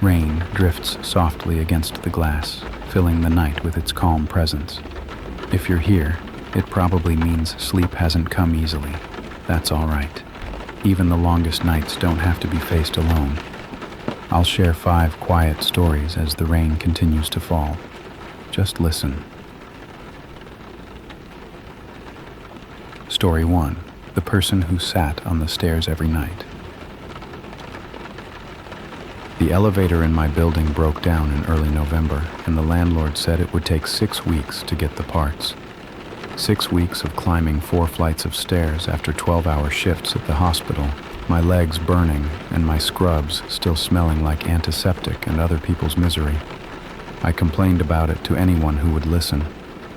Rain drifts softly against the glass, filling the night with its calm presence. If you're here, it probably means sleep hasn't come easily. That's all right. Even the longest nights don't have to be faced alone. I'll share 5 quiet stories as the rain continues to fall. Just listen. Story 1. The person who sat on the stairs every night. The elevator in my building broke down in early November, and the landlord said it would take 6 weeks to get the parts. 6 weeks of climbing 4 flights of stairs after 12-hour shifts at the hospital, my legs burning and my scrubs still smelling like antiseptic and other people's misery. I complained about it to anyone who would listen,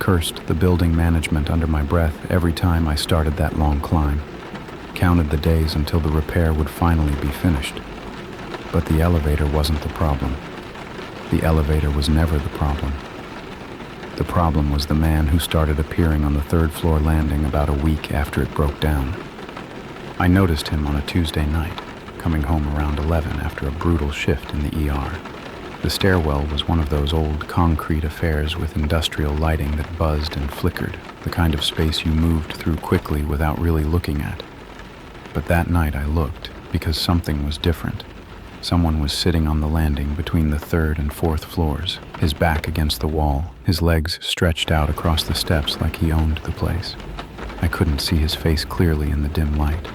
cursed the building management under my breath every time I started that long climb, counted the days until the repair would finally be finished. But the elevator wasn't the problem. The elevator was never the problem. The problem was the man who started appearing on the 3rd floor landing about a week after it broke down. I noticed him on a Tuesday night, coming home around 11 after a brutal shift in the ER. The stairwell was one of those old concrete affairs with industrial lighting that buzzed and flickered, the kind of space you moved through quickly without really looking at. But that night I looked, because something was different. Someone was sitting on the landing between the 3rd and 4th floors, his back against the wall, his legs stretched out across the steps like he owned the place. I couldn't see his face clearly in the dim light.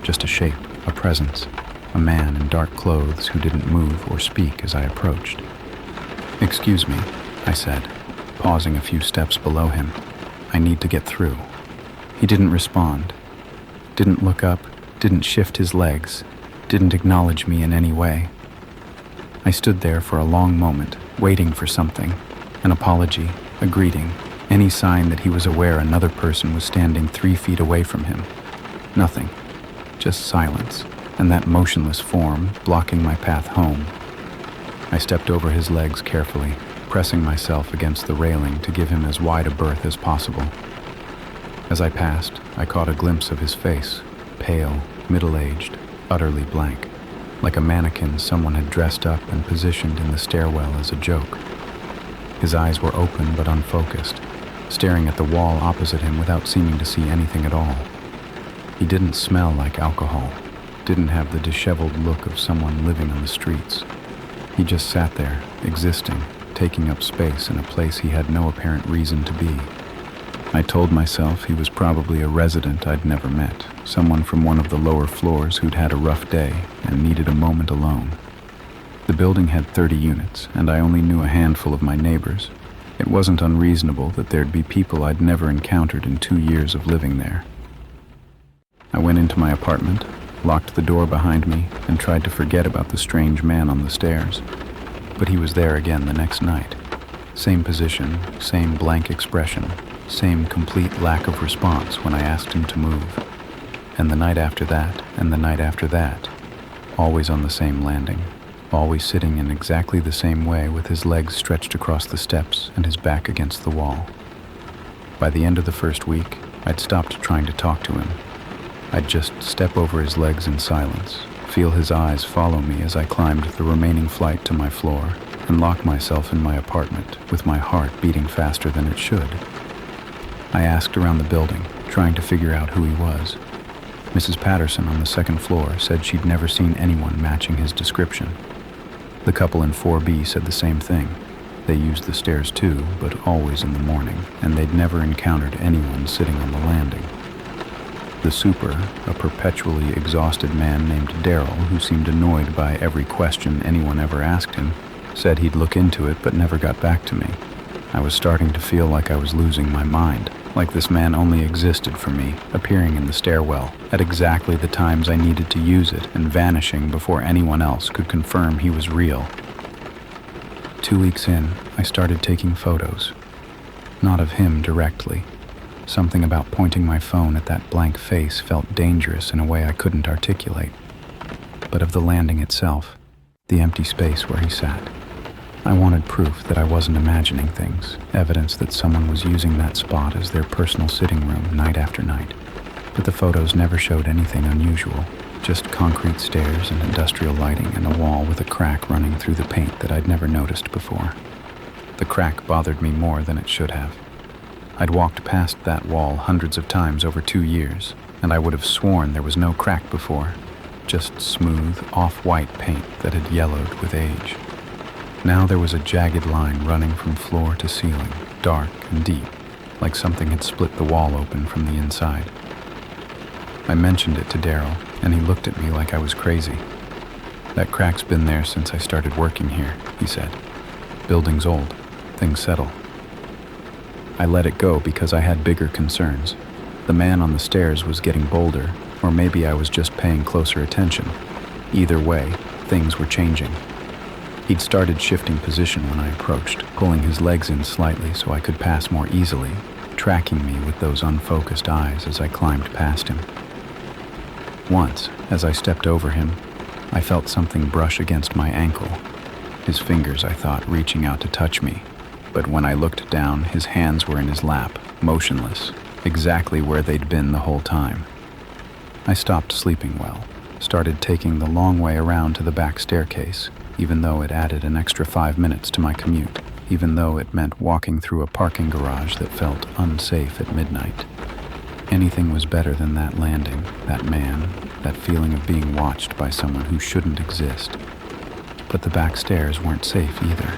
Just a shape, a presence, a man in dark clothes who didn't move or speak as I approached. "Excuse me," I said, pausing a few steps below him. "I need to get through." He didn't respond, didn't look up, didn't shift his legs, didn't acknowledge me in any way. I stood there for a long moment, waiting for something, an apology, a greeting, any sign that he was aware another person was standing 3 feet away from him. Nothing, just silence, and that motionless form blocking my path home. I stepped over his legs carefully, pressing myself against the railing to give him as wide a berth as possible. As I passed, I caught a glimpse of his face, pale, middle-aged, utterly blank, like a mannequin someone had dressed up and positioned in the stairwell as a joke. His eyes were open but unfocused, staring at the wall opposite him without seeming to see anything at all. He didn't smell like alcohol, didn't have the disheveled look of someone living on the streets. He just sat there, existing, taking up space in a place he had no apparent reason to be. I told myself he was probably a resident I'd never met, someone from one of the lower floors who'd had a rough day and needed a moment alone. The building had 30 units, and I only knew a handful of my neighbors. It wasn't unreasonable that there'd be people I'd never encountered in 2 years of living there. I went into my apartment, locked the door behind me, and tried to forget about the strange man on the stairs. But he was there again the next night. Same position, same blank expression, same complete lack of response when I asked him to move. And the night after that, and the night after that, always on the same landing, always sitting in exactly the same way with his legs stretched across the steps and his back against the wall. By the end of the first week, I'd stopped trying to talk to him. I'd just step over his legs in silence, feel his eyes follow me as I climbed the remaining flight to my floor, and lock myself in my apartment with my heart beating faster than it should. I asked around the building, trying to figure out who he was. Mrs. Patterson on the 2nd floor said she'd never seen anyone matching his description. The couple in 4B said the same thing. They used the stairs too, but always in the morning, and they'd never encountered anyone sitting on the landing. The super, a perpetually exhausted man named Daryl, who seemed annoyed by every question anyone ever asked him, said he'd look into it but never got back to me. I was starting to feel like I was losing my mind, like this man only existed for me, appearing in the stairwell at exactly the times I needed to use it and vanishing before anyone else could confirm he was real. 2 weeks in, I started taking photos. Not of him directly. Something about pointing my phone at that blank face felt dangerous in a way I couldn't articulate. But of the landing itself, the empty space where he sat. I wanted proof that I wasn't imagining things, evidence that someone was using that spot as their personal sitting room night after night. But the photos never showed anything unusual, Just concrete stairs and industrial lighting and a wall with a crack running through the paint that I'd never noticed before. The crack bothered me more than it should have. I'd walked past that wall hundreds of times over 2 years, and I would have sworn there was no crack before, just smooth, off-white paint that had yellowed with age. Now there was a jagged line running from floor to ceiling, dark and deep, like something had split the wall open from the inside. I mentioned it to Daryl, and he looked at me like I was crazy. "That crack's been there since I started working here," he said. "Building's old. Things settle." I let it go because I had bigger concerns. The man on the stairs was getting bolder, or maybe I was just paying closer attention. Either way, things were changing. He'd started shifting position when I approached, pulling his legs in slightly so I could pass more easily, tracking me with those unfocused eyes as I climbed past him. Once, as I stepped over him, I felt something brush against my ankle. His fingers, I thought, reaching out to touch me. But when I looked down, his hands were in his lap, motionless, exactly where they'd been the whole time. I stopped sleeping well, started taking the long way around to the back staircase, even though it added an extra 5 minutes to my commute, even though it meant walking through a parking garage that felt unsafe at midnight. Anything was better than that landing, that man, that feeling of being watched by someone who shouldn't exist. But the back stairs weren't safe either.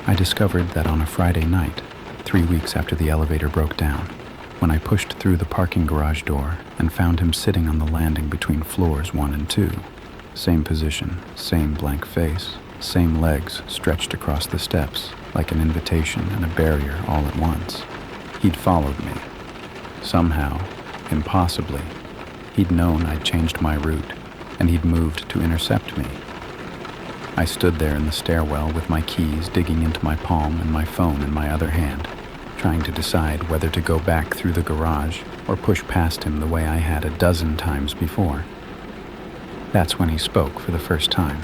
I discovered that on a Friday night, 3 weeks after the elevator broke down, when I pushed through the parking garage door and found him sitting on the landing between floors 1 and 2. Same position, same blank face, same legs stretched across the steps, like an invitation and a barrier all at once. He'd followed me. Somehow, impossibly, he'd known I'd changed my route, and he'd moved to intercept me. I stood there in the stairwell with my keys digging into my palm and my phone in my other hand, trying to decide whether to go back through the garage or push past him the way I had a dozen times before. That's when he spoke for the first time.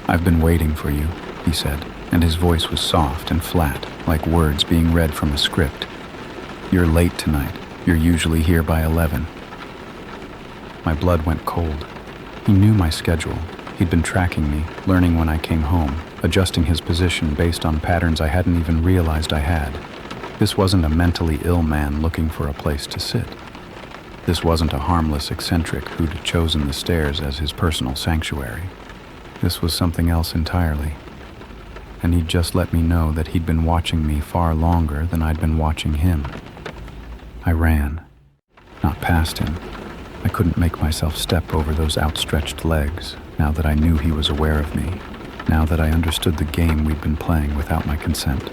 "I've been waiting for you," he said, and his voice was soft and flat, like words being read from a script. "You're late tonight. You're usually here by 11. My blood went cold. He knew my schedule. He'd been tracking me, learning when I came home, adjusting his position based on patterns I hadn't even realized I had. This wasn't a mentally ill man looking for a place to sit. This wasn't a harmless eccentric who'd chosen the stairs as his personal sanctuary. This was something else entirely. And he'd just let me know that he'd been watching me far longer than I'd been watching him. I ran. Not past him. I couldn't make myself step over those outstretched legs, now that I knew he was aware of me, now that I understood the game we'd been playing without my consent.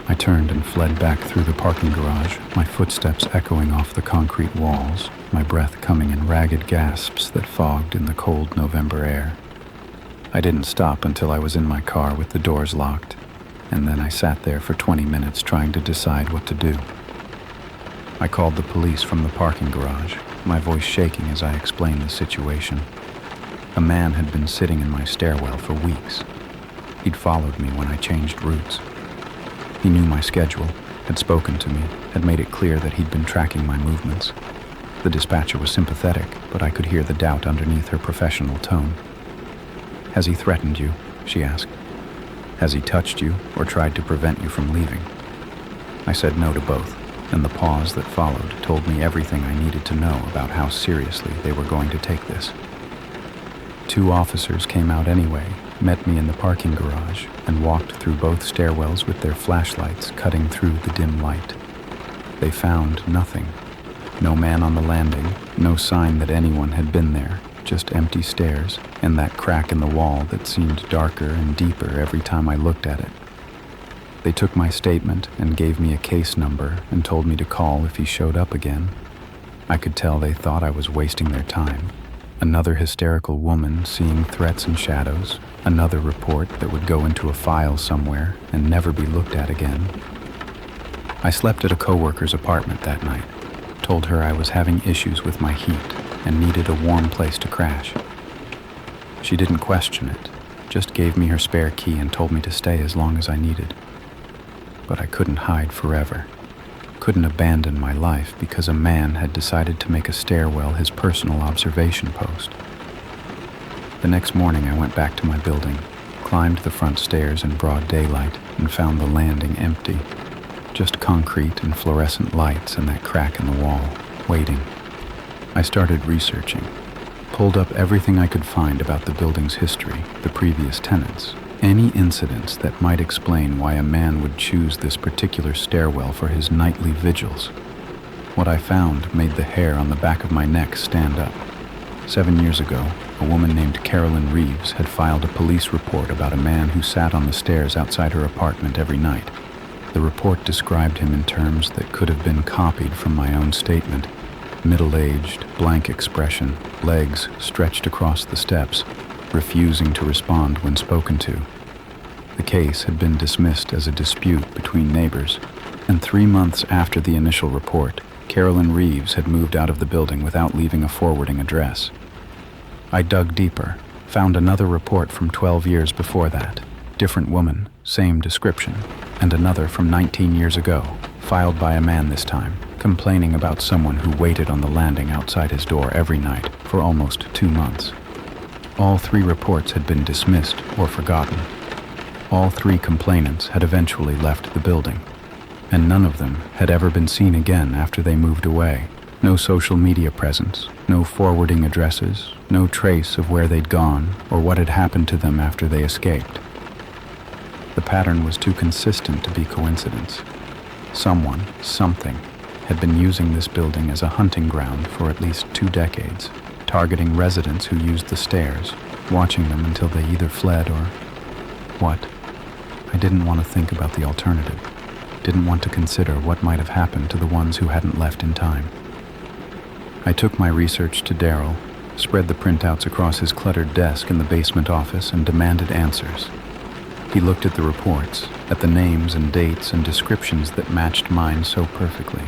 I turned and fled back through the parking garage, my footsteps echoing off the concrete walls, my breath coming in ragged gasps that fogged in the cold November air. I didn't stop until I was in my car with the doors locked, and then I sat there for 20 minutes trying to decide what to do. I called the police from the parking garage, my voice shaking as I explained the situation. A man had been sitting in my stairwell for weeks. He'd followed me when I changed routes. He knew my schedule, had spoken to me, had made it clear that he'd been tracking my movements. The dispatcher was sympathetic, but I could hear the doubt underneath her professional tone. "Has he threatened you?" she asked. "Has he touched you or tried to prevent you from leaving?" I said no to both, and the pause that followed told me everything I needed to know about how seriously they were going to take this. 2 officers came out anyway, met me in the parking garage, and walked through both stairwells with their flashlights cutting through the dim light. They found nothing. No man on the landing, no sign that anyone had been there, just empty stairs and that crack in the wall that seemed darker and deeper every time I looked at it. They took my statement and gave me a case number and told me to call if he showed up again. I could tell they thought I was wasting their time. Another hysterical woman seeing threats and shadows, another report that would go into a file somewhere and never be looked at again. I slept at a coworker's apartment that night, told her I was having issues with my heat and needed a warm place to crash. She didn't question it, just gave me her spare key and told me to stay as long as I needed. But I couldn't hide forever. couldn't abandon my life because a man had decided to make a stairwell his personal observation post. The next morning I went back to my building, climbed the front stairs in broad daylight, and found the landing empty. Just concrete and fluorescent lights and that crack in the wall, waiting. I started researching, pulled up everything I could find about the building's history, the previous tenants, any incidents that might explain why a man would choose this particular stairwell for his nightly vigils. What I found made the hair on the back of my neck stand up. 7 years ago, a woman named Carolyn Reeves had filed a police report about a man who sat on the stairs outside her apartment every night. The report described him in terms that could have been copied from my own statement. Middle-aged, blank expression, legs stretched across the steps, refusing to respond when spoken to. The case had been dismissed as a dispute between neighbors, and 3 months after the initial report, Carolyn Reeves had moved out of the building without leaving a forwarding address. I dug deeper, found another report from 12 years before that, different woman, same description, and another from 19 years ago, filed by a man this time, complaining about someone who waited on the landing outside his door every night for almost 2 months. All 3 reports had been dismissed or forgotten. All 3 complainants had eventually left the building, and none of them had ever been seen again after they moved away. No social media presence, no forwarding addresses, no trace of where they'd gone or what had happened to them after they escaped. The pattern was too consistent to be coincidence. Someone, something, had been using this building as a hunting ground for at least 2 decades, targeting residents who used the stairs, watching them until they either fled or... what? I didn't want to think about the alternative. Didn't want to consider what might have happened to the ones who hadn't left in time. I took my research to Daryl, spread the printouts across his cluttered desk in the basement office, and demanded answers. He looked at the reports, at the names and dates and descriptions that matched mine so perfectly,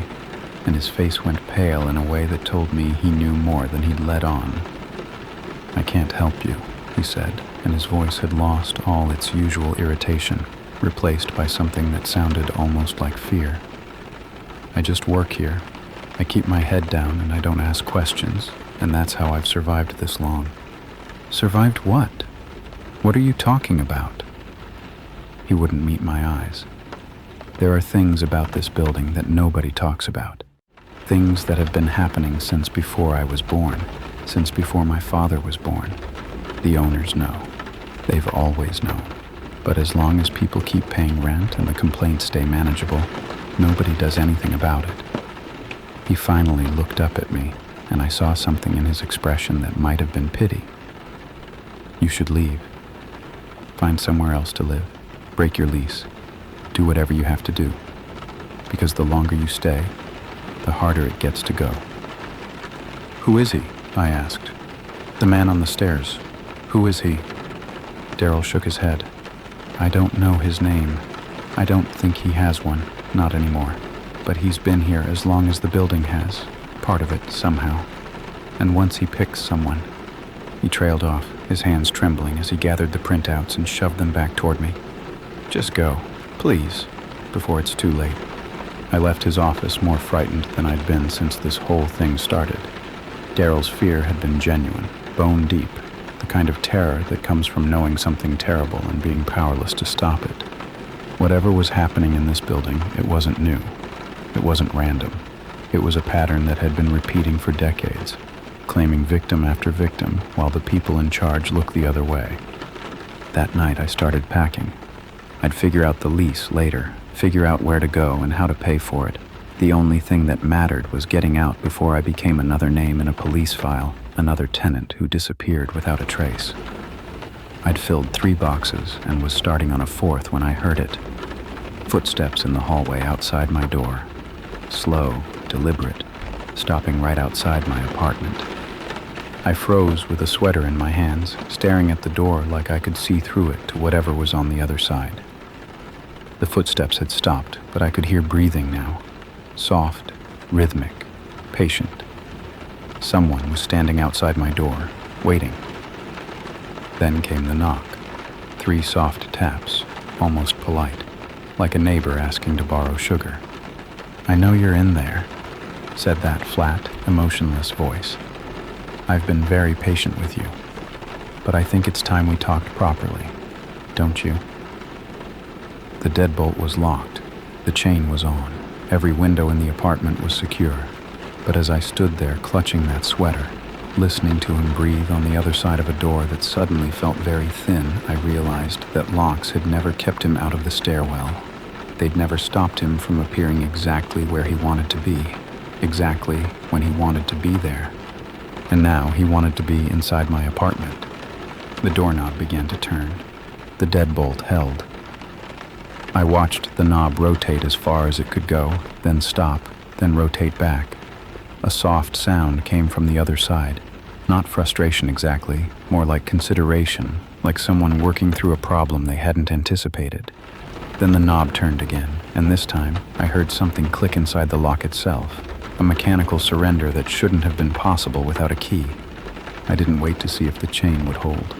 and his face went pale in a way that told me he knew more than he'd let on. "I can't help you," he said, and his voice had lost all its usual irritation, replaced by something that sounded almost like fear. "I just work here. I keep my head down and I don't ask questions, and that's how I've survived this long." "Survived what? What are you talking about?" He wouldn't meet my eyes. "There are things about this building that nobody talks about. Things that have been happening since before I was born, since before my father was born. The owners know. They've always known. But as long as people keep paying rent and the complaints stay manageable, nobody does anything about it." He finally looked up at me, and I saw something in his expression that might have been pity. "You should leave. Find somewhere else to live. Break your lease. Do whatever you have to do. Because the longer you stay, the harder it gets to go." "Who is he?" I asked. "The man on the stairs. Who is he?" Daryl shook his head. "I don't know his name. I don't think he has one, not anymore. But he's been here as long as the building has, part of it somehow. And once he picks someone." He trailed off, his hands trembling as he gathered the printouts and shoved them back toward me. "Just go, please, before it's too late." I left his office more frightened than I'd been since this whole thing started. Daryl's fear had been genuine, bone deep, the kind of terror that comes from knowing something terrible and being powerless to stop it. Whatever was happening in this building, it wasn't new. It wasn't random. It was a pattern that had been repeating for decades, claiming victim after victim while the people in charge looked the other way. That night I started packing. I'd figure out the lease later, figure out where to go and how to pay for it. The only thing that mattered was getting out before I became another name in a police file, another tenant who disappeared without a trace. I'd filled 3 boxes and was starting on a 4th when I heard it. Footsteps in the hallway outside my door. Slow, deliberate, stopping right outside my apartment. I froze with a sweater in my hands, staring at the door like I could see through it to whatever was on the other side. The footsteps had stopped, but I could hear breathing now. Soft, rhythmic, patient. Someone was standing outside my door, waiting. Then came the knock. 3 soft taps, almost polite, like a neighbor asking to borrow sugar. "I know you're in there," said that flat, emotionless voice. "I've been very patient with you, but I think it's time we talked properly, don't you?" The deadbolt was locked. The chain was on. Every window in the apartment was secure. But as I stood there clutching that sweater, listening to him breathe on the other side of a door that suddenly felt very thin, I realized that locks had never kept him out of the stairwell. They'd never stopped him from appearing exactly where he wanted to be, exactly when he wanted to be there. And now he wanted to be inside my apartment. The doorknob began to turn. The deadbolt held. I watched the knob rotate as far as it could go, then stop, then rotate back. A soft sound came from the other side. Not frustration exactly, more like consideration, like someone working through a problem they hadn't anticipated. Then the knob turned again, and this time I heard something click inside the lock itself, a mechanical surrender that shouldn't have been possible without a key. I didn't wait to see if the chain would hold.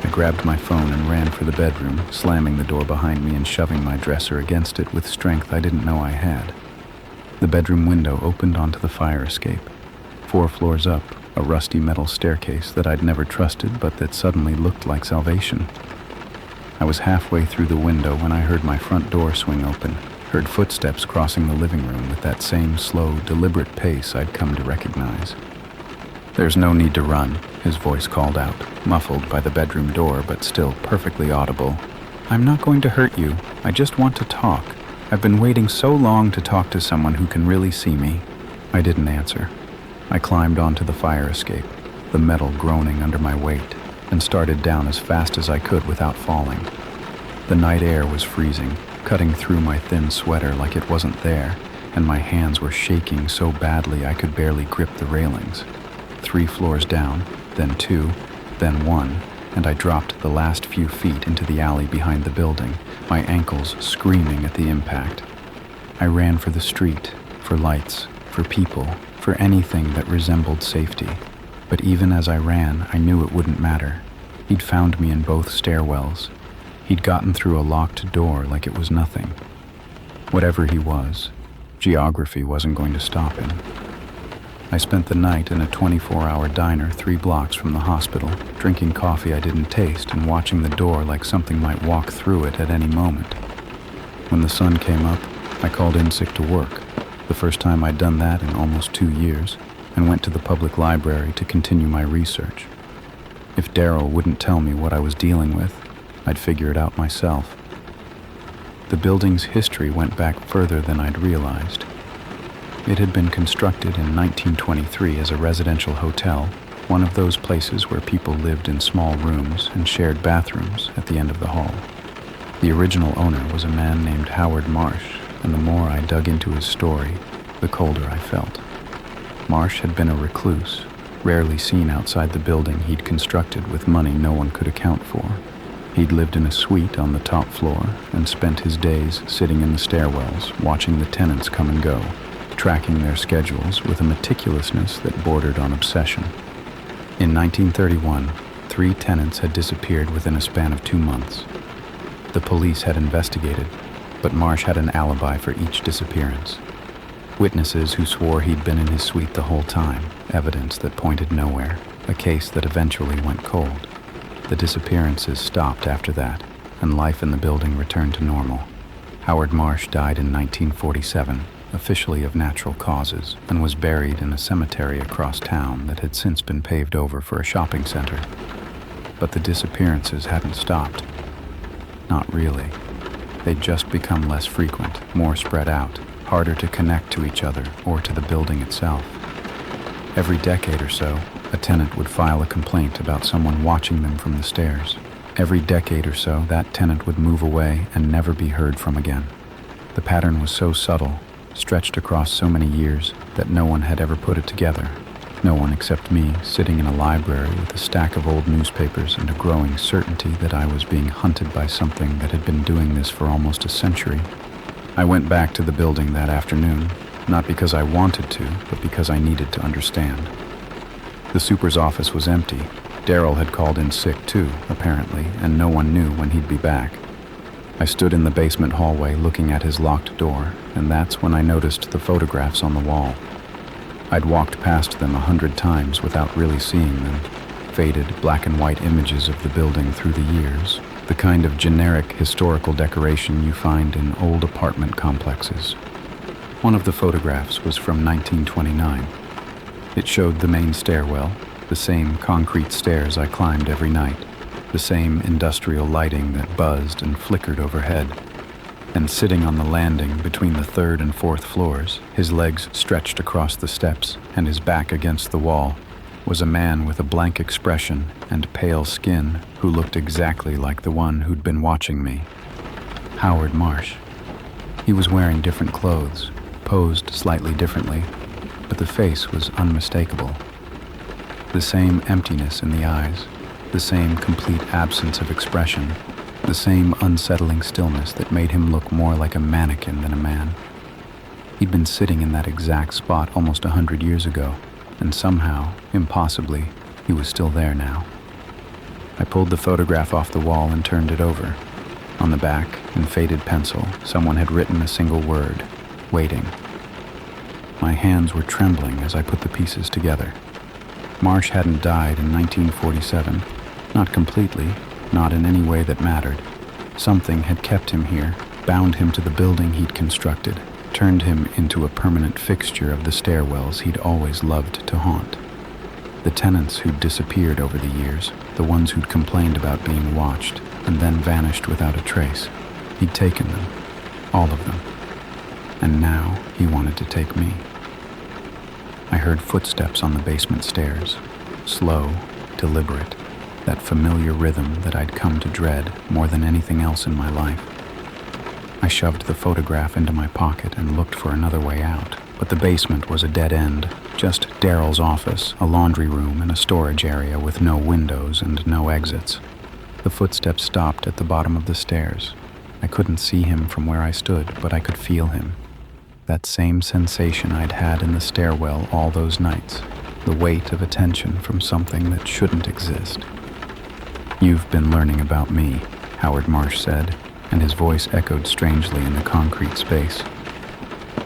I grabbed my phone and ran for the bedroom, slamming the door behind me and shoving my dresser against it with strength I didn't know I had. The bedroom window opened onto the fire escape. 4 floors up, a rusty metal staircase that I'd never trusted but that suddenly looked like salvation. I was halfway through the window when I heard my front door swing open, heard footsteps crossing the living room with that same slow, deliberate pace I'd come to recognize. "There's no need to run," his voice called out, muffled by the bedroom door but still perfectly audible. "I'm not going to hurt you. I just want to talk. I've been waiting so long to talk to someone who can really see me." I didn't answer. I climbed onto the fire escape, the metal groaning under my weight, and started down as fast as I could without falling. The night air was freezing, cutting through my thin sweater like it wasn't there, and my hands were shaking so badly I could barely grip the railings. 3 floors down, then 2, then 1, and I dropped the last few feet into the alley behind the building, my ankles screaming at the impact. I ran for the street, for lights, for people, for anything that resembled safety. But even as I ran, I knew it wouldn't matter. He'd found me in both stairwells. He'd gotten through a locked door like it was nothing. Whatever he was, geography wasn't going to stop him. I spent the night in a 24-hour diner 3 blocks from the hospital, drinking coffee I didn't taste and watching the door like something might walk through it at any moment. When the sun came up, I called in sick to work, the first time I'd done that in almost 2 years, and went to the public library to continue my research. If Daryl wouldn't tell me what I was dealing with, I'd figure it out myself. The building's history went back further than I'd realized. It had been constructed in 1923 as a residential hotel, one of those places where people lived in small rooms and shared bathrooms at the end of the hall. The original owner was a man named Howard Marsh, and the more I dug into his story, the colder I felt. Marsh had been a recluse, rarely seen outside the building he'd constructed with money no one could account for. He'd lived in a suite on the top floor and spent his days sitting in the stairwells watching the tenants come and go, tracking their schedules with a meticulousness that bordered on obsession. In 1931, 3 tenants had disappeared within a span of 2 months. The police had investigated, but Marsh had an alibi for each disappearance. Witnesses who swore he'd been in his suite the whole time, evidence that pointed nowhere, a case that eventually went cold. The disappearances stopped after that, and life in the building returned to normal. Howard Marsh died in 1947, officially of natural causes, and was buried in a cemetery across town that had since been paved over for a shopping center. But the disappearances hadn't stopped. Not really. They'd just become less frequent, more spread out, harder to connect to each other or to the building itself. Every decade or so, a tenant would file a complaint about someone watching them from the stairs. Every decade or so, that tenant would move away and never be heard from again. The pattern was so subtle, stretched across so many years, that no one had ever put it together. No one except me, sitting in a library with a stack of old newspapers and a growing certainty that I was being hunted by something that had been doing this for almost a century. I went back to the building that afternoon, not because I wanted to, but because I needed to understand. The super's office was empty. Daryl had called in sick too, apparently, and no one knew when he'd be back. I stood in the basement hallway looking at his locked door, and that's when I noticed the photographs on the wall. I'd walked past them 100 times without really seeing them. Faded black and white images of the building through the years, the kind of generic historical decoration you find in old apartment complexes. One of the photographs was from 1929. It showed the main stairwell, the same concrete stairs I climbed every night, the same industrial lighting that buzzed and flickered overhead. And sitting on the landing between the third and fourth floors, his legs stretched across the steps and his back against the wall, was a man with a blank expression and pale skin who looked exactly like the one who'd been watching me. Howard Marsh. He was wearing different clothes, posed slightly differently, but the face was unmistakable. The same emptiness in the eyes, the same complete absence of expression, the same unsettling stillness that made him look more like a mannequin than a man. He'd been sitting in that exact spot almost 100 years ago, and somehow, impossibly, he was still there now. I pulled the photograph off the wall and turned it over. On the back, in faded pencil, someone had written a single word: waiting. My hands were trembling as I put the pieces together. Marsh hadn't died in 1947, not completely, not in any way that mattered. Something had kept him here, bound him to the building he'd constructed, turned him into a permanent fixture of the stairwells he'd always loved to haunt. The tenants who'd disappeared over the years, the ones who'd complained about being watched, and then vanished without a trace. He'd taken them, all of them. And now he wanted to take me. I heard footsteps on the basement stairs, slow, deliberate, that familiar rhythm that I'd come to dread more than anything else in my life. I shoved the photograph into my pocket and looked for another way out, but the basement was a dead end, just Daryl's office, a laundry room, and a storage area with no windows and no exits. The footsteps stopped at the bottom of the stairs. I couldn't see him from where I stood, but I could feel him. That same sensation I'd had in the stairwell all those nights, the weight of attention from something that shouldn't exist. "You've been learning about me," Howard Marsh said, and his voice echoed strangely in the concrete space.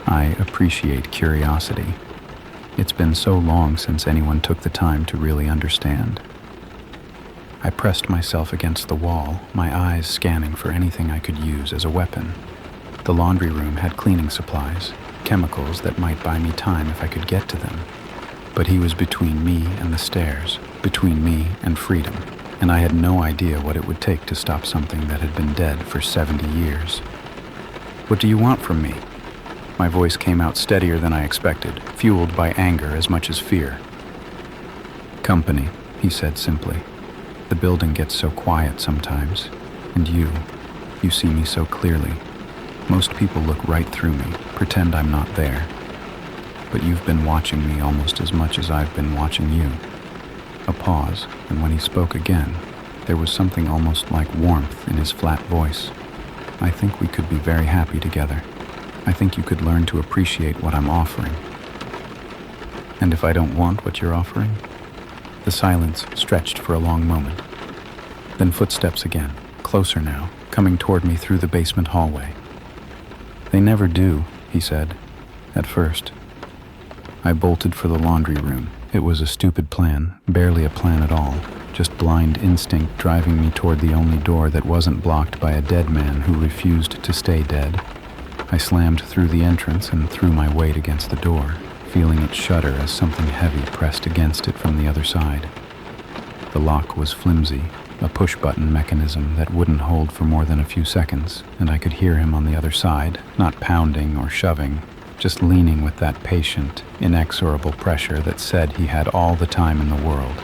"I appreciate curiosity. It's been so long since anyone took the time to really understand." I pressed myself against the wall, my eyes scanning for anything I could use as a weapon. The laundry room had cleaning supplies, chemicals that might buy me time if I could get to them. But he was between me and the stairs, between me and freedom, and I had no idea what it would take to stop something that had been dead for 70 years. "What do you want from me?" My voice came out steadier than I expected, fueled by anger as much as fear. "Company," he said simply. "The building gets so quiet sometimes, and you see me so clearly. Most people look right through me, pretend I'm not there. But you've been watching me almost as much as I've been watching you." A pause, and when he spoke again, there was something almost like warmth in his flat voice. "I think we could be very happy together. I think you could learn to appreciate what I'm offering." "And if I don't want what you're offering?" The silence stretched for a long moment. Then footsteps again, closer now, coming toward me through the basement hallway. "They never do," he said, "at first." I bolted for the laundry room. It was a stupid plan, barely a plan at all, just blind instinct driving me toward the only door that wasn't blocked by a dead man who refused to stay dead. I slammed through the entrance and threw my weight against the door, feeling it shudder as something heavy pressed against it from the other side. The lock was flimsy, a push-button mechanism that wouldn't hold for more than a few seconds, and I could hear him on the other side, not pounding or shoving, just leaning with that patient, inexorable pressure that said he had all the time in the world.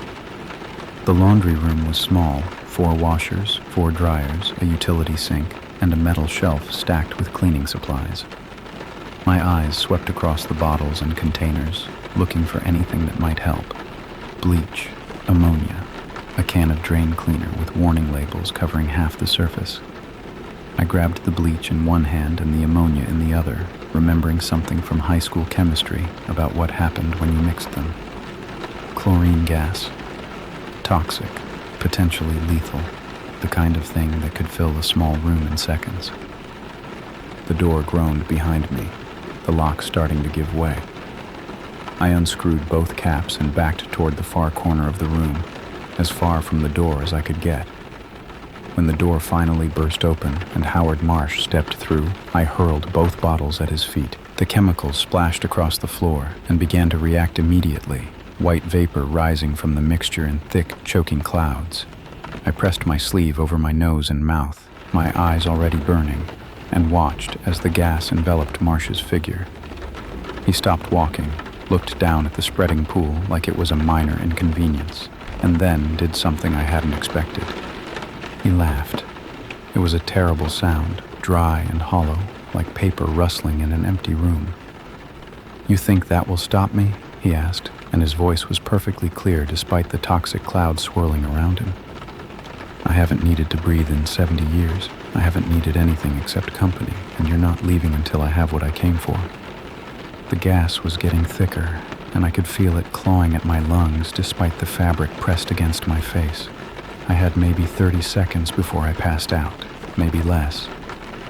The laundry room was small, 4 washers, 4 dryers, a utility sink, and a metal shelf stacked with cleaning supplies. My eyes swept across the bottles and containers, looking for anything that might help. Bleach, ammonia, a can of drain cleaner with warning labels covering half the surface. I grabbed the bleach in one hand and the ammonia in the other, remembering something from high school chemistry about what happened when you mixed them. Chlorine gas. Toxic, potentially lethal. the kind of thing that could fill a small room in seconds. The door groaned behind me, the lock starting to give way. I unscrewed both caps and backed toward the far corner of the room, as far from the door as I could get. When the door finally burst open and Howard Marsh stepped through, I hurled both bottles at his feet. The chemicals splashed across the floor and began to react immediately, white vapor rising from the mixture in thick, choking clouds. I pressed my sleeve over my nose and mouth, my eyes already burning, and watched as the gas enveloped Marsh's figure. He stopped walking, looked down at the spreading pool like it was a minor inconvenience, and then did something I hadn't expected. He laughed. It was a terrible sound, dry and hollow, like paper rustling in an empty room. "You think that will stop me?" he asked, and his voice was perfectly clear despite the toxic clouds swirling around him. "I haven't needed to breathe in 70 years. I haven't needed anything except company, and you're not leaving until I have what I came for." The gas was getting thicker, and I could feel it clawing at my lungs despite the fabric pressed against my face. I had maybe 30 seconds before I passed out, maybe less.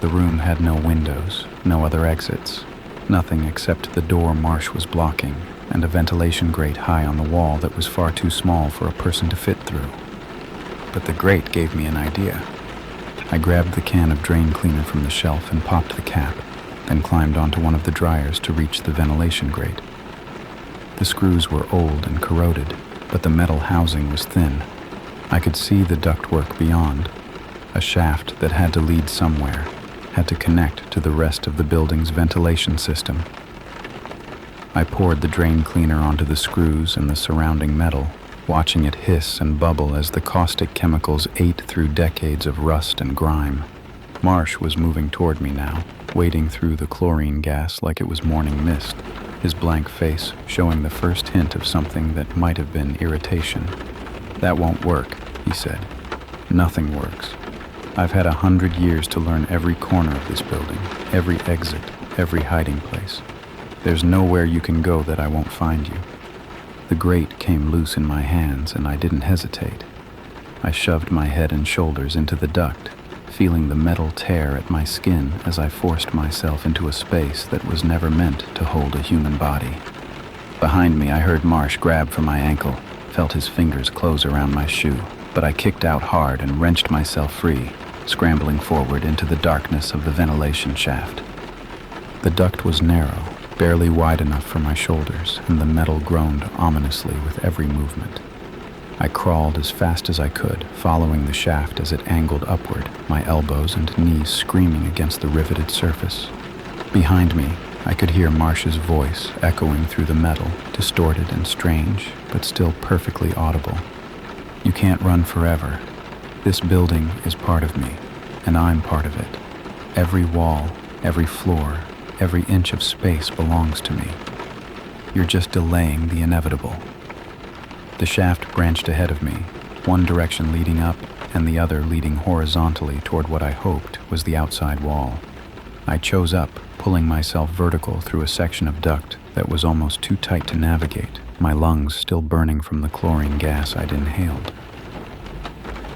The room had no windows, no other exits, nothing except the door Marsh was blocking, and a ventilation grate high on the wall that was far too small for a person to fit through. But the grate gave me an idea. I grabbed the can of drain cleaner from the shelf and popped the cap, then climbed onto one of the dryers to reach the ventilation grate. The screws were old and corroded, but the metal housing was thin. I could see the ductwork beyond, a shaft that had to lead somewhere, had to connect to the rest of the building's ventilation system. I poured the drain cleaner onto the screws and the surrounding metal, watching it hiss and bubble as the caustic chemicals ate through decades of rust and grime. Marsh was moving toward me now, wading through the chlorine gas like it was morning mist, his blank face showing the first hint of something that might have been irritation. "That won't work," he said. "Nothing works. I've had 100 years to learn every corner of this building, every exit, every hiding place. There's nowhere you can go that I won't find you." The grate came loose in my hands and I didn't hesitate. I shoved my head and shoulders into the duct, feeling the metal tear at my skin as I forced myself into a space that was never meant to hold a human body. Behind me, I heard Marsh grab for my ankle, felt his fingers close around my shoe, but I kicked out hard and wrenched myself free, scrambling forward into the darkness of the ventilation shaft. The duct was narrow, barely wide enough for my shoulders, and the metal groaned ominously with every movement. I crawled as fast as I could, following the shaft as it angled upward, my elbows and knees screaming against the riveted surface. Behind me, I could hear Marsh's voice echoing through the metal, distorted and strange, but still perfectly audible. "You can't run forever. This building is part of me, and I'm part of it. Every wall, every floor, every inch of space belongs to me. You're just delaying the inevitable." The shaft branched ahead of me, one direction leading up and the other leading horizontally toward what I hoped was the outside wall. I chose up, pulling myself vertical through a section of duct that was almost too tight to navigate, my lungs still burning from the chlorine gas I'd inhaled.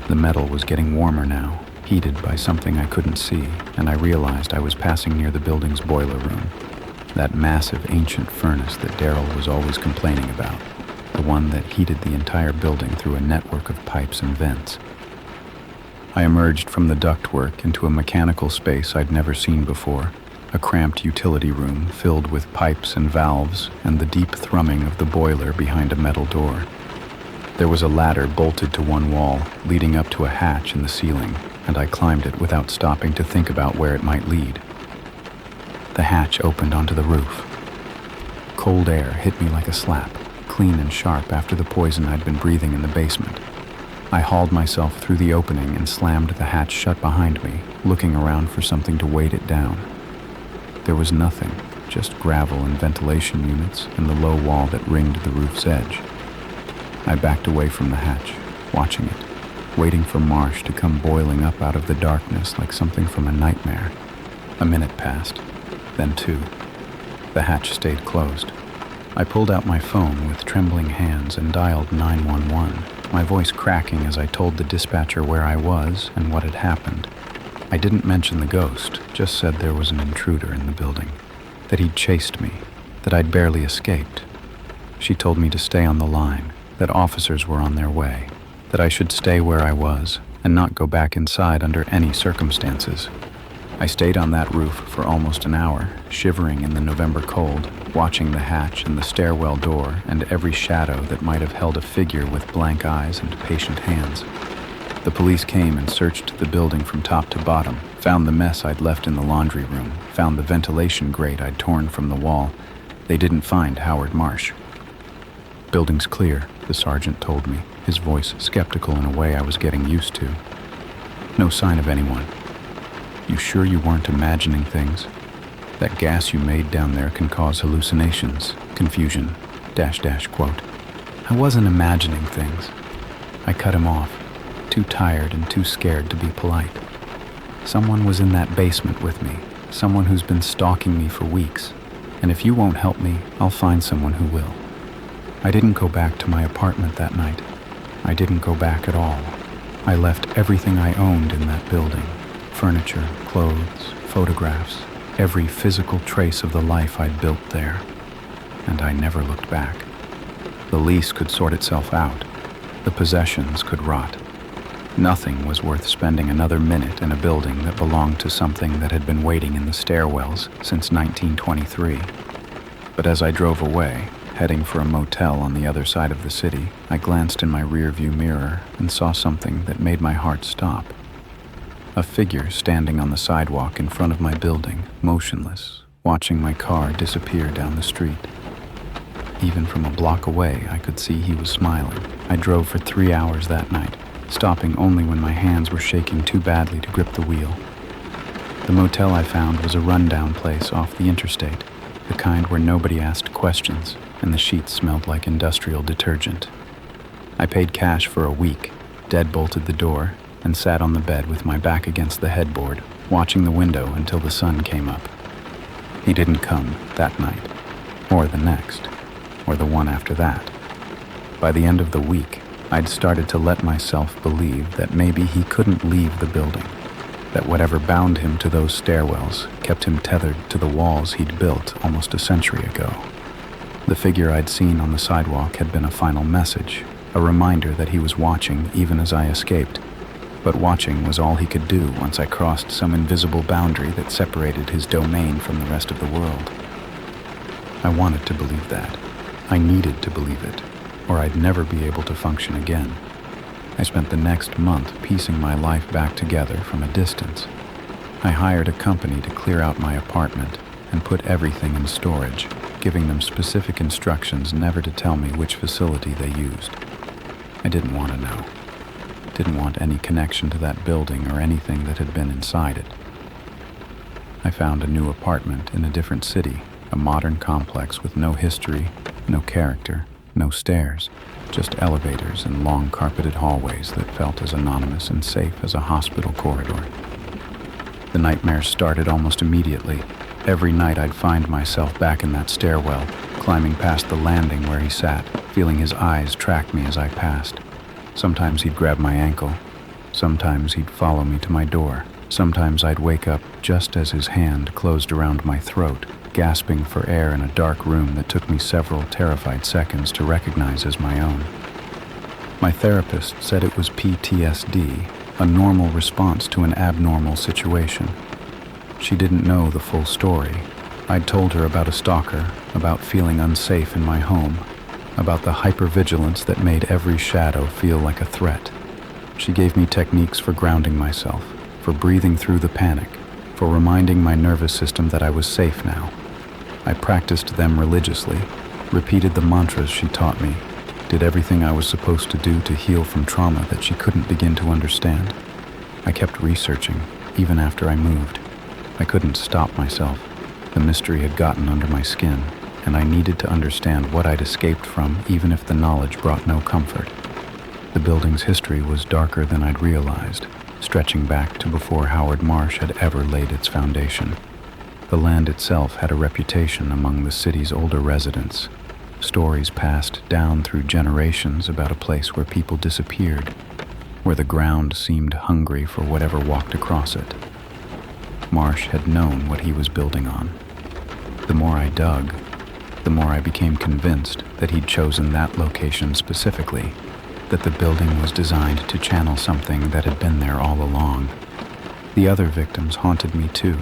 The metal was getting warmer now, heated by something I couldn't see, and I realized I was passing near the building's boiler room, that massive ancient furnace that Daryl was always complaining about, the one that heated the entire building through a network of pipes and vents. I emerged from the ductwork into a mechanical space I'd never seen before, a cramped utility room filled with pipes and valves and the deep thrumming of the boiler behind a metal door. There was a ladder bolted to one wall, leading up to a hatch in the ceiling, and I climbed it without stopping to think about where it might lead. The hatch opened onto the roof. Cold air hit me like a slap, clean and sharp after the poison I'd been breathing in the basement. I hauled myself through the opening and slammed the hatch shut behind me, looking around for something to weight it down. There was nothing, just gravel and ventilation units and the low wall that ringed the roof's edge. I backed away from the hatch, watching it, waiting for Marsh to come boiling up out of the darkness like something from a nightmare. A minute passed, then 2. The hatch stayed closed. I pulled out my phone with trembling hands and dialed 911, my voice cracking as I told the dispatcher where I was and what had happened. I didn't mention the ghost, just said there was an intruder in the building, that he'd chased me, that I'd barely escaped. She told me to stay on the line, that officers were on their way, that I should stay where I was and not go back inside under any circumstances. I stayed on that roof for almost an hour, shivering in the November cold, watching the hatch and the stairwell door and every shadow that might have held a figure with blank eyes and patient hands. The police came and searched the building from top to bottom, found the mess I'd left in the laundry room, found the ventilation grate I'd torn from the wall. They didn't find Howard Marsh. "Building's clear," the sergeant told me, his voice skeptical in a way I was getting used to. "No sign of anyone. You sure you weren't imagining things? That gas you made down there can cause hallucinations, confusion, .. quote. I wasn't imagining things. I cut him off, too tired and too scared to be polite. Someone was in that basement with me, someone who's been stalking me for weeks, and if you won't help me, I'll find someone who will. I didn't go back to my apartment that night. I didn't go back at all. I left everything I owned in that building. Furniture, clothes, photographs, every physical trace of the life I'd built there. And I never looked back. The lease could sort itself out. The possessions could rot. Nothing was worth spending another minute in a building that belonged to something that had been waiting in the stairwells since 1923. But as I drove away, heading for a motel on the other side of the city, I glanced in my rearview mirror and saw something that made my heart stop. A figure standing on the sidewalk in front of my building, motionless, watching my car disappear down the street. Even from a block away, I could see he was smiling. I drove for 3 hours that night, stopping only when my hands were shaking too badly to grip the wheel. The motel I found was a rundown place off the interstate, the kind where nobody asked questions, and the sheets smelled like industrial detergent. I paid cash for a week, deadbolted the door, and sat on the bed with my back against the headboard, watching the window until the sun came up. He didn't come that night, or the next, or the one after that. By the end of the week, I'd started to let myself believe that maybe he couldn't leave the building, that whatever bound him to those stairwells kept him tethered to the walls he'd built almost a century ago. The figure I'd seen on the sidewalk had been a final message, a reminder that he was watching even as I escaped. But watching was all he could do once I crossed some invisible boundary that separated his domain from the rest of the world. I wanted to believe that. I needed to believe it, or I'd never be able to function again. I spent the next month piecing my life back together from a distance. I hired a company to clear out my apartment and put everything in storage, giving them specific instructions never to tell me which facility they used. I didn't want to know. Didn't want any connection to that building or anything that had been inside it. I found a new apartment in a different city, a modern complex with no history, no character, no stairs, just elevators and long carpeted hallways that felt as anonymous and safe as a hospital corridor. The nightmares started almost immediately. Every night I'd find myself back in that stairwell, climbing past the landing where he sat, feeling his eyes track me as I passed. Sometimes he'd grab my ankle. Sometimes he'd follow me to my door. Sometimes I'd wake up just as his hand closed around my throat, gasping for air in a dark room that took me several terrified seconds to recognize as my own. My therapist said it was PTSD, a normal response to an abnormal situation. She didn't know the full story. I'd told her about a stalker, about feeling unsafe in my home, about the hypervigilance that made every shadow feel like a threat. She gave me techniques for grounding myself, for breathing through the panic, for reminding my nervous system that I was safe now. I practiced them religiously, repeated the mantras she taught me, did everything I was supposed to do to heal from trauma that she couldn't begin to understand. I kept researching, even after I moved. I couldn't stop myself. The mystery had gotten under my skin, and I needed to understand what I'd escaped from, even if the knowledge brought no comfort. The building's history was darker than I'd realized, stretching back to before Howard Marsh had ever laid its foundation. The land itself had a reputation among the city's older residents. stories passed down through generations about a place where people disappeared, where the ground seemed hungry for whatever walked across it. Marsh had known what he was building on. The more I dug, the more I became convinced that he'd chosen that location specifically, that the building was designed to channel something that had been there all along. The other victims haunted me too.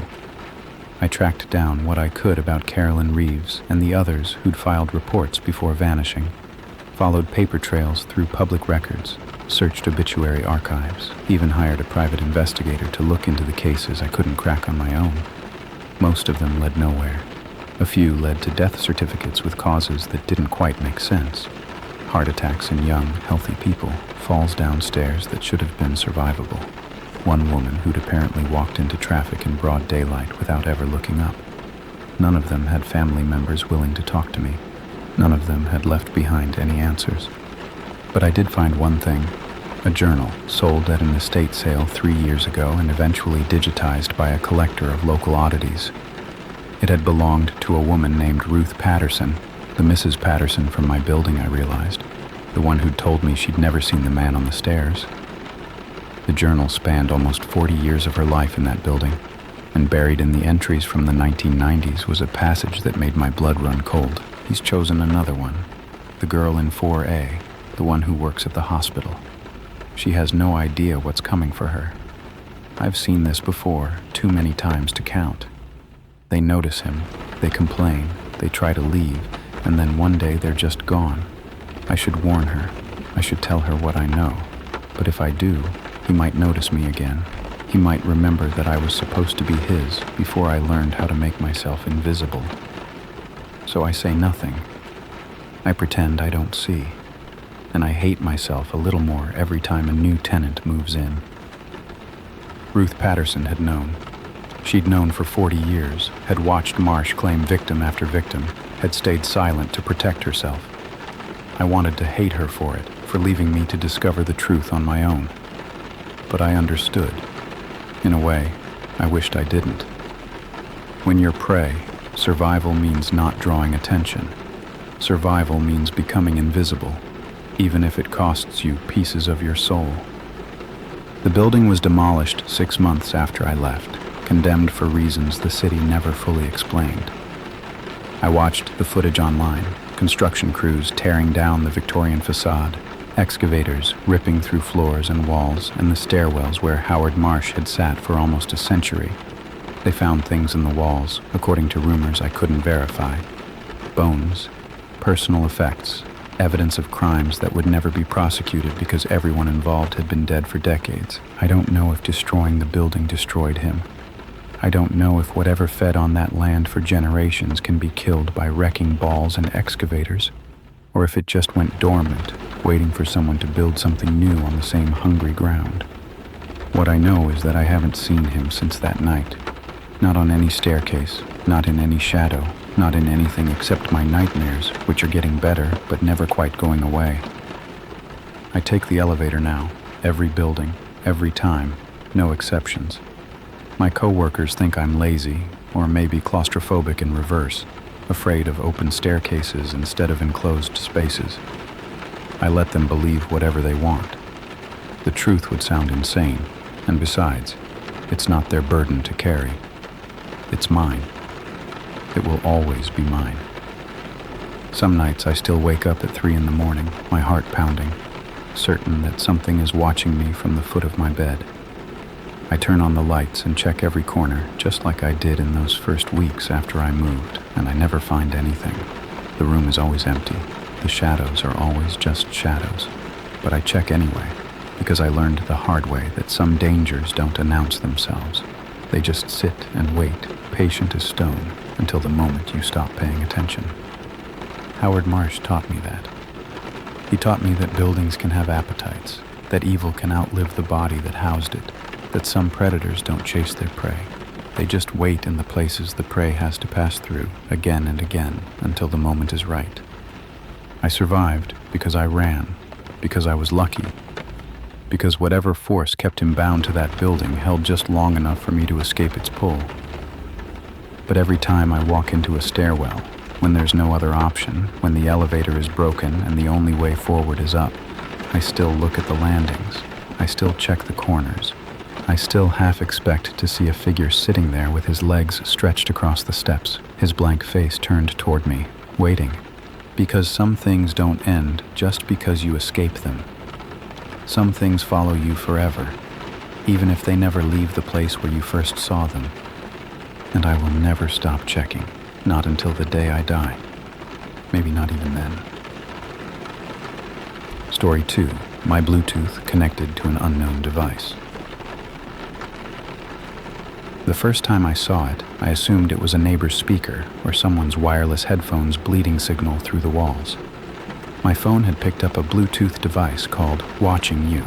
I tracked down what I could about Carolyn Reeves and the others who'd filed reports before vanishing, followed paper trails through public records, searched obituary archives, even hired a private investigator to look into the cases I couldn't crack on my own. Most of them led nowhere. A few led to death certificates with causes that didn't quite make sense. Heart attacks in young, healthy people, falls downstairs that should have been survivable. One woman who'd apparently walked into traffic in broad daylight without ever looking up. None of them had family members willing to talk to me. None of them had left behind any answers. But I did find one thing, a journal sold at an estate sale 3 years ago and eventually digitized by a collector of local oddities. It had belonged to a woman named Ruth Patterson, the Mrs. Patterson from my building, I realized, the one who'd told me she'd never seen the man on the stairs. The journal spanned almost 40 years of her life in that building, and buried in the entries from the 1990s was a passage that made my blood run cold. He's chosen another one, the girl in 4A, the one who works at the hospital. She has no idea what's coming for her. I've seen this before, too many times to count. They notice him, they complain, they try to leave, and then one day they're just gone. I should warn her. I should tell her what I know. But if I do, he might notice me again. He might remember that I was supposed to be his before I learned how to make myself invisible. So I say nothing. I pretend I don't see. And I hate myself a little more every time a new tenant moves in. Ruth Patterson had known. She'd known for 40 years, had watched Marsh claim victim after victim, had stayed silent to protect herself. I wanted to hate her for it, for leaving me to discover the truth on my own. But I understood. In a way, I wished I didn't. When you're prey, survival means not drawing attention. Survival means becoming invisible, even if it costs you pieces of your soul. The building was demolished 6 months after I left, condemned for reasons the city never fully explained. I watched the footage online, construction crews tearing down the Victorian facade, excavators ripping through floors and walls and the stairwells where Howard Marsh had sat for almost a century. They found things in the walls, according to rumors I couldn't verify. Bones, personal effects, evidence of crimes that would never be prosecuted because everyone involved had been dead for decades. I don't know if destroying the building destroyed him. I don't know if whatever fed on that land for generations can be killed by wrecking balls and excavators, or if it just went dormant, waiting for someone to build something new on the same hungry ground. What I know is that I haven't seen him since that night. Not on any staircase, not in any shadow, not in anything except my nightmares, which are getting better but never quite going away. I take the elevator now, every building, every time, no exceptions. My coworkers think I'm lazy, or maybe claustrophobic in reverse, afraid of open staircases instead of enclosed spaces. I let them believe whatever they want. The truth would sound insane, and besides, it's not their burden to carry. It's mine. It will always be mine. Some nights I still wake up at 3 a.m, my heart pounding, certain that something is watching me from the foot of my bed. I turn on the lights and check every corner, just like I did in those first weeks after I moved, and I never find anything. The room is always empty. The shadows are always just shadows. But I check anyway, because I learned the hard way that some dangers don't announce themselves. They just sit and wait, patient as stone, until the moment you stop paying attention. Howard Marsh taught me that. He taught me that buildings can have appetites, that evil can outlive the body that housed it, that some predators don't chase their prey. They just wait in the places the prey has to pass through, again and again, until the moment is right. I survived because I ran, because I was lucky, because whatever force kept him bound to that building held just long enough for me to escape its pull. But every time I walk into a stairwell, When there's no other option, when the elevator is broken and the only way forward is up, I still look at the landings. I still check the corners. I still half expect to see a figure sitting there with his legs stretched across the steps, his blank face turned toward me, waiting. Because some things don't end just because you escape them. Some things follow you forever, even if they never leave the place where you first saw them. And I will never stop checking, not until the day I die. Maybe not even then. Story 2. My Bluetooth connected to an unknown device. The first time I saw it, I assumed it was a neighbor's speaker or someone's wireless headphones bleeding signal through the walls. My phone had picked up a Bluetooth device called Watching You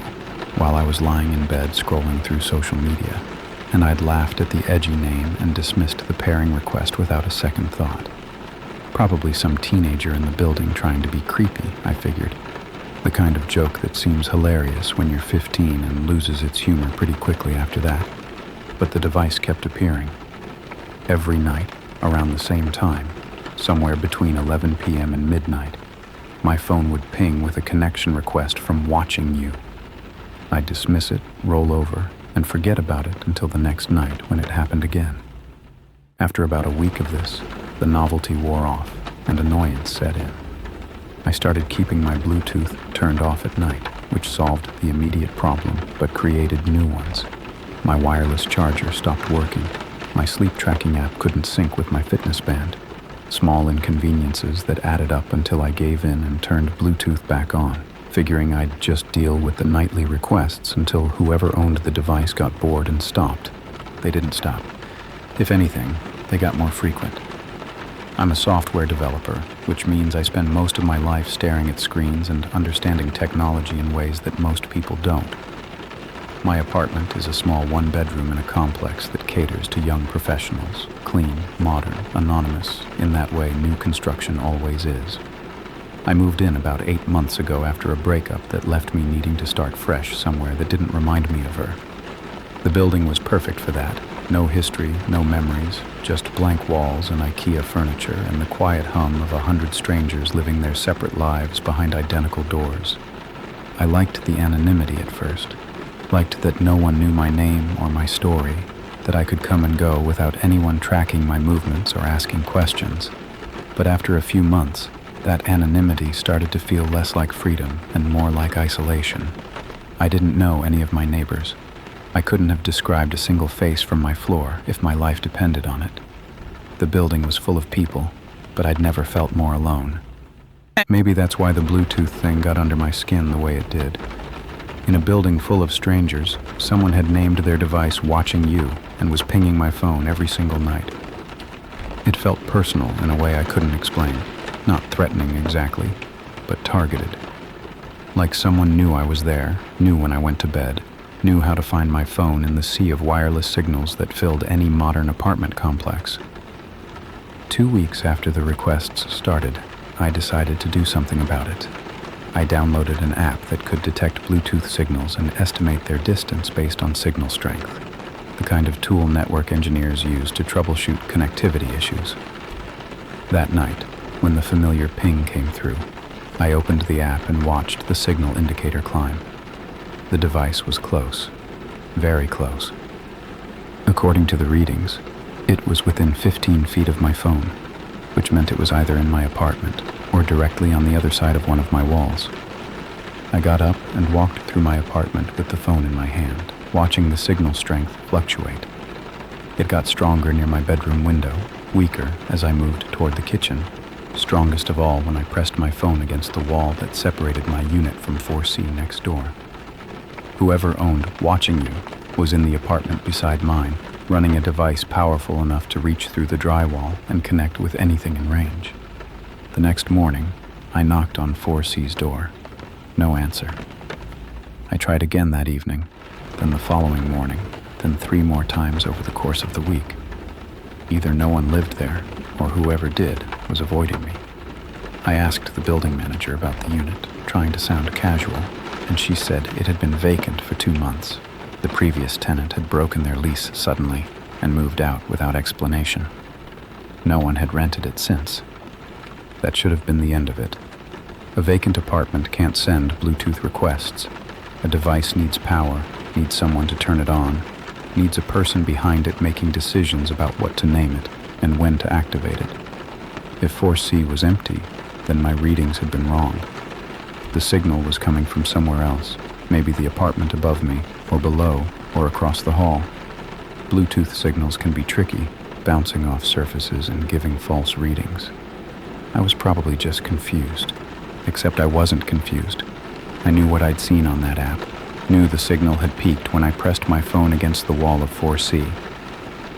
while I was lying in bed scrolling through social media, and I'd laughed at the edgy name and dismissed the pairing request without a second thought. Probably some teenager in the building trying to be creepy, I figured. The kind of joke that seems hilarious when you're 15 and loses its humor pretty quickly after that. But the device kept appearing. Every night, around the same time, somewhere between 11 p.m. and midnight, my phone would ping with a connection request from Watching You. I'd dismiss it, roll over, and forget about it until the next night when it happened again. After about a week of this, the novelty wore off and annoyance set in. I started keeping my Bluetooth turned off at night, which solved the immediate problem but created new ones. My wireless charger stopped working. My sleep tracking app couldn't sync with my fitness band. Small inconveniences that added up until I gave in and turned Bluetooth back on, figuring I'd just deal with the nightly requests until whoever owned the device got bored and stopped. They didn't stop. If anything, they got more frequent. I'm a software developer, which means I spend most of my life staring at screens and understanding technology in ways that most people don't. My apartment is a small one-bedroom in a complex that caters to young professionals, clean, modern, anonymous, in that way new construction always is. I moved in about 8 months ago after a breakup that left me needing to start fresh somewhere that didn't remind me of her. The building was perfect for that. No history, no memories, just blank walls and IKEA furniture and the quiet hum of 100 strangers living their separate lives behind identical doors. I liked the anonymity at first. Liked that no one knew my name or my story, that I could come and go without anyone tracking my movements or asking questions. But after a few months, that anonymity started to feel less like freedom and more like isolation. I didn't know any of my neighbors. I couldn't have described a single face from my floor if my life depended on it. The building was full of people, but I'd never felt more alone. Maybe that's why the Bluetooth thing got under my skin the way it did. In a building full of strangers, someone had named their device Watching You and was pinging my phone every single night. It felt personal in a way I couldn't explain. Not threatening exactly, but targeted. Like someone knew I was there, knew when I went to bed, knew how to find my phone in the sea of wireless signals that filled any modern apartment complex. 2 weeks after the requests started, I decided to do something about it. I downloaded an app that could detect Bluetooth signals and estimate their distance based on signal strength, the kind of tool network engineers use to troubleshoot connectivity issues. That night, when the familiar ping came through, I opened the app and watched the signal indicator climb. The device was close, very close. According to the readings, it was within 15 feet of my phone, which meant it was either in my apartment or directly on the other side of one of my walls. I got up and walked through my apartment with the phone in my hand, watching the signal strength fluctuate. It got stronger near my bedroom window, weaker as I moved toward the kitchen, strongest of all when I pressed my phone against the wall that separated my unit from 4C next door. Whoever owned Watching You was in the apartment beside mine, running a device powerful enough to reach through the drywall and connect with anything in range. The next morning, I knocked on 4C's door. No answer. I tried again that evening, then the following morning, then 3 more times over the course of the week. Either no one lived there, or whoever did was avoiding me. I asked the building manager about the unit, trying to sound casual, and she said it had been vacant for 2 months. The previous tenant had broken their lease suddenly and moved out without explanation. No one had rented it since. That should have been the end of it. A vacant apartment can't send Bluetooth requests. A device needs power, needs someone to turn it on, needs a person behind it making decisions about what to name it and when to activate it. If 4C was empty, then my readings had been wrong. The signal was coming from somewhere else, maybe the apartment above me, or below, or across the hall. Bluetooth signals can be tricky, bouncing off surfaces and giving false readings. I was probably just confused, except I wasn't confused. I knew what I'd seen on that app, knew the signal had peaked when I pressed my phone against the wall of 4C,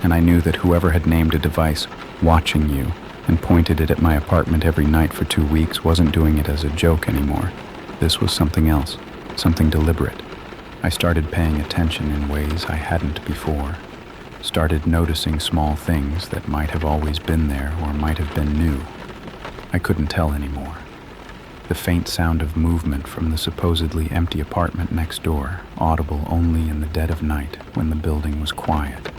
and I knew that whoever had named a device "watching you" and pointed it at my apartment every night for 2 weeks wasn't doing it as a joke anymore. This was something else, something deliberate. I started paying attention in ways I hadn't before. Started noticing small things that might have always been there or might have been new. I couldn't tell anymore. The faint sound of movement from the supposedly empty apartment next door, audible only in the dead of night when the building was quiet.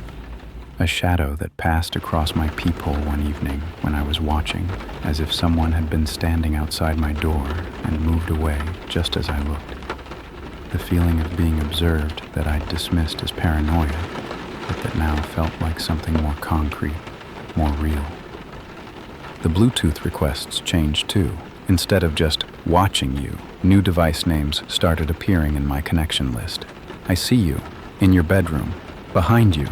A shadow that passed across my peephole one evening when I was watching, as if someone had been standing outside my door and moved away just as I looked. The feeling of being observed that I'd dismissed as paranoia, but that now felt like something more concrete, more real. The Bluetooth requests changed too. Instead of just "watching you," new device names started appearing in my connection list. "I see you," "in your bedroom," "behind you."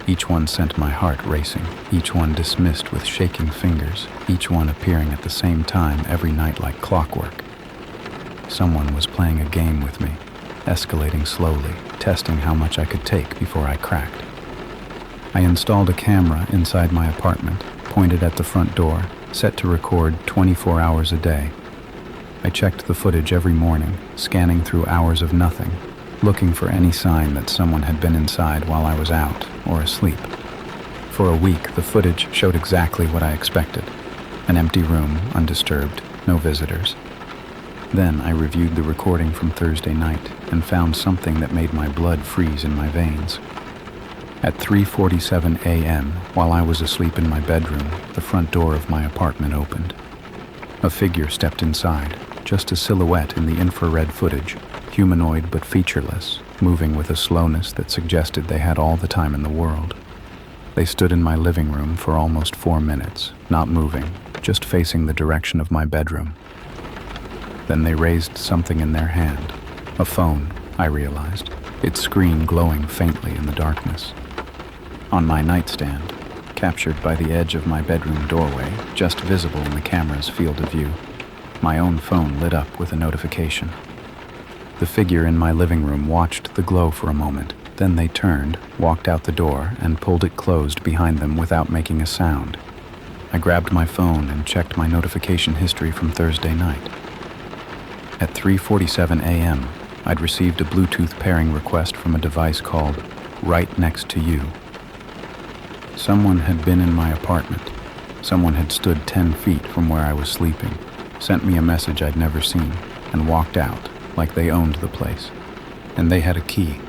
Each one sent my heart racing, each one dismissed with shaking fingers, each one appearing at the same time every night like clockwork. Someone was playing a game with me, escalating slowly, testing how much I could take before I cracked. I installed a camera inside my apartment, pointed at the front door, set to record 24 hours a day. I checked the footage every morning, scanning through hours of nothing, looking for any sign that someone had been inside while I was out or asleep. For a week, the footage showed exactly what I expected. An empty room, undisturbed, no visitors. Then I reviewed the recording from Thursday night and found something that made my blood freeze in my veins. At 3:47 a.m., while I was asleep in my bedroom, the front door of my apartment opened. A figure stepped inside, just a silhouette in the infrared footage, humanoid but featureless, moving with a slowness that suggested they had all the time in the world. They stood in my living room for almost 4 minutes, not moving, just facing the direction of my bedroom. Then they raised something in their hand. A phone, I realized, its screen glowing faintly in the darkness. On my nightstand, captured by the edge of my bedroom doorway, just visible in the camera's field of view, my own phone lit up with a notification. The figure in my living room watched the glow for a moment, then they turned, walked out the door, and pulled it closed behind them without making a sound. I grabbed my phone and checked my notification history from Thursday night. At 3:47 a.m., I'd received a Bluetooth pairing request from a device called Right Next to You. Someone had been in my apartment. Someone had stood 10 feet from where I was sleeping, sent me a message I'd never seen, and walked out like they owned the place. And they had a key.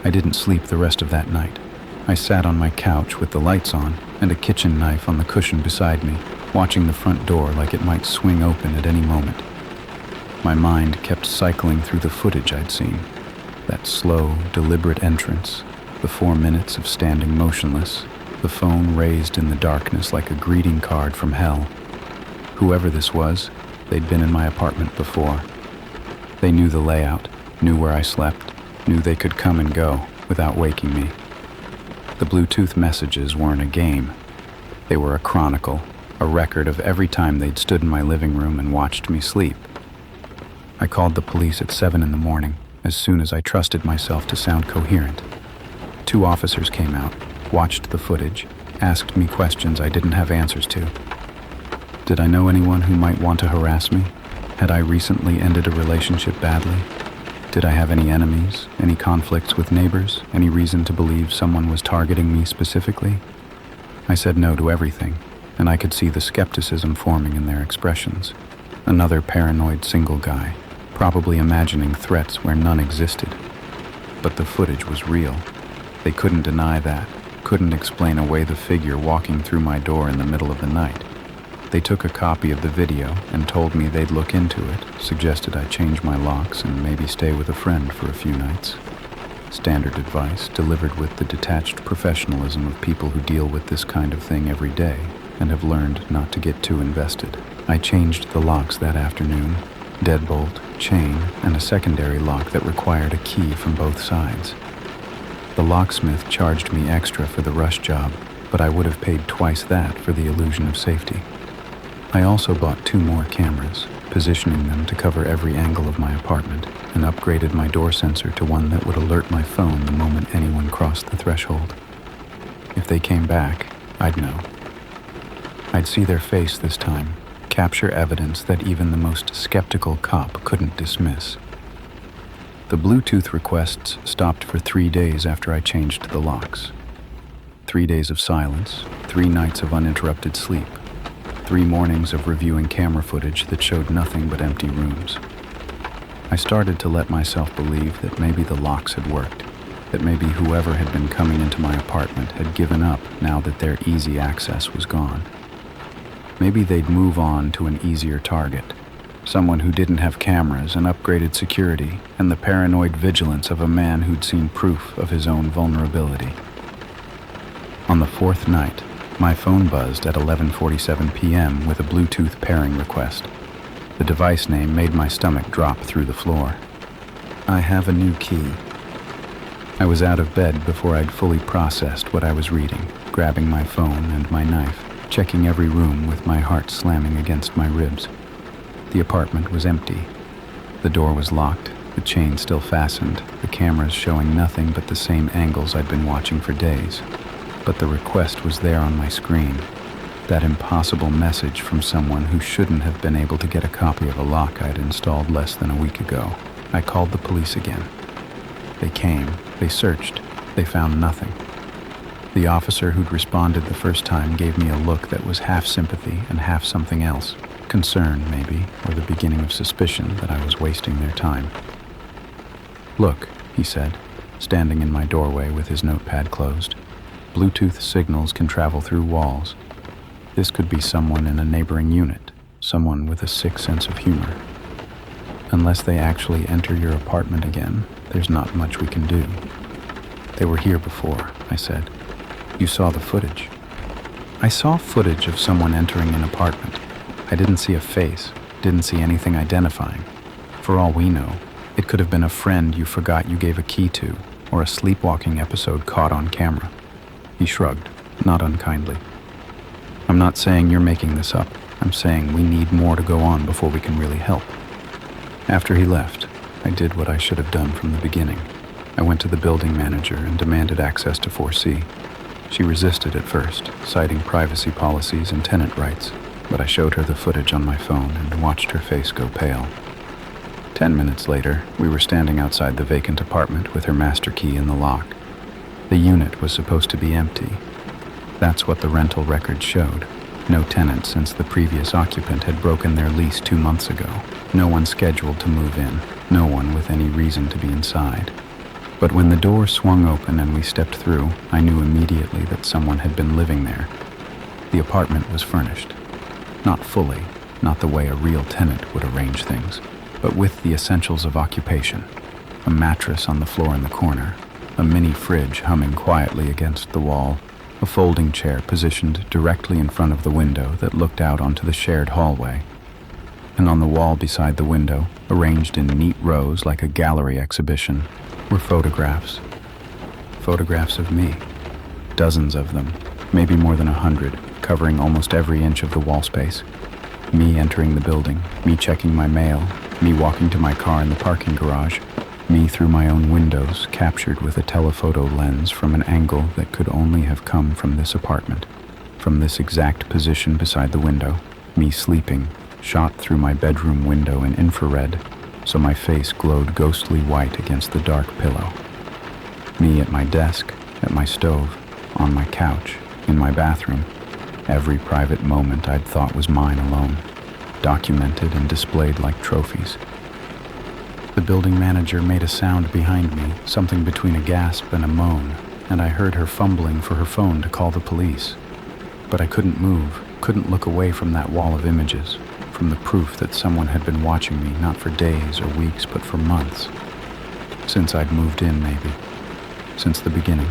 I didn't sleep the rest of that night. I sat on my couch with the lights on and a kitchen knife on the cushion beside me, watching the front door like it might swing open at any moment. My mind kept cycling through the footage I'd seen. That slow, deliberate entrance, the 4 minutes of standing motionless, the phone raised in the darkness like a greeting card from hell. Whoever this was, they'd been in my apartment before. They knew the layout, knew where I slept, knew they could come and go without waking me. The Bluetooth messages weren't a game. They were a chronicle, a record of every time they'd stood in my living room and watched me sleep. I called the police at 7 in the morning, as soon as I trusted myself to sound coherent. 2 officers came out, watched the footage, asked me questions I didn't have answers to. Did I know anyone who might want to harass me? Had I recently ended a relationship badly? Did I have any enemies, any conflicts with neighbors, any reason to believe someone was targeting me specifically? I said no to everything, and I could see the skepticism forming in their expressions. Another paranoid single guy, probably imagining threats where none existed. But the footage was real. They couldn't deny that, couldn't explain away the figure walking through my door in the middle of the night. They took a copy of the video and told me they'd look into it, suggested I change my locks and maybe stay with a friend for a few nights. Standard advice delivered with the detached professionalism of people who deal with this kind of thing every day and have learned not to get too invested. I changed the locks that afternoon, deadbolt, chain, and a secondary lock that required a key from both sides. The locksmith charged me extra for the rush job, but I would have paid twice that for the illusion of safety. I also bought 2 more cameras, positioning them to cover every angle of my apartment, and upgraded my door sensor to one that would alert my phone the moment anyone crossed the threshold. If they came back, I'd know. I'd see their face this time, capture evidence that even the most skeptical cop couldn't dismiss. The Bluetooth requests stopped for 3 days after I changed the locks. 3 days of silence, 3 nights of uninterrupted sleep, 3 mornings of reviewing camera footage that showed nothing but empty rooms. I started to let myself believe that maybe the locks had worked, that maybe whoever had been coming into my apartment had given up now that their easy access was gone. Maybe they'd move on to an easier target, someone who didn't have cameras and upgraded security and the paranoid vigilance of a man who'd seen proof of his own vulnerability. On the 4th night, my phone buzzed at 11:47 p.m. with a Bluetooth pairing request. The device name made my stomach drop through the floor. I have a new key. I was out of bed before I'd fully processed what I was reading, grabbing my phone and my knife, checking every room with my heart slamming against my ribs. The apartment was empty. The door was locked, the chain still fastened, the cameras showing nothing but the same angles I'd been watching for days. But the request was there on my screen. That impossible message from someone who shouldn't have been able to get a copy of a lock I'd installed less than a week ago. I called the police again. They came, they searched, they found nothing. The officer who'd responded the first time gave me a look that was half sympathy and half something else. Concern, maybe, or the beginning of suspicion that I was wasting their time. "Look," he said, standing in my doorway with his notepad closed. "Bluetooth signals can travel through walls. This could be someone in a neighboring unit, someone with a sick sense of humor. Unless they actually enter your apartment again, there's not much we can do." "They were here before," I said. "You saw the footage." "I saw footage of someone entering an apartment. I didn't see a face, didn't see anything identifying. For all we know, it could have been a friend you forgot you gave a key to, or a sleepwalking episode caught on camera." He shrugged, not unkindly. "I'm not saying you're making this up. I'm saying we need more to go on before we can really help." After he left, I did what I should have done from the beginning. I went to the building manager and demanded access to 4C. She resisted at first, citing privacy policies and tenant rights, but I showed her the footage on my phone and watched her face go pale. 10 minutes later, we were standing outside the vacant apartment with her master key in the lock. The unit was supposed to be empty. That's what the rental records showed. No tenant since the previous occupant had broken their lease 2 months ago. No one scheduled to move in. No one with any reason to be inside. But when the door swung open and we stepped through, I knew immediately that someone had been living there. The apartment was furnished. Not fully, not the way a real tenant would arrange things, but with the essentials of occupation. A mattress on the floor in the corner, a mini fridge humming quietly against the wall, a folding chair positioned directly in front of the window that looked out onto the shared hallway. And on the wall beside the window, arranged in neat rows like a gallery exhibition, were photographs. Photographs of me. Dozens of them, maybe more than 100, covering almost every inch of the wall space. Me entering the building, me checking my mail, me walking to my car in the parking garage, me through my own windows, captured with a telephoto lens from an angle that could only have come from this apartment, from this exact position beside the window, me sleeping, shot through my bedroom window in infrared, so my face glowed ghostly white against the dark pillow. Me at my desk, at my stove, on my couch, in my bathroom, every private moment I'd thought was mine alone, documented and displayed like trophies. The building manager made a sound behind me, something between a gasp and a moan, and I heard her fumbling for her phone to call the police. But I couldn't move, couldn't look away from that wall of images, from the proof that someone had been watching me not for days or weeks but for months. Since I'd moved in, maybe. Since the beginning.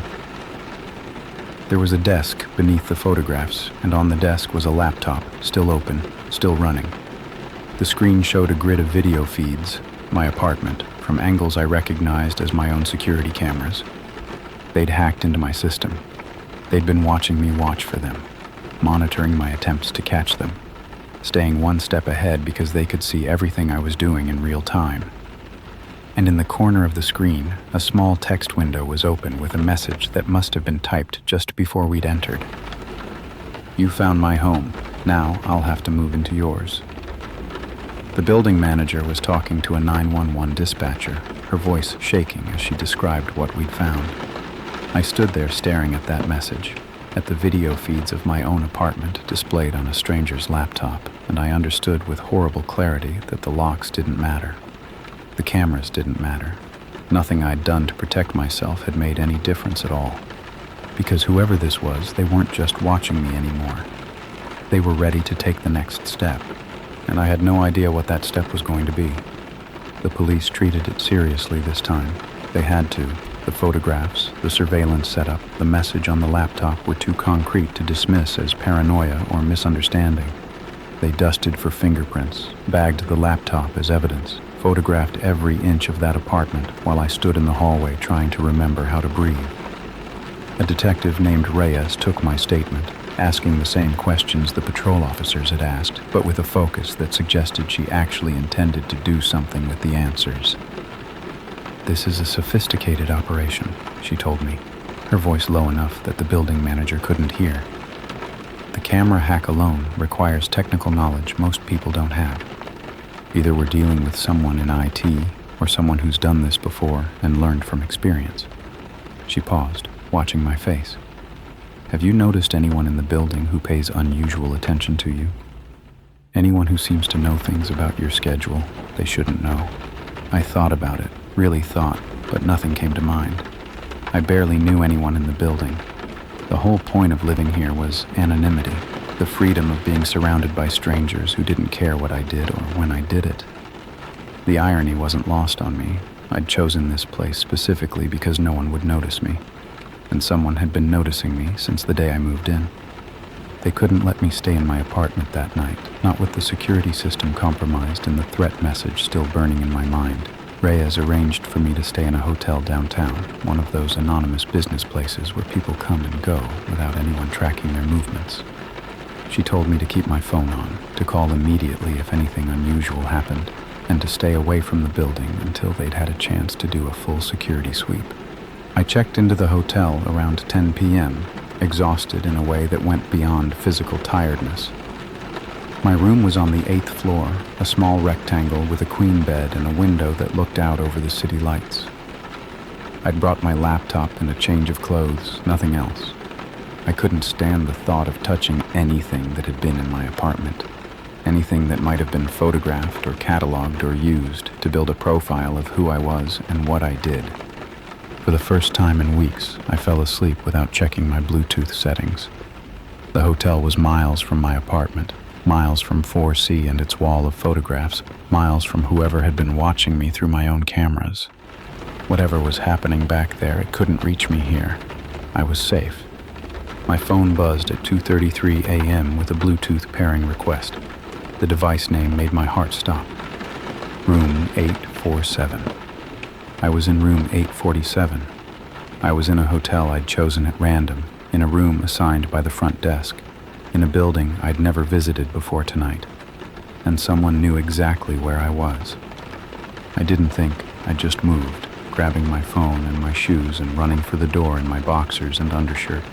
There was a desk beneath the photographs, and on the desk was a laptop, still open, still running. The screen showed a grid of video feeds, my apartment, from angles I recognized as my own security cameras. They'd hacked into my system. They'd been watching me watch for them, monitoring my attempts to catch them, staying one step ahead because they could see everything I was doing in real time. And in the corner of the screen, a small text window was open with a message that must have been typed just before we'd entered. "You found my home. Now I'll have to move into yours." The building manager was talking to a 911 dispatcher, her voice shaking as she described what we'd found. I stood there staring at that message, at the video feeds of my own apartment displayed on a stranger's laptop, and I understood with horrible clarity that the locks didn't matter. The cameras didn't matter. Nothing I'd done to protect myself had made any difference at all. Because whoever this was, they weren't just watching me anymore. They were ready to take the next step, and I had no idea what that step was going to be. The police treated it seriously this time. They had to. The photographs, the surveillance setup, the message on the laptop were too concrete to dismiss as paranoia or misunderstanding. They dusted for fingerprints, bagged the laptop as evidence, photographed every inch of that apartment while I stood in the hallway trying to remember how to breathe. A detective named Reyes took my statement, asking the same questions the patrol officers had asked, but with a focus that suggested she actually intended to do something with the answers. "This is a sophisticated operation," she told me, her voice low enough that the building manager couldn't hear. "The camera hack alone requires technical knowledge most people don't have. Either we're dealing with someone in IT or someone who's done this before and learned from experience." She paused, watching my face. "Have you noticed anyone in the building who pays unusual attention to you? Anyone who seems to know things about your schedule they shouldn't know?" I thought about it, really thought, but nothing came to mind. I barely knew anyone in the building. The whole point of living here was anonymity, the freedom of being surrounded by strangers who didn't care what I did or when I did it. The irony wasn't lost on me. I'd chosen this place specifically because no one would notice me, and someone had been noticing me since the day I moved in. They couldn't let me stay in my apartment that night, not with the security system compromised and the threat message still burning in my mind. Reyes arranged for me to stay in a hotel downtown, one of those anonymous business places where people come and go without anyone tracking their movements. She told me to keep my phone on, to call immediately if anything unusual happened, and to stay away from the building until they'd had a chance to do a full security sweep. I checked into the hotel around 10 p.m., exhausted in a way that went beyond physical tiredness. My room was on the 8th floor, a small rectangle with a queen bed and a window that looked out over the city lights. I'd brought my laptop and a change of clothes, nothing else. I couldn't stand the thought of touching anything that had been in my apartment, anything that might have been photographed or cataloged or used to build a profile of who I was and what I did. For the first time in weeks, I fell asleep without checking my Bluetooth settings. The hotel was miles from my apartment, miles from 4C and its wall of photographs, miles from whoever had been watching me through my own cameras. Whatever was happening back there, it couldn't reach me here. I was safe. My phone buzzed at 2:33 a.m. with a Bluetooth pairing request. The device name made my heart stop. Room 847. I was in room 847. I was in a hotel I'd chosen at random, in a room assigned by the front desk, in a building I'd never visited before tonight, and someone knew exactly where I was. I didn't think, I just moved, grabbing my phone and my shoes and running for the door in my boxers and undershirt.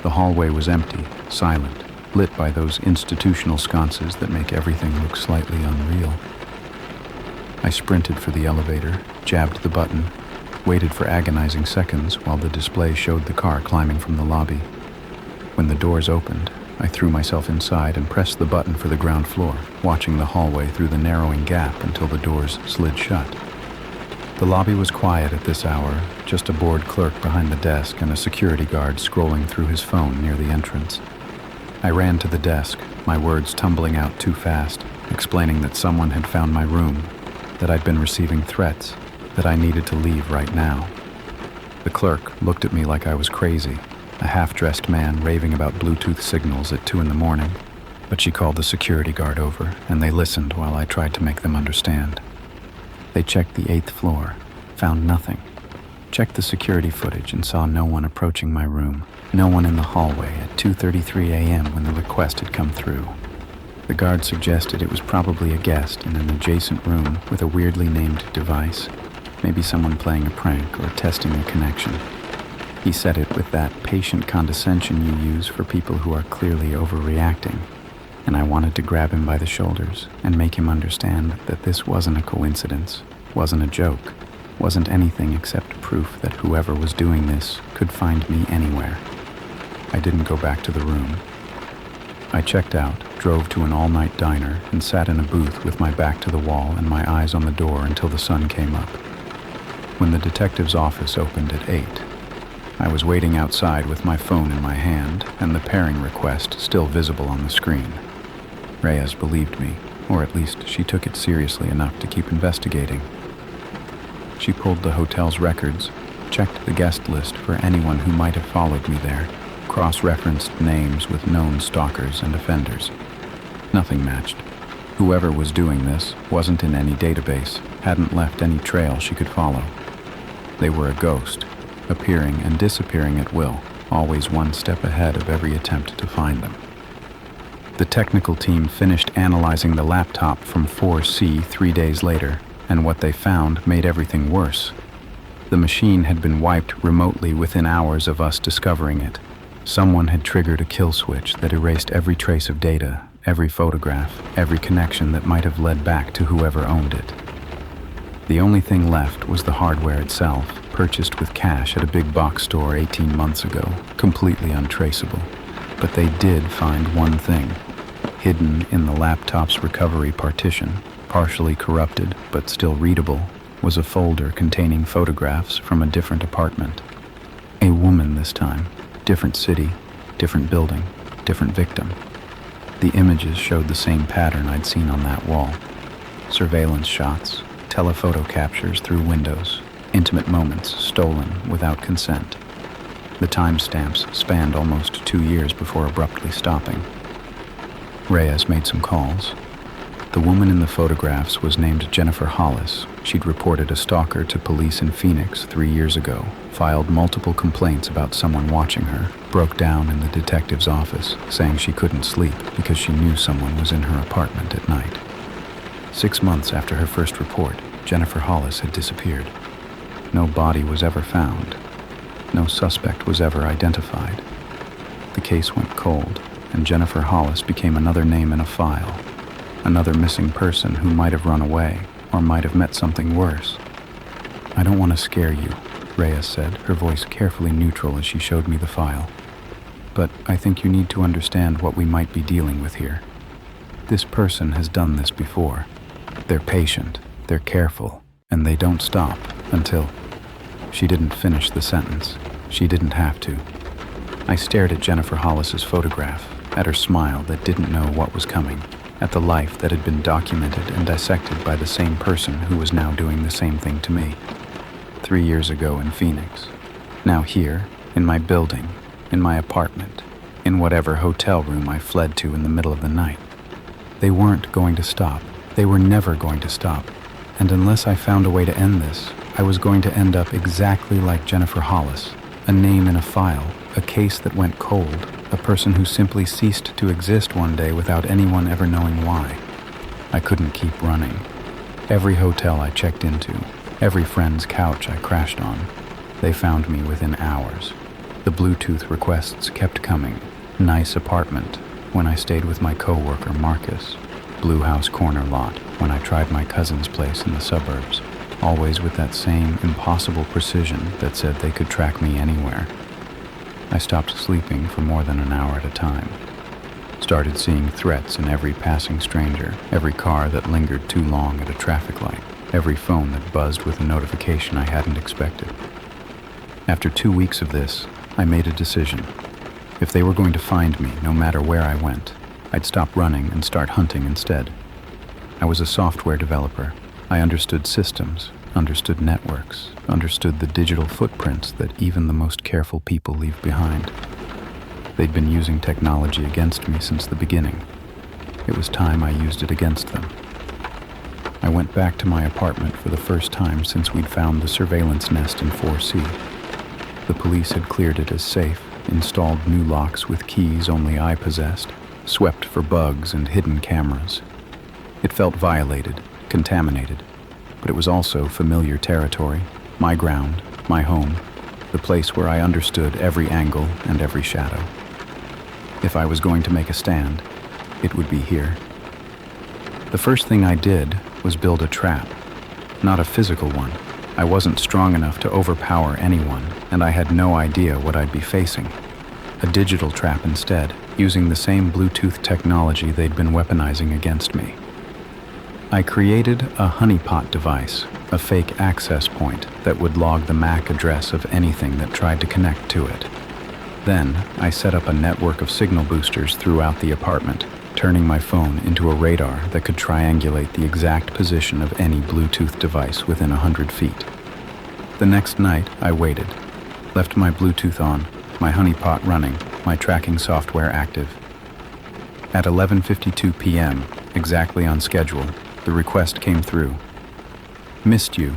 The hallway was empty, silent, lit by those institutional sconces that make everything look slightly unreal. I sprinted for the elevator, jabbed the button, waited for agonizing seconds while the display showed the car climbing from the lobby. When the doors opened, I threw myself inside and pressed the button for the ground floor, watching the hallway through the narrowing gap until the doors slid shut. The lobby was quiet at this hour, just a bored clerk behind the desk and a security guard scrolling through his phone near the entrance. I ran to the desk, my words tumbling out too fast, explaining that someone had found my room, that I'd been receiving threats, that I needed to leave right now. The clerk looked at me like I was crazy, a half-dressed man raving about Bluetooth signals at 2 a.m, but she called the security guard over, and they listened while I tried to make them understand. They checked the 8th floor, found nothing. Checked the security footage and saw no one approaching my room, no one in the hallway at 2:33 a.m. when the request had come through. The guard suggested it was probably a guest in an adjacent room with a weirdly named device, maybe someone playing a prank or testing a connection. He said it with that patient condescension you use for people who are clearly overreacting, and I wanted to grab him by the shoulders and make him understand that this wasn't a coincidence, wasn't a joke, wasn't anything except proof that whoever was doing this could find me anywhere. I didn't go back to the room. I checked out, drove to an all-night diner, and sat in a booth with my back to the wall and my eyes on the door until the sun came up. When the detective's office opened at 8, I was waiting outside with my phone in my hand and the pairing request still visible on the screen. Reyes believed me, or at least she took it seriously enough to keep investigating. She pulled the hotel's records, checked the guest list for anyone who might have followed me there, cross-referenced names with known stalkers and offenders. Nothing matched. Whoever was doing this wasn't in any database, hadn't left any trail she could follow. They were a ghost, appearing and disappearing at will, always one step ahead of every attempt to find them. The technical team finished analyzing the laptop from 4C 3 days later, and what they found made everything worse. The machine had been wiped remotely within hours of us discovering it. Someone had triggered a kill switch that erased every trace of data, every photograph, every connection that might have led back to whoever owned it. The only thing left was the hardware itself, purchased with cash at a big box store 18 months ago, completely untraceable. But they did find one thing. Hidden in the laptop's recovery partition, partially corrupted but still readable, was a folder containing photographs from a different apartment. A woman this time, different city, different building, different victim. The images showed the same pattern I'd seen on that wall. Surveillance shots, telephoto captures through windows, intimate moments stolen without consent. The timestamps spanned almost 2 years before abruptly stopping. Reyes made some calls. The woman in the photographs was named Jennifer Hollis. She'd reported a stalker to police in Phoenix 3 years ago, filed multiple complaints about someone watching her, broke down in the detective's office, saying she couldn't sleep because she knew someone was in her apartment at night. 6 months after her first report, Jennifer Hollis had disappeared. No body was ever found. No suspect was ever identified. The case went cold, and Jennifer Hollis became another name in a file, another missing person who might have run away or might have met something worse. "I don't want to scare you," Reyes said, her voice carefully neutral as she showed me the file. "But I think you need to understand what we might be dealing with here. This person has done this before. They're patient, they're careful, and they don't stop until..." She didn't finish the sentence. She didn't have to. I stared at Jennifer Hollis's photograph, at her smile that didn't know what was coming, at the life that had been documented and dissected by the same person who was now doing the same thing to me. 3 years ago in Phoenix. Now here, in my building, in my apartment, in whatever hotel room I fled to in the middle of the night. They weren't going to stop. They were never going to stop. And unless I found a way to end this, I was going to end up exactly like Jennifer Hollis, a name in a file, a case that went cold, a person who simply ceased to exist one day without anyone ever knowing why. I couldn't keep running. Every hotel I checked into, every friend's couch I crashed on, they found me within hours. The Bluetooth requests kept coming. Nice apartment, when I stayed with my coworker Marcus. Blue House corner lot, when I tried my cousin's place in the suburbs. Always with that same impossible precision that said they could track me anywhere. I stopped sleeping for more than an hour at a time. Started seeing threats in every passing stranger, every car that lingered too long at a traffic light, every phone that buzzed with a notification I hadn't expected. After 2 weeks of this, I made a decision. If they were going to find me, no matter where I went, I'd stop running and start hunting instead. I was a software developer. I understood systems, understood networks, understood the digital footprints that even the most careful people leave behind. They'd been using technology against me since the beginning. It was time I used it against them. I went back to my apartment for the first time since we'd found the surveillance nest in 4C. The police had cleared it as safe, installed new locks with keys only I possessed, swept for bugs and hidden cameras. It felt violated, contaminated, but it was also familiar territory, my ground, my home, the place where I understood every angle and every shadow. If I was going to make a stand, it would be here. The first thing I did was build a trap, not a physical one. I wasn't strong enough to overpower anyone, and I had no idea what I'd be facing. A digital trap instead, using the same Bluetooth technology they'd been weaponizing against me. I created a honeypot device, a fake access point that would log the MAC address of anything that tried to connect to it. Then, I set up a network of signal boosters throughout the apartment, turning my phone into a radar that could triangulate the exact position of any Bluetooth device within 100 feet. The next night, I waited, left my Bluetooth on, my honeypot running, my tracking software active. At 11:52 p.m., exactly on schedule, the request came through. Missed you.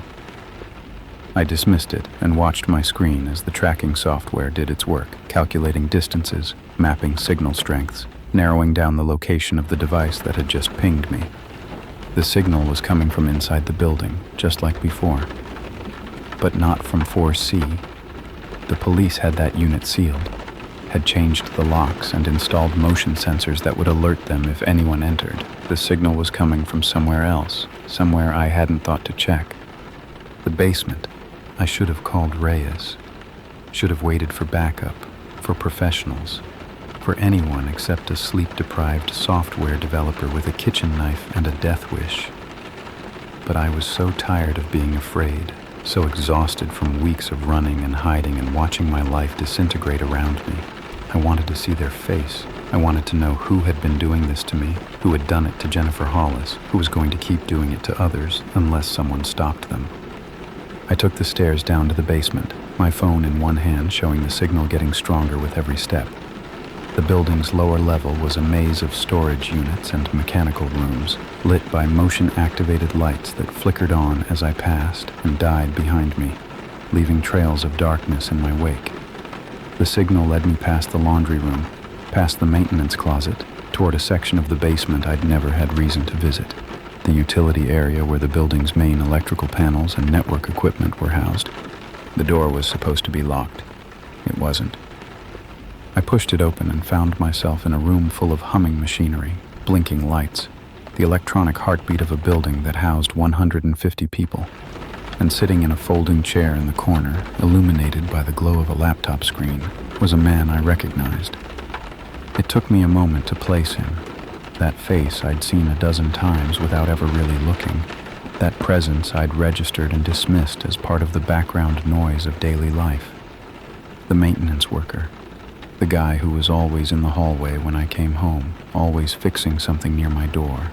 I dismissed it and watched my screen as the tracking software did its work, calculating distances, mapping signal strengths, narrowing down the location of the device that had just pinged me. The signal was coming from inside the building, just like before. But not from 4C. The police had that unit sealed, had changed the locks and installed motion sensors that would alert them if anyone entered. The signal was coming from somewhere else, somewhere I hadn't thought to check. The basement. I should have called Reyes. Should have waited for backup, for professionals, for anyone except a sleep-deprived software developer with a kitchen knife and a death wish. But I was so tired of being afraid, so exhausted from weeks of running and hiding and watching my life disintegrate around me. I wanted to see their face. I wanted to know who had been doing this to me, who had done it to Jennifer Hollis, who was going to keep doing it to others unless someone stopped them. I took the stairs down to the basement, my phone in one hand showing the signal getting stronger with every step. The building's lower level was a maze of storage units and mechanical rooms, lit by motion-activated lights that flickered on as I passed and died behind me, leaving trails of darkness in my wake. The signal led me past the laundry room, past the maintenance closet, toward a section of the basement I'd never had reason to visit, the utility area where the building's main electrical panels and network equipment were housed. The door was supposed to be locked. It wasn't. I pushed it open and found myself in a room full of humming machinery, blinking lights, the electronic heartbeat of a building that housed 150 people. And sitting in a folding chair in the corner, illuminated by the glow of a laptop screen, was a man I recognized. It took me a moment to place him. That face I'd seen a dozen times without ever really looking. That presence I'd registered and dismissed as part of the background noise of daily life. The maintenance worker. The guy who was always in the hallway when I came home, always fixing something near my door,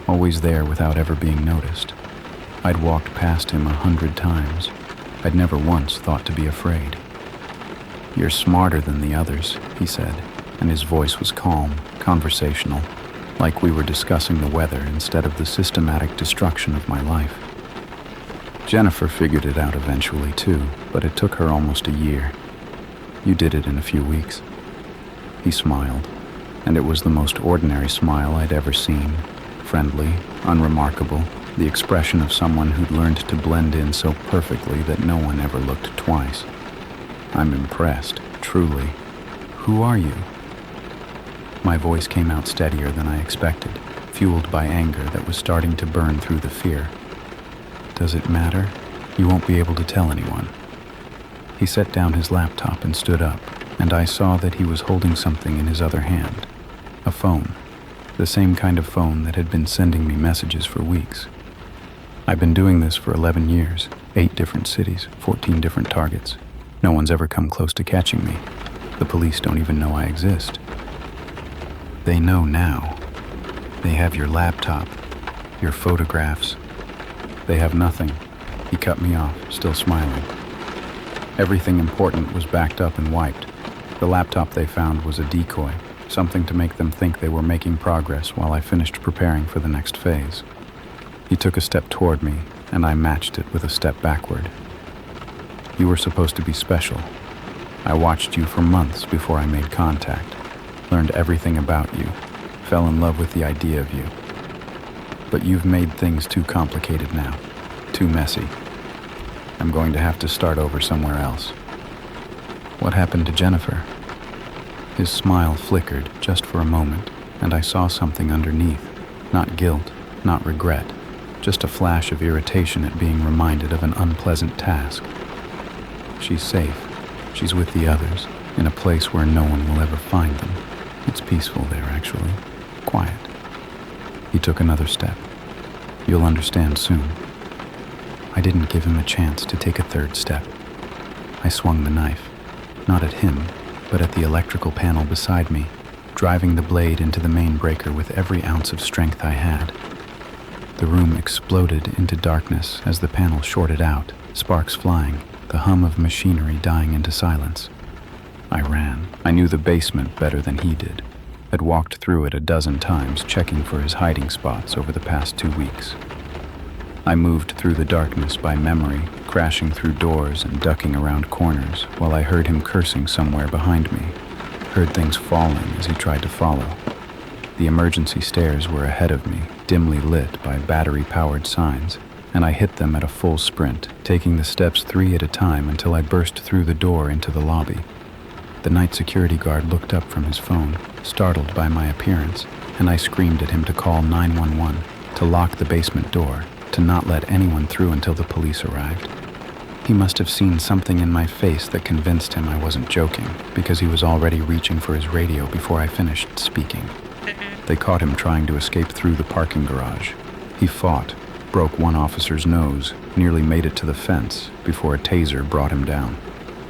always there without ever being noticed. I'd walked past him 100 times. I'd never once thought to be afraid. "You're smarter than the others," he said, and his voice was calm, conversational, like we were discussing the weather instead of the systematic destruction of my life. Jennifer figured it out eventually too, but it took her almost a year. You did it in a few weeks. He smiled, and it was the most ordinary smile I'd ever seen. Friendly, unremarkable, the expression of someone who'd learned to blend in so perfectly that no one ever looked twice. "I'm impressed, truly. Who are you?" My voice came out steadier than I expected, fueled by anger that was starting to burn through the fear. "Does it matter? You won't be able to tell anyone." He set down his laptop and stood up, and I saw that he was holding something in his other hand. A phone. The same kind of phone that had been sending me messages for weeks. I've been doing this for 11 years, 8 different cities, 14 different targets. No one's ever come close to catching me. The police don't even know I exist. They know now. They have your laptop, your photographs. They have nothing. He cut me off, still smiling. Everything important was backed up and wiped. The laptop they found was a decoy, something to make them think they were making progress while I finished preparing for the next phase. He took a step toward me, and I matched it with a step backward. You were supposed to be special. I watched you for months before I made contact, learned everything about you, fell in love with the idea of you. But you've made things too complicated now, too messy. I'm going to have to start over somewhere else. What happened to Jennifer? His smile flickered just for a moment, and I saw something underneath. Not guilt, not regret, just a flash of irritation at being reminded of an unpleasant task. She's safe. She's with the others, in a place where no one will ever find them. It's peaceful there, actually. Quiet. He took another step. You'll understand soon. I didn't give him a chance to take a third step. I swung the knife, not at him, but at the electrical panel beside me, driving the blade into the main breaker with every ounce of strength I had. The room exploded into darkness as the panel shorted out, sparks flying, the hum of machinery dying into silence. I ran. I knew the basement better than he did. Had walked through it a dozen times, checking for his hiding spots over the past 2 weeks. I moved through the darkness by memory, crashing through doors and ducking around corners, while I heard him cursing somewhere behind me, heard things falling as he tried to follow. The emergency stairs were ahead of me, dimly lit by battery-powered signs, and I hit them at a full sprint, taking the steps 3 at a time until I burst through the door into the lobby. The night security guard looked up from his phone, startled by my appearance, and I screamed at him to call 911, to lock the basement door, to not let anyone through until the police arrived. He must have seen something in my face that convinced him I wasn't joking, because he was already reaching for his radio before I finished speaking. They caught him trying to escape through the parking garage. He fought, broke one officer's nose, nearly made it to the fence before a taser brought him down.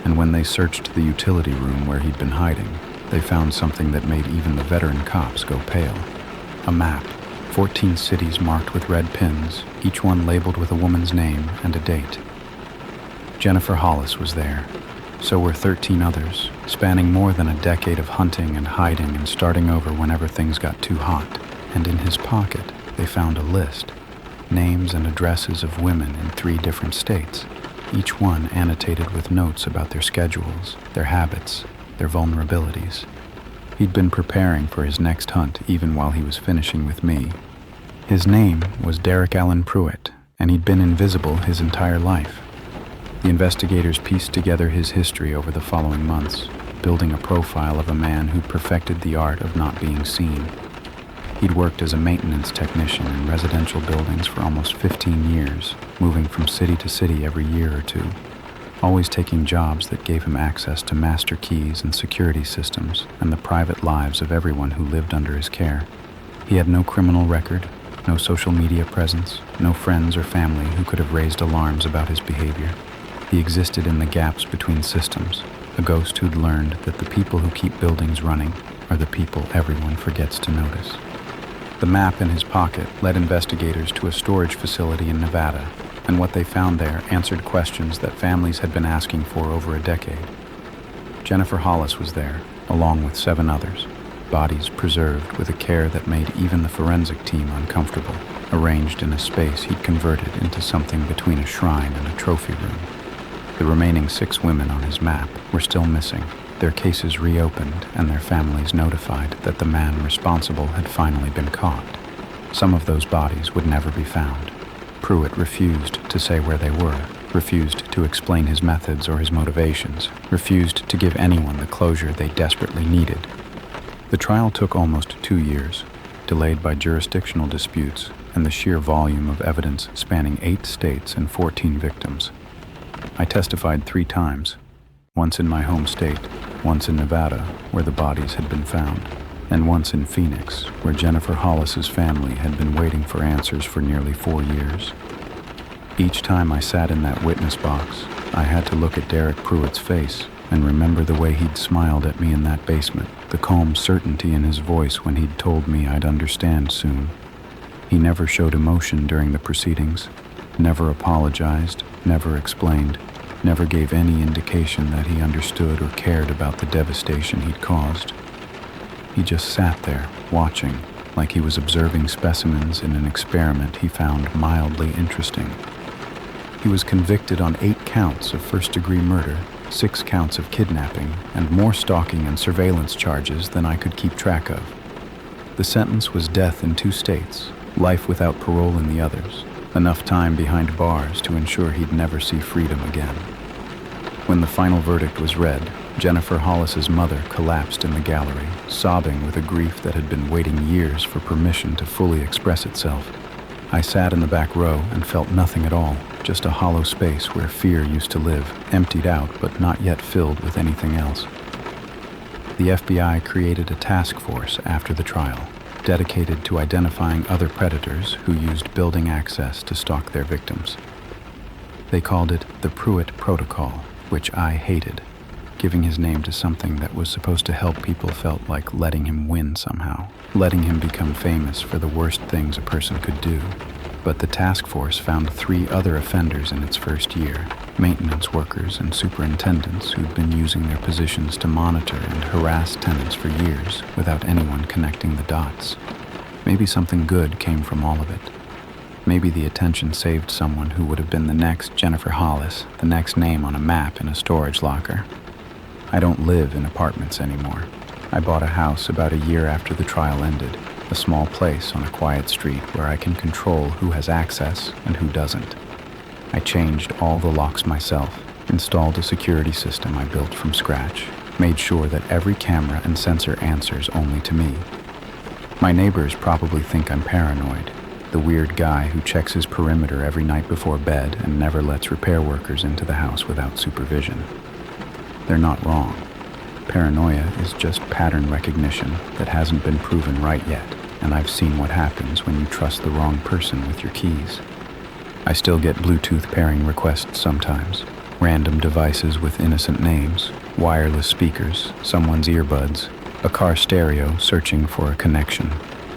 And when they searched the utility room where he'd been hiding, they found something that made even the veteran cops go pale. A map, 14 cities marked with red pins, each one labeled with a woman's name and a date. Jennifer Hollis was there. So were 13 others, spanning more than a decade of hunting and hiding and starting over whenever things got too hot. And in his pocket, they found a list, names and addresses of women in 3 different states, each one annotated with notes about their schedules, their habits, their vulnerabilities. He'd been preparing for his next hunt even while he was finishing with me. His name was Derek Allen Pruitt, and he'd been invisible his entire life. The investigators pieced together his history over the following months, building a profile of a man who'd perfected the art of not being seen. He'd worked as a maintenance technician in residential buildings for almost 15 years, moving from city to city every year or 2, always taking jobs that gave him access to master keys and security systems and the private lives of everyone who lived under his care. He had no criminal record, no social media presence, no friends or family who could have raised alarms about his behavior. He existed in the gaps between systems, a ghost who'd learned that the people who keep buildings running are the people everyone forgets to notice. The map in his pocket led investigators to a storage facility in Nevada, and what they found there answered questions that families had been asking for over a decade. Jennifer Hollis was there, along with 7 others, bodies preserved with a care that made even the forensic team uncomfortable, arranged in a space he'd converted into something between a shrine and a trophy room. The remaining 6 women on his map were still missing, their cases reopened and their families notified that the man responsible had finally been caught. Some of those bodies would never be found. Pruitt refused to say where they were, refused to explain his methods or his motivations, refused to give anyone the closure they desperately needed. The trial took almost 2 years, delayed by jurisdictional disputes and the sheer volume of evidence spanning 8 states and 14 victims. I testified 3 times, once in my home state, once in Nevada, where the bodies had been found, and once in Phoenix, where Jennifer Hollis's family had been waiting for answers for nearly 4 years. Each time I sat in that witness box, I had to look at Derek Pruitt's face and remember the way he'd smiled at me in that basement, the calm certainty in his voice when he'd told me I'd understand soon. He never showed emotion during the proceedings, never apologized, never explained, never gave any indication that he understood or cared about the devastation he'd caused. He just sat there, watching, like he was observing specimens in an experiment he found mildly interesting. He was convicted on 8 counts of first-degree murder, 6 counts of kidnapping, and more stalking and surveillance charges than I could keep track of. The sentence was death in 2 states, life without parole in the others, enough time behind bars to ensure he'd never see freedom again. When the final verdict was read, Jennifer Hollis's mother collapsed in the gallery, sobbing with a grief that had been waiting years for permission to fully express itself. I sat in the back row and felt nothing at all, just a hollow space where fear used to live, emptied out but not yet filled with anything else. The FBI created a task force after the trial, dedicated to identifying other predators who used building access to stalk their victims. They called it the Pruitt Protocol, which I hated. Giving his name to something that was supposed to help people felt like letting him win somehow, letting him become famous for the worst things a person could do. But the task force found 3 other offenders in its first year, maintenance workers and superintendents who'd been using their positions to monitor and harass tenants for years without anyone connecting the dots. Maybe something good came from all of it. Maybe the attention saved someone who would have been the next Jennifer Hollis, the next name on a map in a storage locker. I don't live in apartments anymore. I bought a house about a year after the trial ended, a small place on a quiet street where I can control who has access and who doesn't. I changed all the locks myself, installed a security system I built from scratch, made sure that every camera and sensor answers only to me. My neighbors probably think I'm paranoid, the weird guy who checks his perimeter every night before bed and never lets repair workers into the house without supervision. They're not wrong. Paranoia is just pattern recognition that hasn't been proven right yet, and I've seen what happens when you trust the wrong person with your keys. I still get Bluetooth pairing requests sometimes, random devices with innocent names, wireless speakers, someone's earbuds, a car stereo searching for a connection.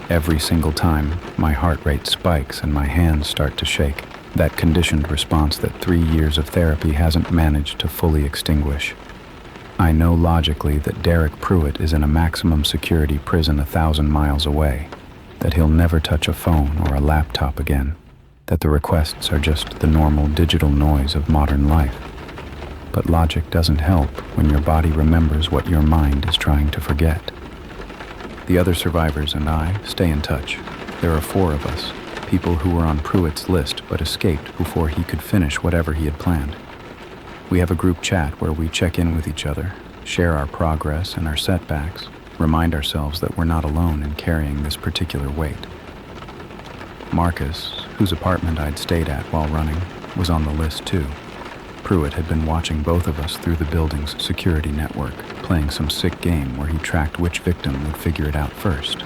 Every single time, my heart rate spikes and my hands start to shake, that conditioned response that 3 years of therapy hasn't managed to fully extinguish. I know logically that Derek Pruitt is in a maximum security prison 1,000 miles away, that he'll never touch a phone or a laptop again, that the requests are just the normal digital noise of modern life. But logic doesn't help when your body remembers what your mind is trying to forget. The other survivors and I stay in touch. There are 4 of us, people who were on Pruitt's list but escaped before he could finish whatever he had planned. We have a group chat where we check in with each other, share our progress and our setbacks, remind ourselves that we're not alone in carrying this particular weight. Marcus, whose apartment I'd stayed at while running, was on the list too. Pruitt had been watching both of us through the building's security network, playing some sick game where he tracked which victim would figure it out first.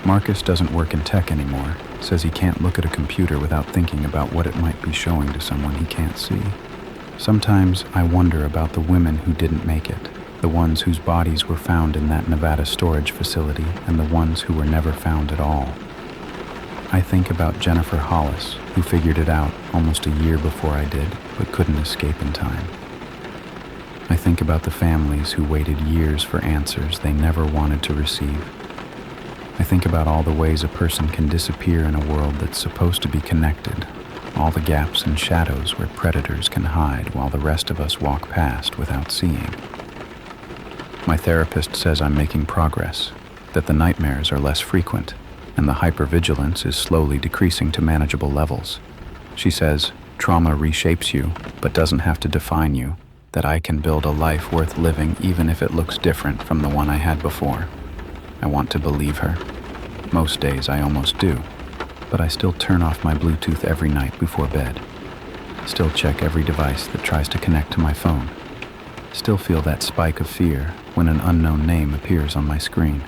Marcus doesn't work in tech anymore, says he can't look at a computer without thinking about what it might be showing to someone he can't see. Sometimes I wonder about the women who didn't make it, the ones whose bodies were found in that Nevada storage facility and the ones who were never found at all. I think about Jennifer Hollis, who figured it out almost a year before I did, but couldn't escape in time. I think about the families who waited years for answers they never wanted to receive. I think about all the ways a person can disappear in a world that's supposed to be connected, all the gaps and shadows where predators can hide while the rest of us walk past without seeing. My therapist says I'm making progress, that the nightmares are less frequent, and the hypervigilance is slowly decreasing to manageable levels. She says, trauma reshapes you, but doesn't have to define you, that I can build a life worth living even if it looks different from the one I had before. I want to believe her. Most days I almost do, but I still turn off my Bluetooth every night before bed. Still check every device that tries to connect to my phone. Still feel that spike of fear when an unknown name appears on my screen.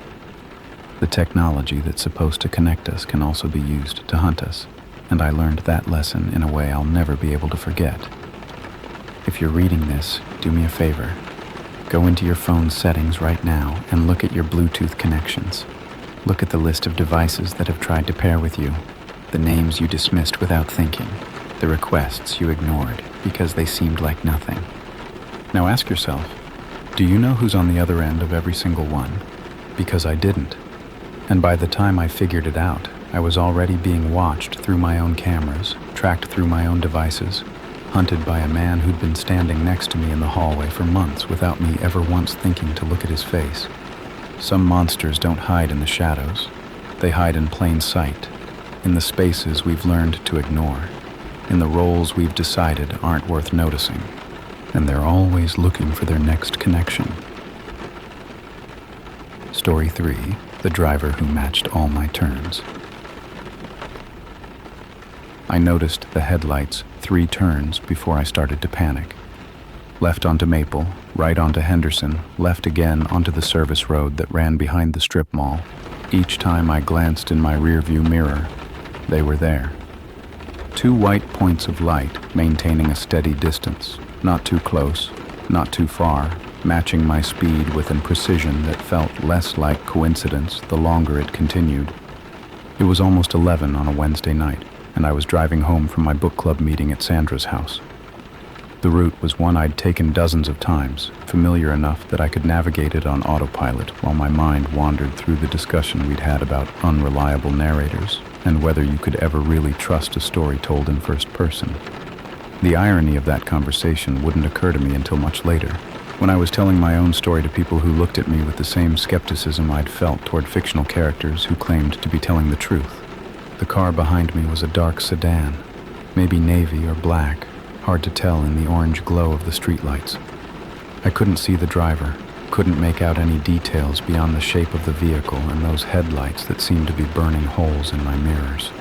The technology that's supposed to connect us can also be used to hunt us, and I learned that lesson in a way I'll never be able to forget. If you're reading this, do me a favor. Go into your phone's settings right now and look at your Bluetooth connections. Look at the list of devices that have tried to pair with you, the names you dismissed without thinking, the requests you ignored because they seemed like nothing. Now ask yourself, do you know who's on the other end of every single one? Because I didn't. And by the time I figured it out, I was already being watched through my own cameras, tracked through my own devices, hunted by a man who'd been standing next to me in the hallway for months without me ever once thinking to look at his face. Some monsters don't hide in the shadows. They hide in plain sight, in the spaces we've learned to ignore, in the roles we've decided aren't worth noticing. And they're always looking for their next connection. Story 3, the driver who matched all my turns. I noticed the headlights 3 turns before I started to panic. Left onto Maple, right onto Henderson, left again onto the service road that ran behind the strip mall. Each time I glanced in my rearview mirror, they were there. 2 white points of light maintaining a steady distance, not too close, not too far, matching my speed with a precision that felt less like coincidence the longer it continued. It was almost 11 on a Wednesday night, and I was driving home from my book club meeting at Sandra's house. The route was one I'd taken dozens of times, familiar enough that I could navigate it on autopilot while my mind wandered through the discussion we'd had about unreliable narrators and whether you could ever really trust a story told in first person. The irony of that conversation wouldn't occur to me until much later, when I was telling my own story to people who looked at me with the same skepticism I'd felt toward fictional characters who claimed to be telling the truth. The car behind me was a dark sedan, maybe navy or black, hard to tell in the orange glow of the streetlights. I couldn't see the driver, couldn't make out any details beyond the shape of the vehicle and those headlights that seemed to be burning holes in my mirrors.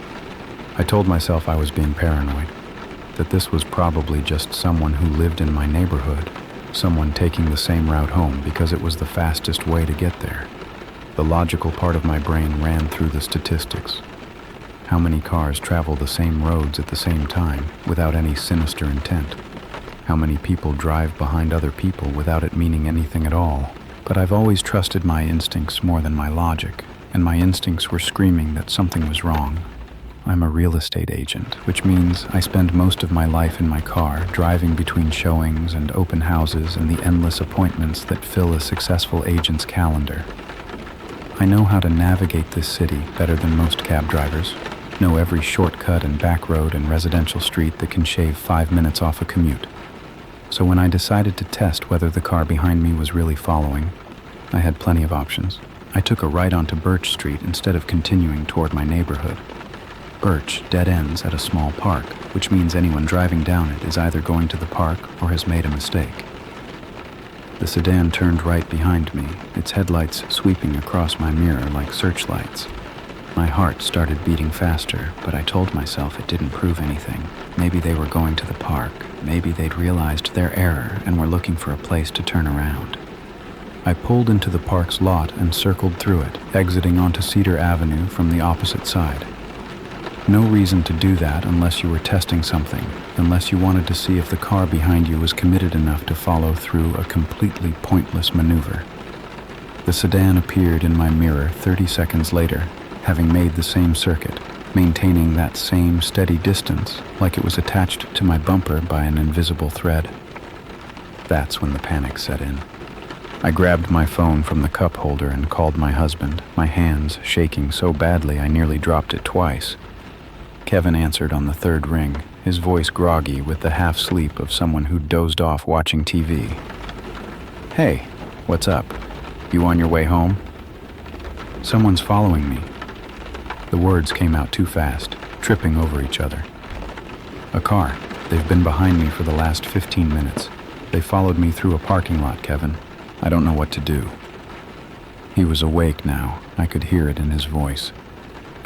I told myself I was being paranoid, that this was probably just someone who lived in my neighborhood, someone taking the same route home because it was the fastest way to get there. The logical part of my brain ran through the statistics. How many cars travel the same roads at the same time without any sinister intent? How many people drive behind other people without it meaning anything at all? But I've always trusted my instincts more than my logic, and my instincts were screaming that something was wrong. I'm a real estate agent, which means I spend most of my life in my car, driving between showings and open houses and the endless appointments that fill a successful agent's calendar. I know how to navigate this city better than most cab drivers, know every shortcut and back road and residential street that can shave 5 minutes off a commute. So when I decided to test whether the car behind me was really following, I had plenty of options. I took a right onto Birch Street instead of continuing toward my neighborhood. Birch dead ends at a small park, which means anyone driving down it is either going to the park or has made a mistake. The sedan turned right behind me, its headlights sweeping across my mirror like searchlights. My heart started beating faster, but I told myself it didn't prove anything. Maybe they were going to the park. Maybe they'd realized their error and were looking for a place to turn around. I pulled into the park's lot and circled through it, exiting onto Cedar Avenue from the opposite side. No reason to do that unless you were testing something, unless you wanted to see if the car behind you was committed enough to follow through a completely pointless maneuver. The sedan appeared in my mirror 30 seconds later, having made the same circuit, maintaining that same steady distance, like it was attached to my bumper by an invisible thread. That's when the panic set in. I grabbed my phone from the cup holder and called my husband, my hands shaking so badly I nearly dropped it twice. Kevin answered on the third ring, his voice groggy with the half-sleep of someone who dozed off watching TV. "Hey, what's up? You on your way home?" "Someone's following me." The words came out too fast, tripping over each other. "A car. They've been behind me for the last 15 minutes. They followed me through a parking lot, Kevin. I don't know what to do." He was awake now. I could hear it in his voice.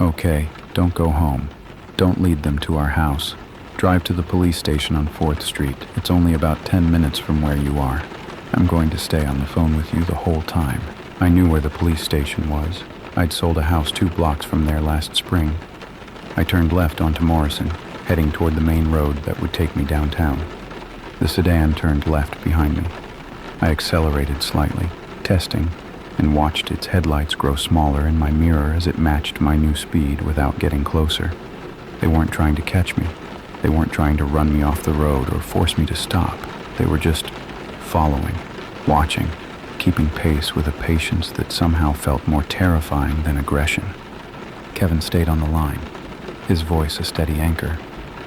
"Okay, don't go home. Don't lead them to our house. Drive to the police station on 4th Street. It's only about 10 minutes from where you are. I'm going to stay on the phone with you the whole time." I knew where the police station was. I'd sold a house 2 blocks from there last spring. I turned left onto Morrison, heading toward the main road that would take me downtown. The sedan turned left behind me. I accelerated slightly, testing, and watched its headlights grow smaller in my mirror as it matched my new speed without getting closer. They weren't trying to catch me. They weren't trying to run me off the road or force me to stop. They were just following, watching, keeping pace with a patience that somehow felt more terrifying than aggression. Kevin stayed on the line, his voice a steady anchor,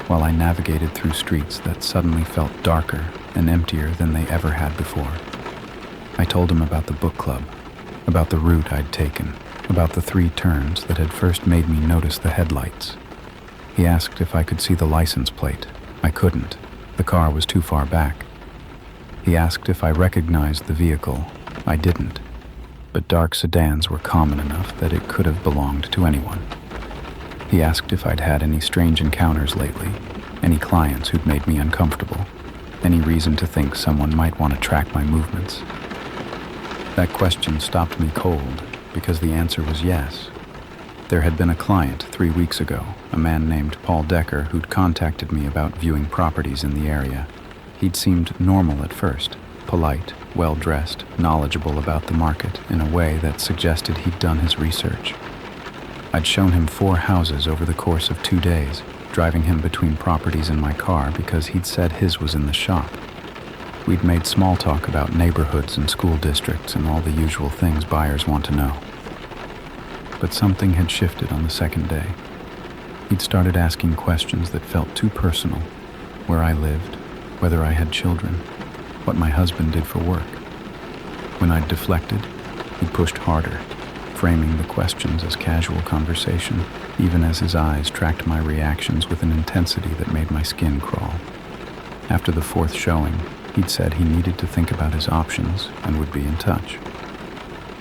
while I navigated through streets that suddenly felt darker and emptier than they ever had before. I told him about the book club, about the route I'd taken, about the 3 turns that had first made me notice the headlights. He asked if I could see the license plate. I couldn't. The car was too far back. He asked if I recognized the vehicle. I didn't. But dark sedans were common enough that it could have belonged to anyone. He asked if I'd had any strange encounters lately, any clients who'd made me uncomfortable, any reason to think someone might want to track my movements. That question stopped me cold because the answer was yes. There had been a client 3 weeks ago, a man named Paul Decker, who'd contacted me about viewing properties in the area. He'd seemed normal at first, polite, well-dressed, knowledgeable about the market in a way that suggested he'd done his research. I'd shown him 4 houses over the course of 2 days, driving him between properties in my car because he'd said his was in the shop. We'd made small talk about neighborhoods and school districts and all the usual things buyers want to know. But something had shifted on the second day. He'd started asking questions that felt too personal: where I lived, whether I had children, what my husband did for work. When I'd deflected, he pushed harder, framing the questions as casual conversation, even as his eyes tracked my reactions with an intensity that made my skin crawl. After the 4th showing, he'd said he needed to think about his options and would be in touch.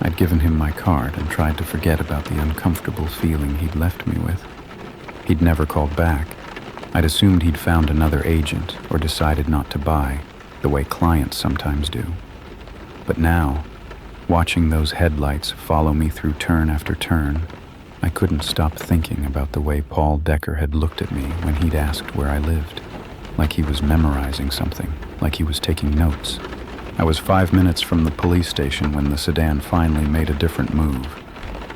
I'd given him my card and tried to forget about the uncomfortable feeling he'd left me with. He'd never called back. I'd assumed he'd found another agent or decided not to buy, the way clients sometimes do. But now, watching those headlights follow me through turn after turn, I couldn't stop thinking about the way Paul Decker had looked at me when he'd asked where I lived, like he was memorizing something, like he was taking notes. I was 5 minutes from the police station when the sedan finally made a different move.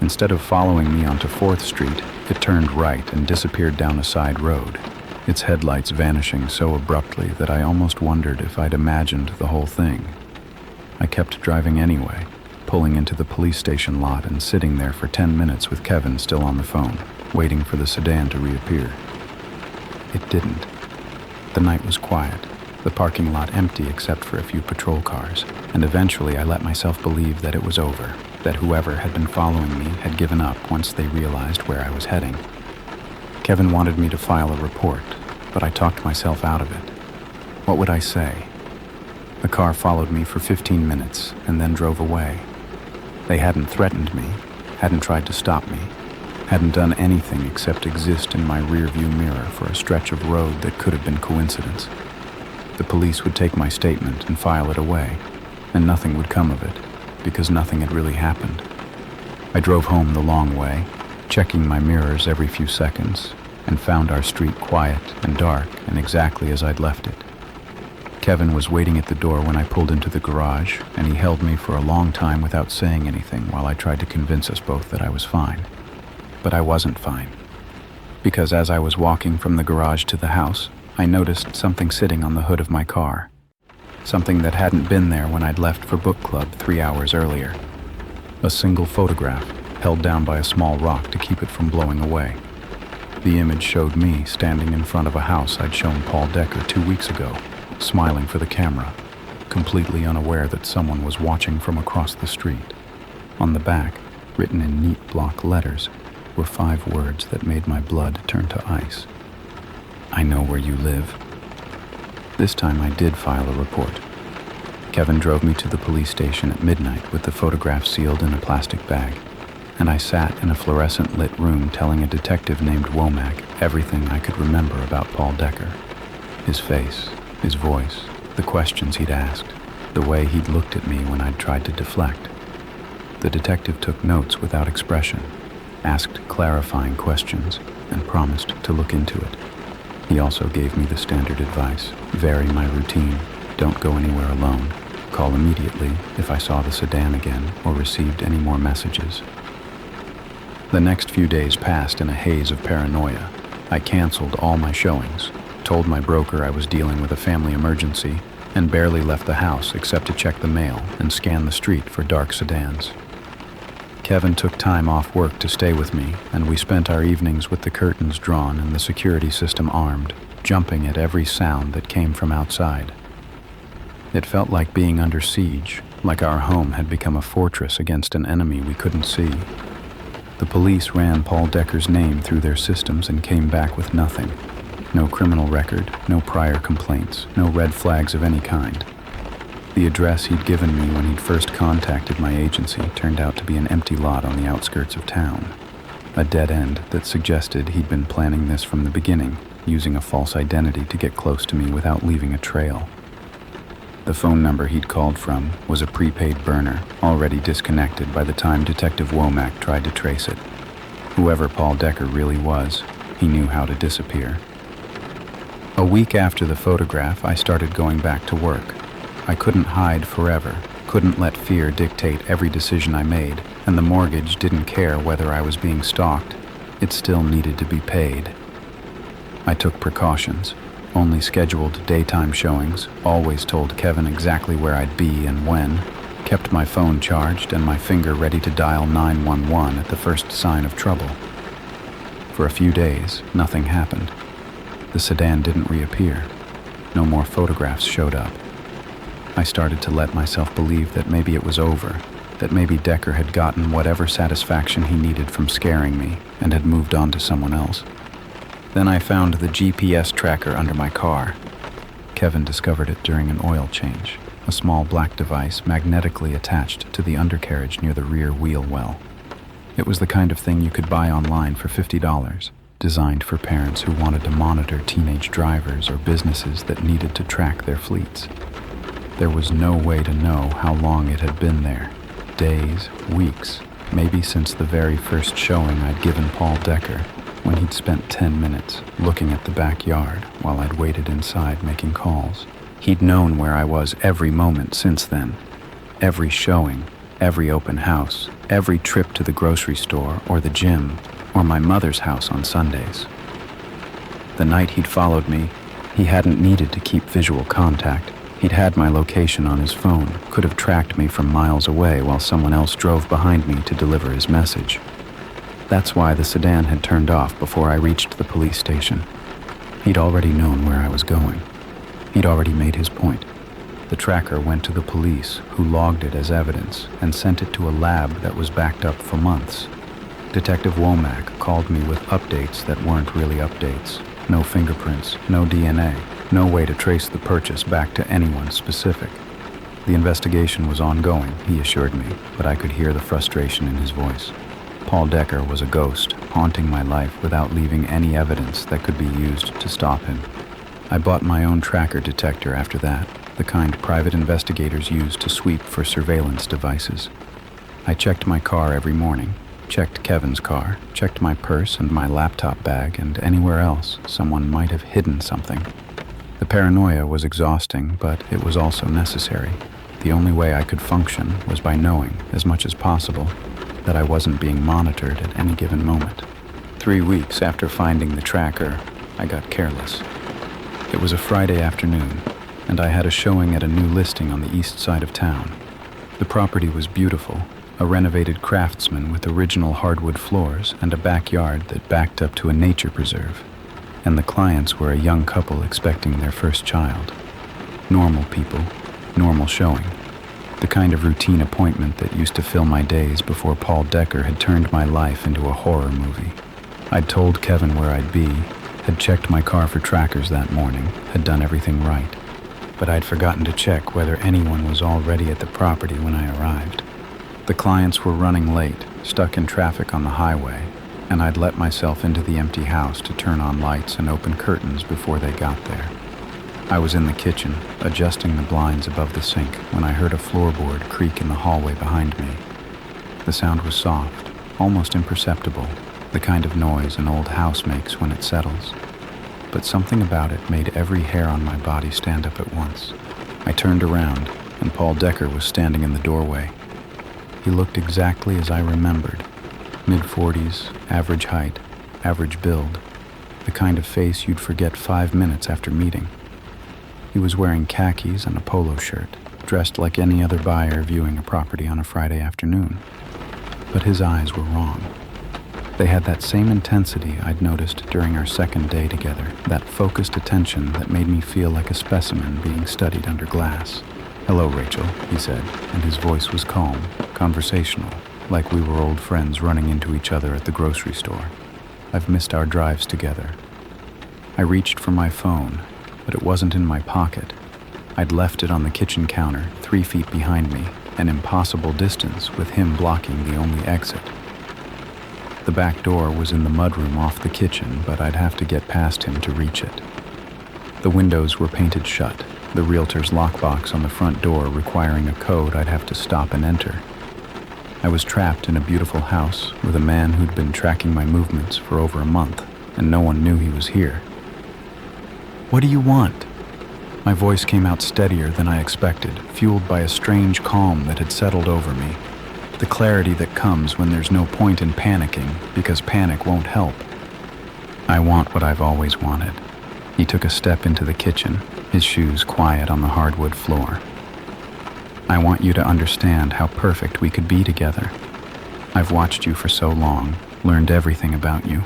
Instead of following me onto 4th Street, it turned right and disappeared down a side road, its headlights vanishing so abruptly that I almost wondered if I'd imagined the whole thing. I kept driving anyway, pulling into the police station lot and sitting there for 10 minutes with Kevin still on the phone, waiting for the sedan to reappear. It didn't. The night was quiet, the parking lot empty except for a few patrol cars, and eventually I let myself believe that it was over, that whoever had been following me had given up once they realized where I was heading. Kevin wanted me to file a report, but I talked myself out of it. What would I say? The car followed me for 15 minutes and then drove away. They hadn't threatened me, hadn't tried to stop me, hadn't done anything except exist in my rearview mirror for a stretch of road that could have been coincidence. The police would take my statement and file it away, and nothing would come of it, because nothing had really happened. I drove home the long way, checking my mirrors every few seconds, and found our street quiet and dark and exactly as I'd left it. Kevin was waiting at the door when I pulled into the garage, and he held me for a long time without saying anything while I tried to convince us both that I was fine. But I wasn't fine, because as I was walking from the garage to the house, I noticed something sitting on the hood of my car. Something that hadn't been there when I'd left for book club 3 hours earlier. A single photograph, held down by a small rock to keep it from blowing away. The image showed me standing in front of a house I'd shown Paul Decker 2 weeks ago, smiling for the camera, completely unaware that someone was watching from across the street. On the back, written in neat block letters, were 5 words that made my blood turn to ice. I know where you live. This time I did file a report. Kevin drove me to the police station at midnight with the photograph sealed in a plastic bag, and I sat in a fluorescent lit room telling a detective named Womack everything I could remember about Paul Decker. His face, his voice, the questions he'd asked, the way he'd looked at me when I'd tried to deflect. The detective took notes without expression, asked clarifying questions, and promised to look into it. He also gave me the standard advice: vary my routine, don't go anywhere alone, call immediately if I saw the sedan again or received any more messages. The next few days passed in a haze of paranoia. I canceled all my showings, told my broker I was dealing with a family emergency, and barely left the house except to check the mail and scan the street for dark sedans. Kevin took time off work to stay with me, and we spent our evenings with the curtains drawn and the security system armed, jumping at every sound that came from outside. It felt like being under siege, like our home had become a fortress against an enemy we couldn't see. The police ran Paul Decker's name through their systems and came back with nothing. No criminal record, no prior complaints, no red flags of any kind. The address he'd given me when he'd first contacted my agency turned out to be an empty lot on the outskirts of town. A dead end that suggested he'd been planning this from the beginning, using a false identity to get close to me without leaving a trail. The phone number he'd called from was a prepaid burner, already disconnected by the time Detective Womack tried to trace it. Whoever Paul Decker really was, he knew how to disappear. A week after the photograph, I started going back to work. I couldn't hide forever, couldn't let fear dictate every decision I made, and the mortgage didn't care whether I was being stalked. It still needed to be paid. I took precautions, only scheduled daytime showings, always told Kevin exactly where I'd be and when, kept my phone charged and my finger ready to dial 911 at the first sign of trouble. For a few days, nothing happened. The sedan didn't reappear. No more photographs showed up. I started to let myself believe that maybe it was over, that maybe Decker had gotten whatever satisfaction he needed from scaring me and had moved on to someone else. Then I found the GPS tracker under my car. Kevin discovered it during an oil change, a small black device magnetically attached to the undercarriage near the rear wheel well. It was the kind of thing you could buy online for $50, designed for parents who wanted to monitor teenage drivers or businesses that needed to track their fleets. There was no way to know how long it had been there. Days, weeks, maybe since the very first showing I'd given Paul Decker, when he'd spent 10 minutes looking at the backyard while I'd waited inside making calls. He'd known where I was every moment since then. Every showing, every open house, every trip to the grocery store or the gym, or my mother's house on Sundays. The night he'd followed me, he hadn't needed to keep visual contact. He'd had my location on his phone, could have tracked me from miles away while someone else drove behind me to deliver his message. That's why the sedan had turned off before I reached the police station. He'd already known where I was going. He'd already made his point. The tracker went to the police, who logged it as evidence and sent it to a lab that was backed up for months. Detective Womack called me with updates that weren't really updates. No fingerprints, no DNA, no way to trace the purchase back to anyone specific. The investigation was ongoing, he assured me, but I could hear the frustration in his voice. Paul Decker was a ghost, haunting my life without leaving any evidence that could be used to stop him. I bought my own tracker detector after that, the kind private investigators use to sweep for surveillance devices. I checked my car every morning, checked Kevin's car, checked my purse and my laptop bag and anywhere else someone might have hidden something. The paranoia was exhausting, but it was also necessary. The only way I could function was by knowing, as much as possible, that I wasn't being monitored at any given moment. 3 weeks after finding the tracker, I got careless. It was a Friday afternoon, and I had a showing at a new listing on the east side of town. The property was beautiful, a renovated craftsman with original hardwood floors and a backyard that backed up to a nature preserve. And the clients were a young couple expecting their first child. Normal people, normal showing. The kind of routine appointment that used to fill my days before Paul Decker had turned my life into a horror movie. I'd told Kevin where I'd be, had checked my car for trackers that morning, had done everything right. But I'd forgotten to check whether anyone was already at the property when I arrived. The clients were running late, stuck in traffic on the highway, and I'd let myself into the empty house to turn on lights and open curtains before they got there. I was in the kitchen, adjusting the blinds above the sink, when I heard a floorboard creak in the hallway behind me. The sound was soft, almost imperceptible, the kind of noise an old house makes when it settles. But something about it made every hair on my body stand up at once. I turned around, and Paul Decker was standing in the doorway. He looked exactly as I remembered. Mid-40s, average height, average build, the kind of face you'd forget 5 minutes after meeting. He was wearing khakis and a polo shirt, dressed like any other buyer viewing a property on a Friday afternoon. But his eyes were wrong. They had that same intensity I'd noticed during our second day together, that focused attention that made me feel like a specimen being studied under glass. "Hello, Rachel," he said, and his voice was calm, conversational, like we were old friends running into each other at the grocery store. "I've missed our drives together." I reached for my phone, but it wasn't in my pocket. I'd left it on the kitchen counter, 3 feet behind me, an impossible distance with him blocking the only exit. The back door was in the mudroom off the kitchen, but I'd have to get past him to reach it. The windows were painted shut, the realtor's lockbox on the front door requiring a code I'd have to stop and enter. I was trapped in a beautiful house with a man who'd been tracking my movements for over a month, and no one knew he was here. "What do you want?" My voice came out steadier than I expected, fueled by a strange calm that had settled over me. The clarity that comes when there's no point in panicking, because panic won't help. "I want what I've always wanted." He took a step into the kitchen, his shoes quiet on the hardwood floor. "I want you to understand how perfect we could be together. I've watched you for so long, learned everything about you.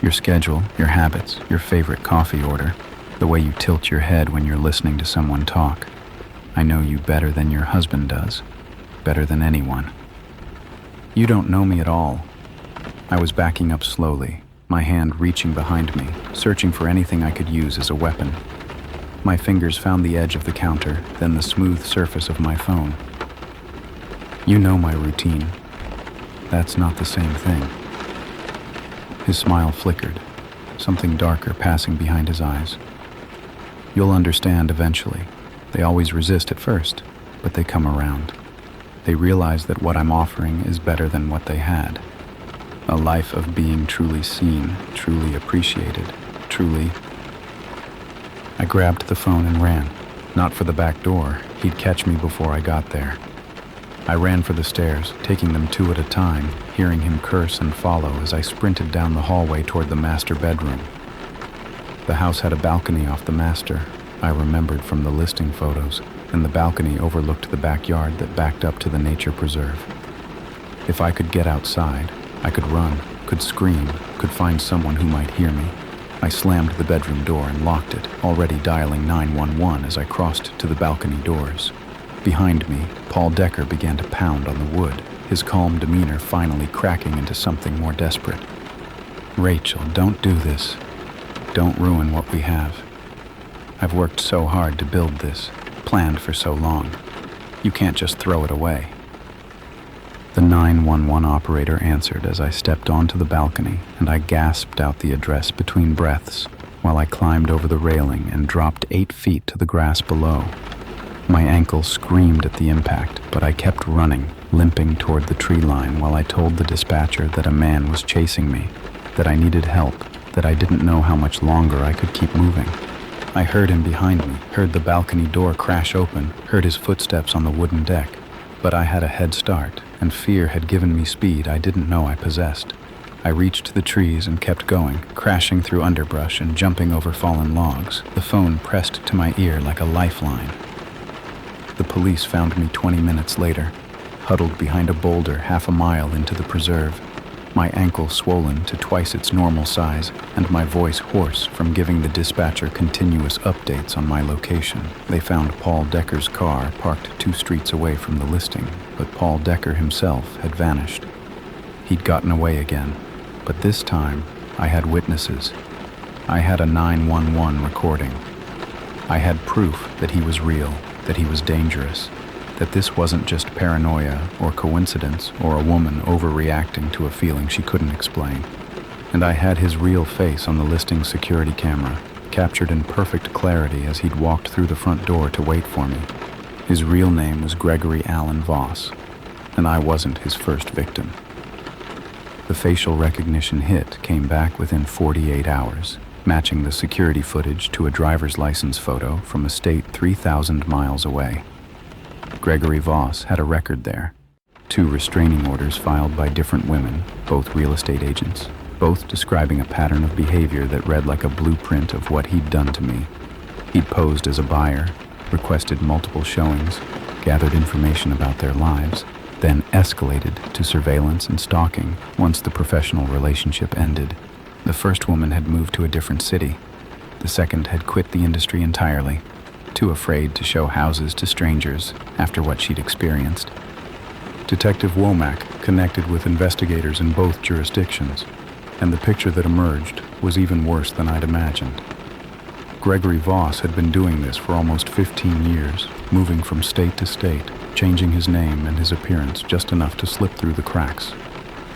Your schedule, your habits, your favorite coffee order, the way you tilt your head when you're listening to someone talk. I know you better than your husband does, better than anyone. You don't know me at all." I was backing up slowly, my hand reaching behind me, searching for anything I could use as a weapon. My fingers found the edge of the counter, then the smooth surface of my phone. "You know my routine. That's not the same thing." His smile flickered, something darker passing behind his eyes. "You'll understand eventually. They always resist at first, but they come around. They realize that what I'm offering is better than what they had. A life of being truly seen, truly appreciated, truly..." I grabbed the phone and ran. Not for the back door. He'd catch me before I got there. I ran for the stairs, taking them 2 at a time, hearing him curse and follow as I sprinted down the hallway toward the master bedroom. The house had a balcony off the master, I remembered from the listing photos, and the balcony overlooked the backyard that backed up to the nature preserve. If I could get outside, I could run, could scream, could find someone who might hear me. I slammed the bedroom door and locked it, already dialing 911 as I crossed to the balcony doors. Behind me, Paul Decker began to pound on the wood, his calm demeanor finally cracking into something more desperate. "Rachel, don't do this. Don't ruin what we have. I've worked so hard to build this, planned for so long. You can't just throw it away." The 911 operator answered as I stepped onto the balcony, and I gasped out the address between breaths while I climbed over the railing and dropped 8 feet to the grass below. My ankle screamed at the impact, but I kept running, limping toward the tree line while I told the dispatcher that a man was chasing me, that I needed help, that I didn't know how much longer I could keep moving. I heard him behind me, heard the balcony door crash open, heard his footsteps on the wooden deck. But I had a head start, and fear had given me speed I didn't know I possessed. I reached the trees and kept going, crashing through underbrush and jumping over fallen logs, the phone pressed to my ear like a lifeline. The police found me 20 minutes later, huddled behind a boulder half a mile into the preserve, my ankle swollen to twice its normal size, and my voice hoarse from giving the dispatcher continuous updates on my location. They found Paul Decker's car parked 2 streets away from the listing, but Paul Decker himself had vanished. He'd gotten away again, but this time I had witnesses. I had a 911 recording. I had proof that he was real, that he was dangerous, that this wasn't just paranoia or coincidence or a woman overreacting to a feeling she couldn't explain. And I had his real face on the listing security camera, captured in perfect clarity as he'd walked through the front door to wait for me. His real name was Gregory Allen Voss, and I wasn't his first victim. The facial recognition hit came back within 48 hours, matching the security footage to a driver's license photo from a state 3,000 miles away. Gregory Voss had a record there. 2 restraining orders filed by different women, both real estate agents, both describing a pattern of behavior that read like a blueprint of what he'd done to me. He'd posed as a buyer, requested multiple showings, gathered information about their lives, then escalated to surveillance and stalking once the professional relationship ended. The first woman had moved to a different city. The second had quit the industry entirely, too afraid to show houses to strangers after what she'd experienced. Detective Womack connected with investigators in both jurisdictions, and the picture that emerged was even worse than I'd imagined. Gregory Voss had been doing this for almost 15 years, moving from state to state, changing his name and his appearance just enough to slip through the cracks.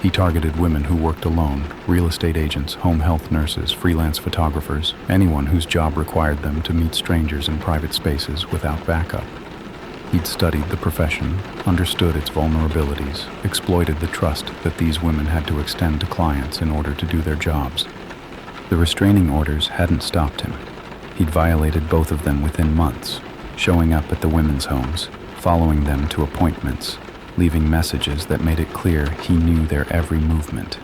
He targeted women who worked alone, real estate agents, home health nurses, freelance photographers, anyone whose job required them to meet strangers in private spaces without backup. He'd studied the profession, understood its vulnerabilities, exploited the trust that these women had to extend to clients in order to do their jobs. The restraining orders hadn't stopped him. He'd violated both of them within months, showing up at the women's homes, following them to appointments, leaving messages that made it clear he knew their every movement.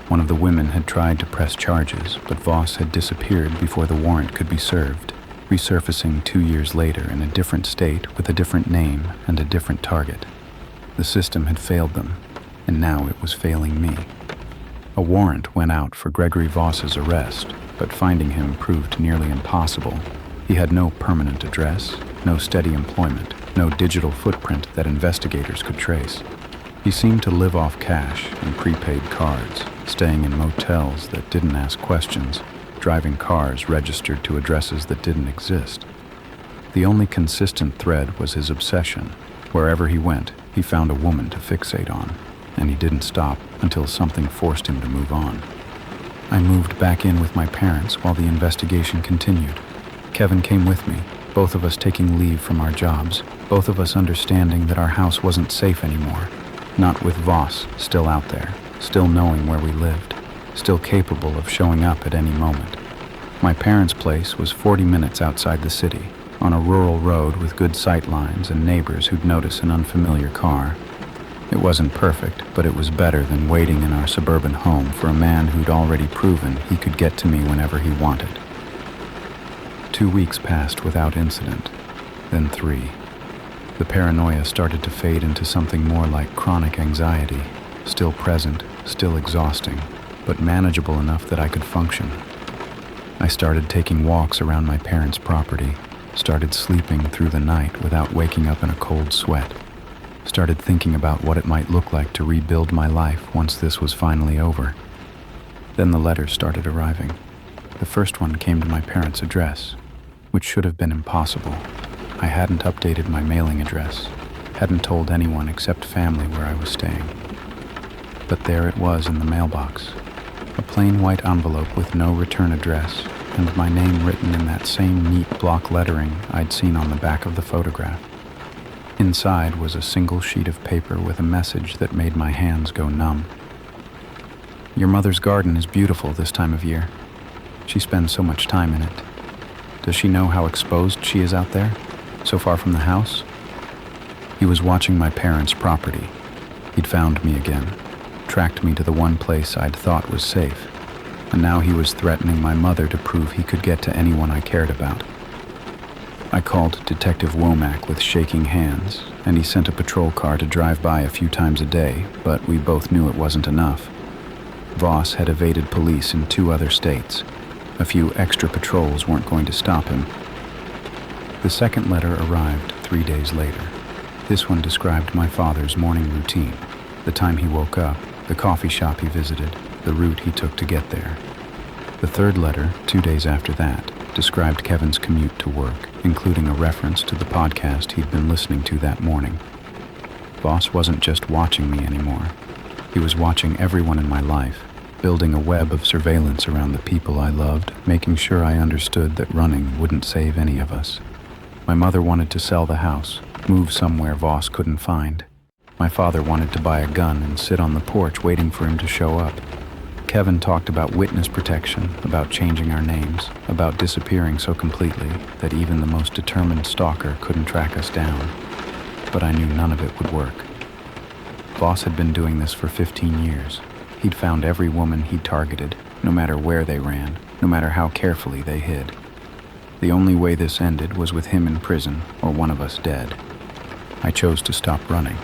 One of the women had tried to press charges, but Voss had disappeared before the warrant could be served, resurfacing 2 years later in a different state with a different name and a different target. The system had failed them, and now it was failing me. A warrant went out for Gregory Voss's arrest, but finding him proved nearly impossible. He had no permanent address, no steady employment, no digital footprint that investigators could trace. He seemed to live off cash and prepaid cards, staying in motels that didn't ask questions, driving cars registered to addresses that didn't exist. The only consistent thread was his obsession. Wherever he went, he found a woman to fixate on, and he didn't stop until something forced him to move on. I moved back in with my parents while the investigation continued. Kevin came with me, both of us taking leave from our jobs, both of us understanding that our house wasn't safe anymore, not with Voss still out there, still knowing where we lived, still capable of showing up at any moment. My parents' place was 40 minutes outside the city, on a rural road with good sight lines and neighbors who'd notice an unfamiliar car. It wasn't perfect, but it was better than waiting in our suburban home for a man who'd already proven he could get to me whenever he wanted. 2 weeks passed without incident, then 3. The paranoia started to fade into something more like chronic anxiety, still present, still exhausting, but manageable enough that I could function. I started taking walks around my parents' property, started sleeping through the night without waking up in a cold sweat, started thinking about what it might look like to rebuild my life once this was finally over. Then the letters started arriving. The first one came to my parents' address, which should have been impossible. I hadn't updated my mailing address, hadn't told anyone except family where I was staying. But there it was in the mailbox, a plain white envelope with no return address, and my name written in that same neat block lettering I'd seen on the back of the photograph. Inside was a single sheet of paper with a message that made my hands go numb. Your mother's garden is beautiful this time of year. She spends so much time in it. Does she know how exposed she is out there, so far from the house? He was watching my parents' property. He'd found me again, tracked me to the one place I'd thought was safe, and now he was threatening my mother to prove he could get to anyone I cared about. I called Detective Womack with shaking hands, and he sent a patrol car to drive by a few times a day, but we both knew it wasn't enough. Voss had evaded police in 2 other states. A few extra patrols weren't going to stop him. The second letter arrived 3 days later. This one described my father's morning routine, the time he woke up, the coffee shop he visited, the route he took to get there. The third letter, 2 days after that, described Kevin's commute to work, including a reference to the podcast he'd been listening to that morning. Voss wasn't just watching me anymore. He was watching everyone in my life, building a web of surveillance around the people I loved, making sure I understood that running wouldn't save any of us. My mother wanted to sell the house, move somewhere Voss couldn't find. My father wanted to buy a gun and sit on the porch waiting for him to show up. Kevin talked about witness protection, about changing our names, about disappearing so completely that even the most determined stalker couldn't track us down. but I knew none of it would work. Voss had been doing this for 15 years. He'd found every woman he'd targeted, no matter where they ran, no matter how carefully they hid. The only way this ended was with him in prison or one of us dead. I chose to stop running.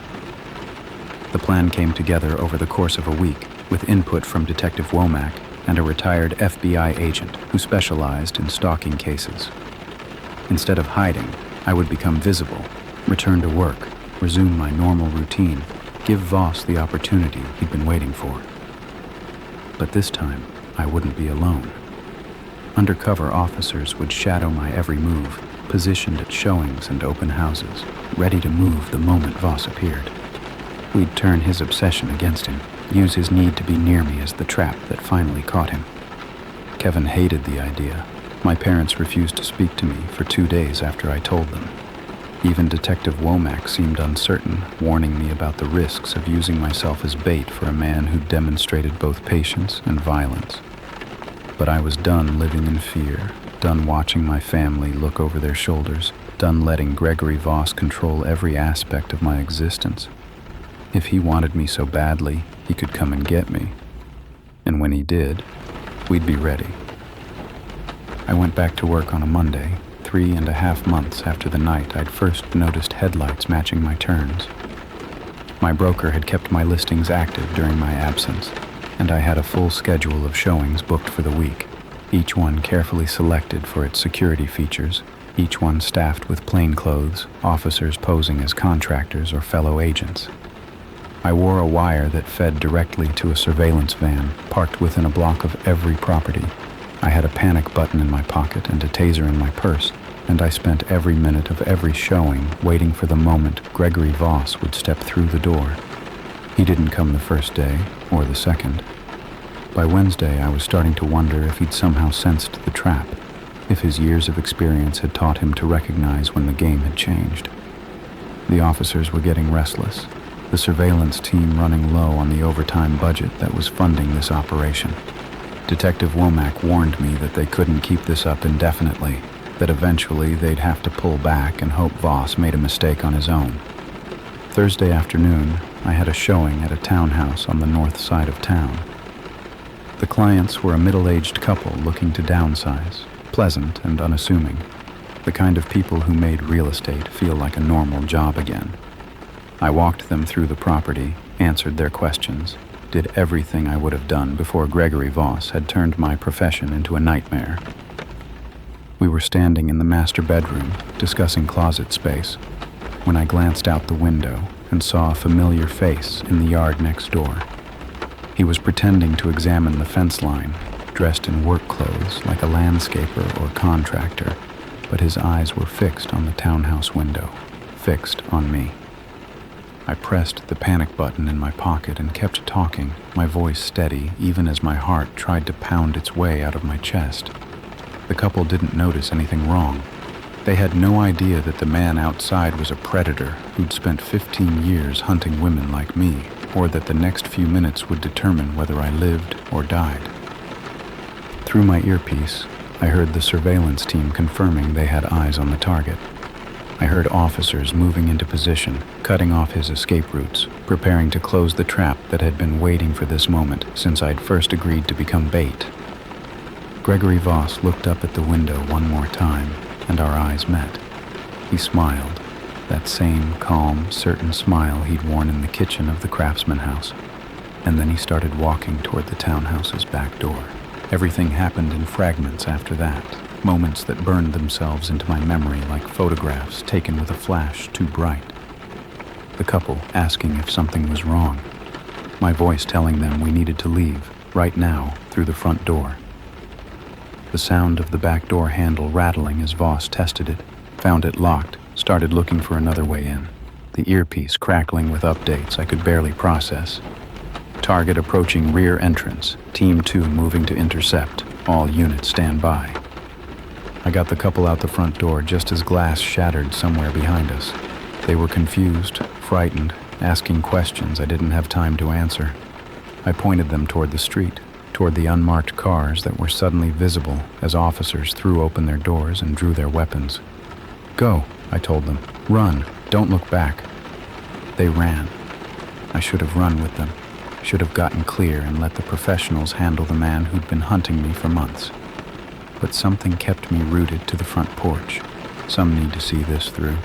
The plan came together over the course of a week, with input from Detective Womack and a retired FBI agent who specialized in stalking cases. Instead of hiding, I would become visible, return to work, resume my normal routine, give Voss the opportunity he'd been waiting for. But this time, I wouldn't be alone. Undercover officers would shadow my every move, positioned at showings and open houses, ready to move the moment Voss appeared. We'd turn his obsession against him, use his need to be near me as the trap that finally caught him. Kevin hated the idea. My parents refused to speak to me for 2 days after I told them. Even Detective Womack seemed uncertain, warning me about the risks of using myself as bait for a man who demonstrated both patience and violence. But I was done living in fear, done watching my family look over their shoulders, done letting Gregory Voss control every aspect of my existence. If he wanted me so badly, he could come and get me. And when he did, we'd be ready. I went back to work on a Monday, 3.5 months after the night I'd first noticed headlights matching my turns. My broker had kept my listings active during my absence, and I had a full schedule of showings booked for the week, each one carefully selected for its security features, each one staffed with plainclothes, officers posing as contractors or fellow agents. I wore a wire that fed directly to a surveillance van parked within a block of every property. I had a panic button in my pocket and a taser in my purse, and I spent every minute of every showing waiting for the moment Gregory Voss would step through the door. He didn't come the first day, or the second. By Wednesday, I was starting to wonder if he'd somehow sensed the trap, if his years of experience had taught him to recognize when the game had changed. The officers were getting restless, the surveillance team running low on the overtime budget that was funding this operation. Detective Womack warned me that they couldn't keep this up indefinitely, that eventually they'd have to pull back and hope Voss made a mistake on his own. Thursday afternoon, I had a showing at a townhouse on the north side of town. The clients were a middle-aged couple looking to downsize, pleasant and unassuming, the kind of people who made real estate feel like a normal job again. I walked them through the property, answered their questions, did everything I would have done before Gregory Voss had turned my profession into a nightmare. We were standing in the master bedroom, discussing closet space, when I glanced out the window and saw a familiar face in the yard next door. He was pretending to examine the fence line, dressed in work clothes like a landscaper or contractor, but his eyes were fixed on the townhouse window, fixed on me. I pressed the panic button in my pocket and kept talking, my voice steady even as my heart tried to pound its way out of my chest. The couple didn't notice anything wrong. They had no idea that the man outside was a predator who'd spent 15 years hunting women like me, or that the next few minutes would determine whether I lived or died. Through my earpiece, I heard the surveillance team confirming they had eyes on the target. I heard officers moving into position, cutting off his escape routes, preparing to close the trap that had been waiting for this moment since I'd first agreed to become bait. Gregory Voss looked up at the window one more time, and our eyes met. He smiled, that same calm, certain smile he'd worn in the kitchen of the Craftsman house, and then he started walking toward the townhouse's back door. Everything happened in fragments after that. Moments that burned themselves into my memory like photographs taken with a flash too bright. The couple asking if something was wrong. My voice telling them we needed to leave, right now, through the front door. The sound of the back door handle rattling as Voss tested it, found it locked, started looking for another way in. The earpiece crackling with updates I could barely process. Target approaching rear entrance, Team 2 moving to intercept, all units stand by. I got the couple out the front door just as glass shattered somewhere behind us. They were confused, frightened, asking questions I didn't have time to answer. I pointed them toward the street, toward the unmarked cars that were suddenly visible as officers threw open their doors and drew their weapons. "Go," I told them. "Run. Don't look back. They ran. I should have run with them, should have gotten clear and let the professionals handle the man who'd been hunting me for months. But something kept me rooted to the front porch. Some need to see this through,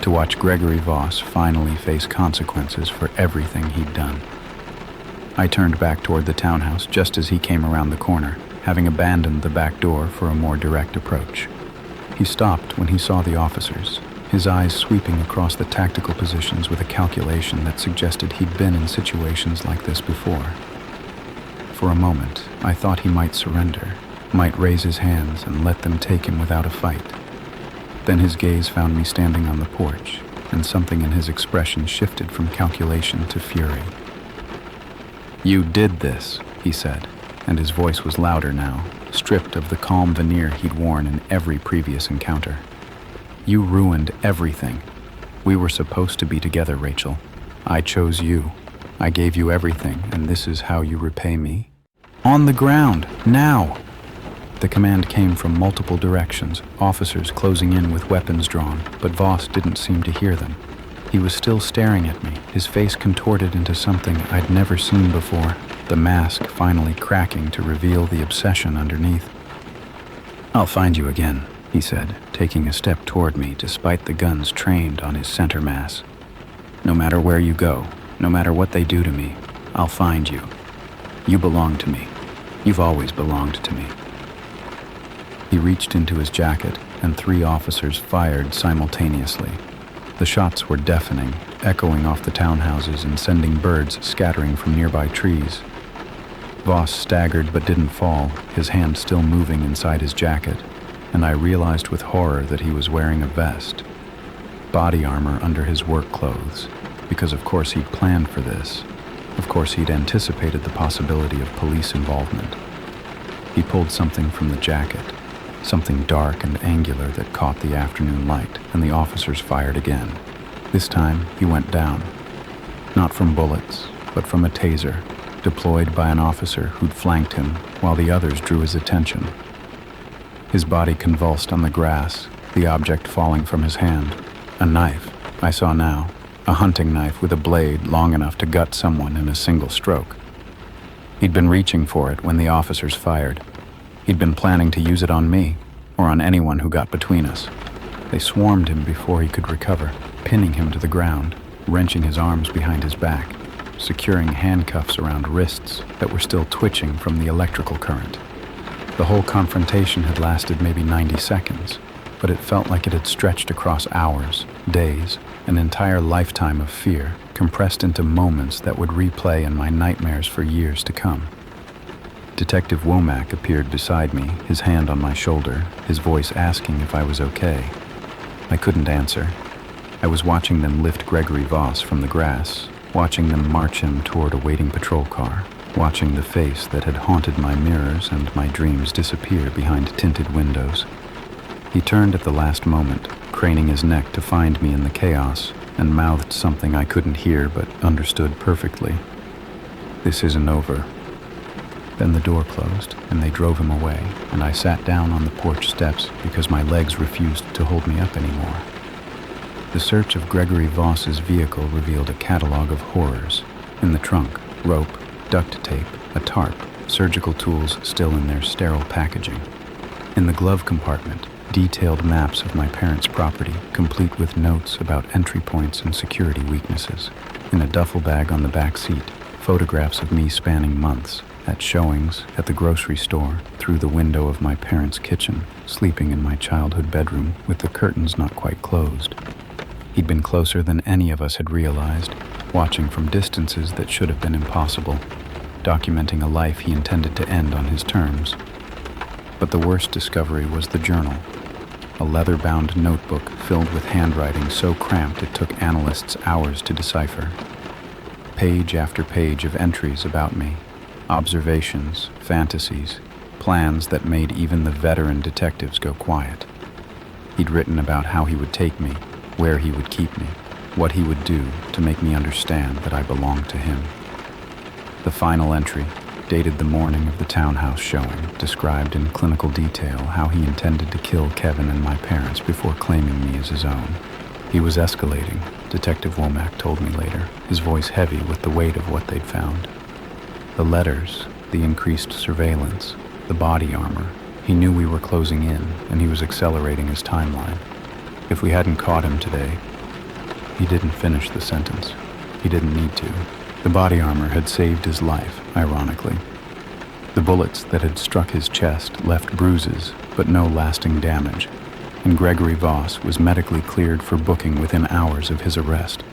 to watch Gregory Voss finally face consequences for everything he'd done. I turned back toward the townhouse just as he came around the corner, having abandoned the back door for a more direct approach. He stopped when he saw the officers, his eyes sweeping across the tactical positions with a calculation that suggested he'd been in situations like this before. For a moment, I thought he might surrender, might raise his hands and let them take him without a fight. Then his gaze found me standing on the porch, and something in his expression shifted from calculation to fury. "You did this," he said, and his voice was louder now, stripped of the calm veneer he'd worn in every previous encounter. "You ruined everything. We were supposed to be together, Rachel. I chose you. I gave you everything, and this is how you repay me. On the ground, now!" The command came from multiple directions, officers closing in with weapons drawn, but Voss didn't seem to hear them. He was still staring at me, his face contorted into something I'd never seen before, the mask finally cracking to reveal the obsession underneath. "I'll find you again," he said, taking a step toward me despite the guns trained on his center mass. "No matter where you go, no matter what they do to me, I'll find you. You belong to me. You've always belonged to me." He reached into his jacket, and 3 officers fired simultaneously. The shots were deafening, echoing off the townhouses and sending birds scattering from nearby trees. Voss staggered but didn't fall, his hand still moving inside his jacket, and I realized with horror that he was wearing a vest. Body armor under his work clothes, because of course he'd planned for this. Of course he'd anticipated the possibility of police involvement. He pulled something from the jacket, something dark and angular that caught the afternoon light, and the officers fired again. This time, he went down. Not from bullets, but from a taser, deployed by an officer who'd flanked him while the others drew his attention. His body convulsed on the grass, the object falling from his hand. A knife, I saw now, a hunting knife with a blade long enough to gut someone in a single stroke. He'd been reaching for it when the officers fired. He'd been planning to use it on me, or on anyone who got between us. They swarmed him before he could recover, pinning him to the ground, wrenching his arms behind his back, securing handcuffs around wrists that were still twitching from the electrical current. The whole confrontation had lasted maybe 90 seconds, but it felt like it had stretched across hours, days, an entire lifetime of fear, compressed into moments that would replay in my nightmares for years to come. Detective Womack appeared beside me, his hand on my shoulder, his voice asking if I was okay. I couldn't answer. I was watching them lift Gregory Voss from the grass, watching them march him toward a waiting patrol car, watching the face that had haunted my mirrors and my dreams disappear behind tinted windows. He turned at the last moment, craning his neck to find me in the chaos, and mouthed something I couldn't hear but understood perfectly. "This isn't over." Then the door closed, and they drove him away, and I sat down on the porch steps because my legs refused to hold me up anymore. The search of Gregory Voss's vehicle revealed a catalog of horrors. In the trunk, rope, duct tape, a tarp, surgical tools still in their sterile packaging. In the glove compartment, detailed maps of my parents' property, complete with notes about entry points and security weaknesses. In a duffel bag on the back seat, photographs of me spanning months, at showings, at the grocery store, through the window of my parents' kitchen, sleeping in my childhood bedroom with the curtains not quite closed. He'd been closer than any of us had realized, watching from distances that should have been impossible, documenting a life he intended to end on his terms. But the worst discovery was the journal, a leather-bound notebook filled with handwriting so cramped it took analysts hours to decipher. Page after page of entries about me, observations, fantasies, plans that made even the veteran detectives go quiet. He'd written about how he would take me, where he would keep me, what he would do to make me understand that I belonged to him. The final entry, dated the morning of the townhouse showing, described in clinical detail how he intended to kill Kevin and my parents before claiming me as his own. He was escalating, Detective Womack told me later, his voice heavy with the weight of what they'd found. The letters, the increased surveillance, the body armor. He knew we were closing in, and he was accelerating his timeline. If we hadn't caught him today... He didn't finish the sentence. He didn't need to. The body armor had saved his life, ironically. The bullets that had struck his chest left bruises, but no lasting damage, and Gregory Voss was medically cleared for booking within hours of his arrest.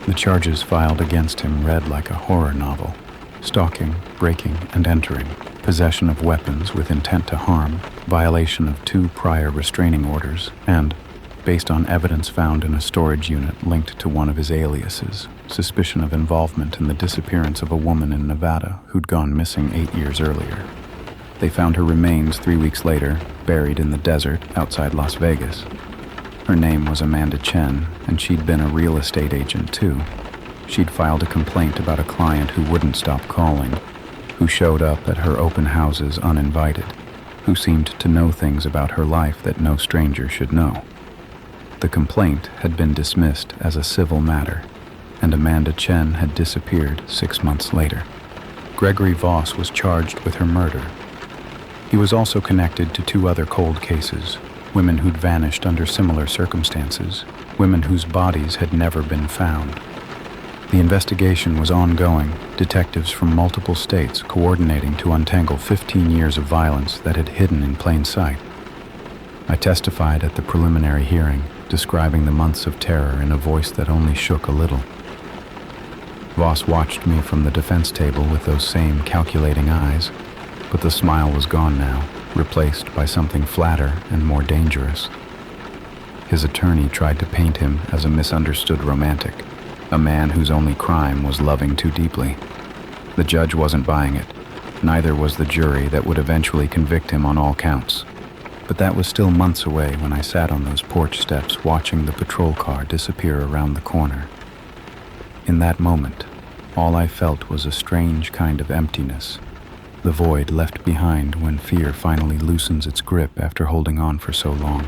The charges filed against him read like a horror novel: stalking, breaking, and entering, possession of weapons with intent to harm, violation of 2 prior restraining orders, and, based on evidence found in a storage unit linked to one of his aliases, suspicion of involvement in the disappearance of a woman in Nevada who'd gone missing 8 years earlier. They found her remains 3 weeks later, buried in the desert outside Las Vegas. Her name was Amanda Chen, and she'd been a real estate agent too. She'd filed a complaint about a client who wouldn't stop calling, who showed up at her open houses uninvited, who seemed to know things about her life that no stranger should know. The complaint had been dismissed as a civil matter, and Amanda Chen had disappeared 6 months later. Gregory Voss was charged with her murder. He was also connected to 2 other cold cases, women who'd vanished under similar circumstances, women whose bodies had never been found. The investigation was ongoing, detectives from multiple states coordinating to untangle 15 years of violence that had hidden in plain sight. I testified at the preliminary hearing, describing the months of terror in a voice that only shook a little. Voss watched me from the defense table with those same calculating eyes, but the smile was gone now, replaced by something flatter and more dangerous. His attorney tried to paint him as a misunderstood romantic, a man whose only crime was loving too deeply. The judge wasn't buying it, neither was the jury that would eventually convict him on all counts. But that was still months away when I sat on those porch steps watching the patrol car disappear around the corner. In that moment, all I felt was a strange kind of emptiness, the void left behind when fear finally loosens its grip after holding on for so long.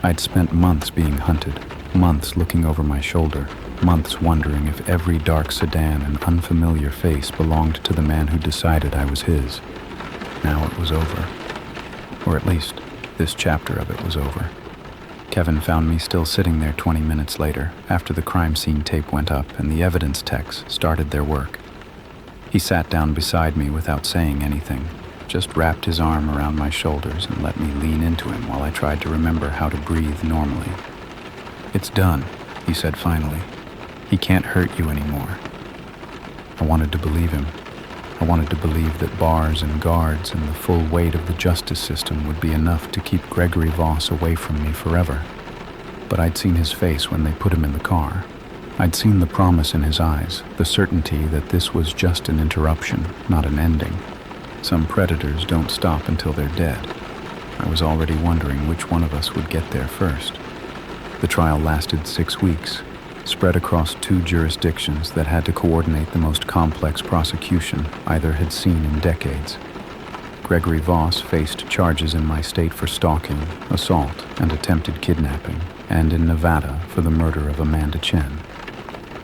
I'd spent months being hunted, months looking over my shoulder, months wondering if every dark sedan and unfamiliar face belonged to the man who decided I was his. Now it was over. Or at least, this chapter of it was over. Kevin found me still sitting there 20 minutes later, after the crime scene tape went up and the evidence techs started their work. He sat down beside me without saying anything, just wrapped his arm around my shoulders and let me lean into him while I tried to remember how to breathe normally. "It's done," he said finally. "He can't hurt you anymore." I wanted to believe him. I wanted to believe that bars and guards and the full weight of the justice system would be enough to keep Gregory Voss away from me forever. But I'd seen his face when they put him in the car. I'd seen the promise in his eyes, the certainty that this was just an interruption, not an ending. Some predators don't stop until they're dead. I was already wondering which one of us would get there first. The trial lasted 6 weeks, spread across 2 jurisdictions that had to coordinate the most complex prosecution either had seen in decades. Gregory Voss faced charges in my state for stalking, assault, and attempted kidnapping, and in Nevada for the murder of Amanda Chen.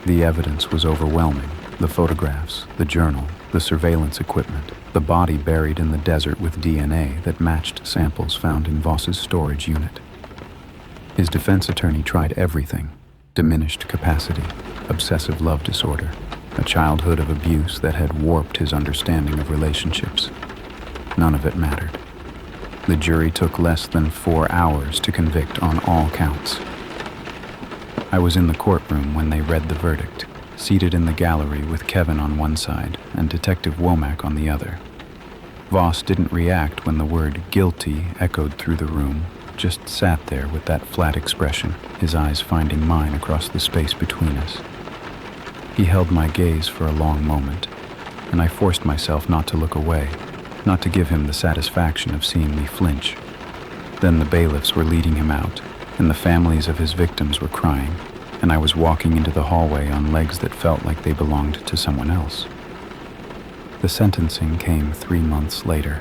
The evidence was overwhelming: the photographs, the journal, the surveillance equipment, the body buried in the desert with DNA that matched samples found in Voss's storage unit. His defense attorney tried everything: diminished capacity, obsessive love disorder, a childhood of abuse that had warped his understanding of relationships. None of it mattered. The jury took less than 4 hours to convict on all counts. I was in the courtroom when they read the verdict, seated in the gallery with Kevin on one side and Detective Womack on the other. Voss didn't react when the word guilty echoed through the room, just sat there with that flat expression, his eyes finding mine across the space between us. He held my gaze for a long moment, and I forced myself not to look away, not to give him the satisfaction of seeing me flinch. Then the bailiffs were leading him out, and the families of his victims were crying, and I was walking into the hallway on legs that felt like they belonged to someone else. The sentencing came 3 months later.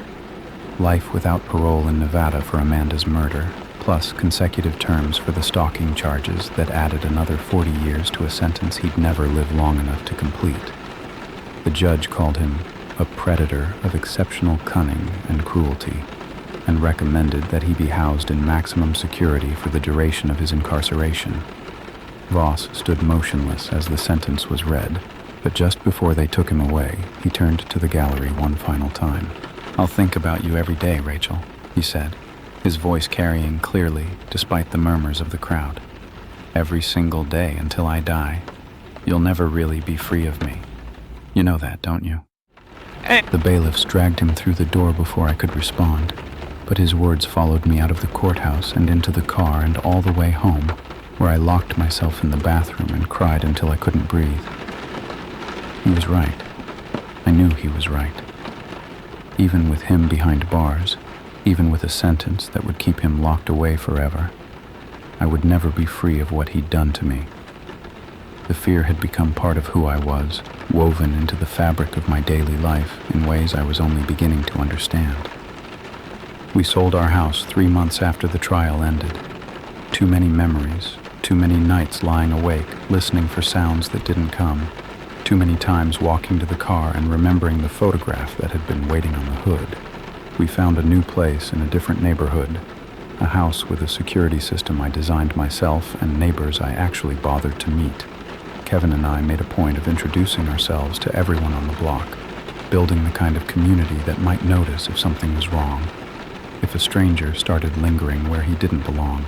Life without parole in Nevada for Amanda's murder, plus consecutive terms for the stalking charges that added another 40 years to a sentence he'd never live long enough to complete. The judge called him a predator of exceptional cunning and cruelty, and recommended that he be housed in maximum security for the duration of his incarceration. Voss stood motionless as the sentence was read, but just before they took him away, he turned to the gallery one final time. "I'll think about you every day, Rachel," he said, his voice carrying clearly despite the murmurs of the crowd. "Every single day until I die. You'll never really be free of me. You know that, don't you?" The bailiffs dragged him through the door before I could respond, but his words followed me out of the courthouse and into the car and all the way home, where I locked myself in the bathroom and cried until I couldn't breathe. He was right. I knew he was right. Even with him behind bars, even with a sentence that would keep him locked away forever, I would never be free of what he'd done to me. The fear had become part of who I was, woven into the fabric of my daily life in ways I was only beginning to understand. We sold our house 3 months after the trial ended. Too many memories, too many nights lying awake, listening for sounds that didn't come, too many times walking to the car and remembering the photograph that had been waiting on the hood. We found a new place in a different neighborhood, a house with a security system I designed myself and neighbors I actually bothered to meet. Kevin and I made a point of introducing ourselves to everyone on the block, building the kind of community that might notice if something was wrong, if a stranger started lingering where he didn't belong.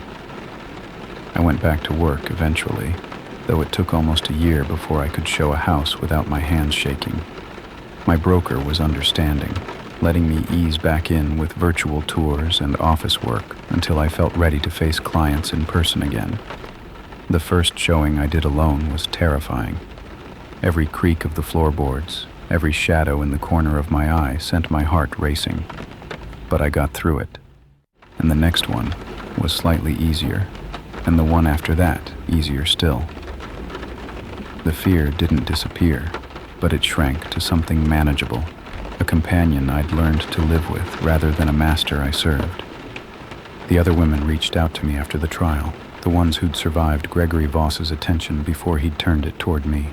I went back to work eventually, though it took almost a year before I could show a house without my hands shaking. My broker was understanding, letting me ease back in with virtual tours and office work until I felt ready to face clients in person again. The first showing I did alone was terrifying. Every creak of the floorboards, every shadow in the corner of my eye sent my heart racing. But I got through it. And the next one was slightly easier, and the one after that easier still. The fear didn't disappear, but it shrank to something manageable, a companion I'd learned to live with rather than a master I served. The other women reached out to me after the trial, the ones who'd survived Gregory Voss's attention before he'd turned it toward me.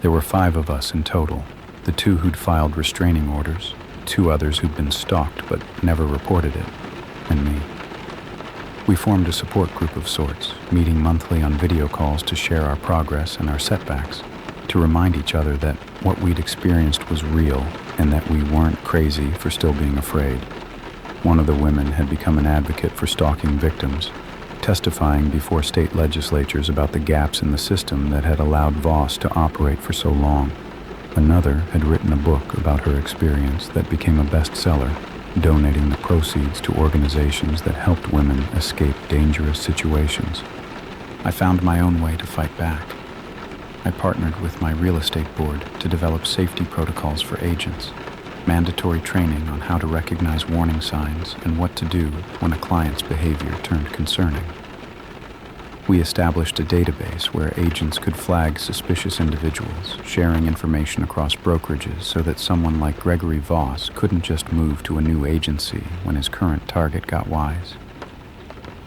There were 5 of us in total, the 2 who'd filed restraining orders, 2 others who'd been stalked but never reported it, and me. We formed a support group of sorts, meeting monthly on video calls to share our progress and our setbacks, to remind each other that what we'd experienced was real and that we weren't crazy for still being afraid. One of the women had become an advocate for stalking victims, testifying before state legislatures about the gaps in the system that had allowed Voss to operate for so long. Another had written a book about her experience that became a bestseller, donating the proceeds to organizations that helped women escape dangerous situations. I found my own way to fight back. I partnered with my real estate board to develop safety protocols for agents, mandatory training on how to recognize warning signs and what to do when a client's behavior turned concerning. We established a database where agents could flag suspicious individuals, sharing information across brokerages so that someone like Gregory Voss couldn't just move to a new agency when his current target got wise.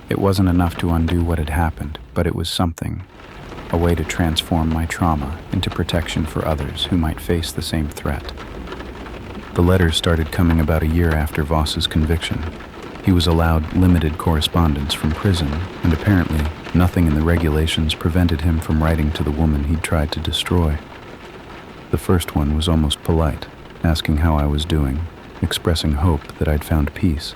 It wasn't enough to undo what had happened, but it was something, a way to transform my trauma into protection for others who might face the same threat. The letters started coming about a year after Voss's conviction. He was allowed limited correspondence from prison, and apparently nothing in the regulations prevented him from writing to the woman he'd tried to destroy. The first one was almost polite, asking how I was doing, expressing hope that I'd found peace.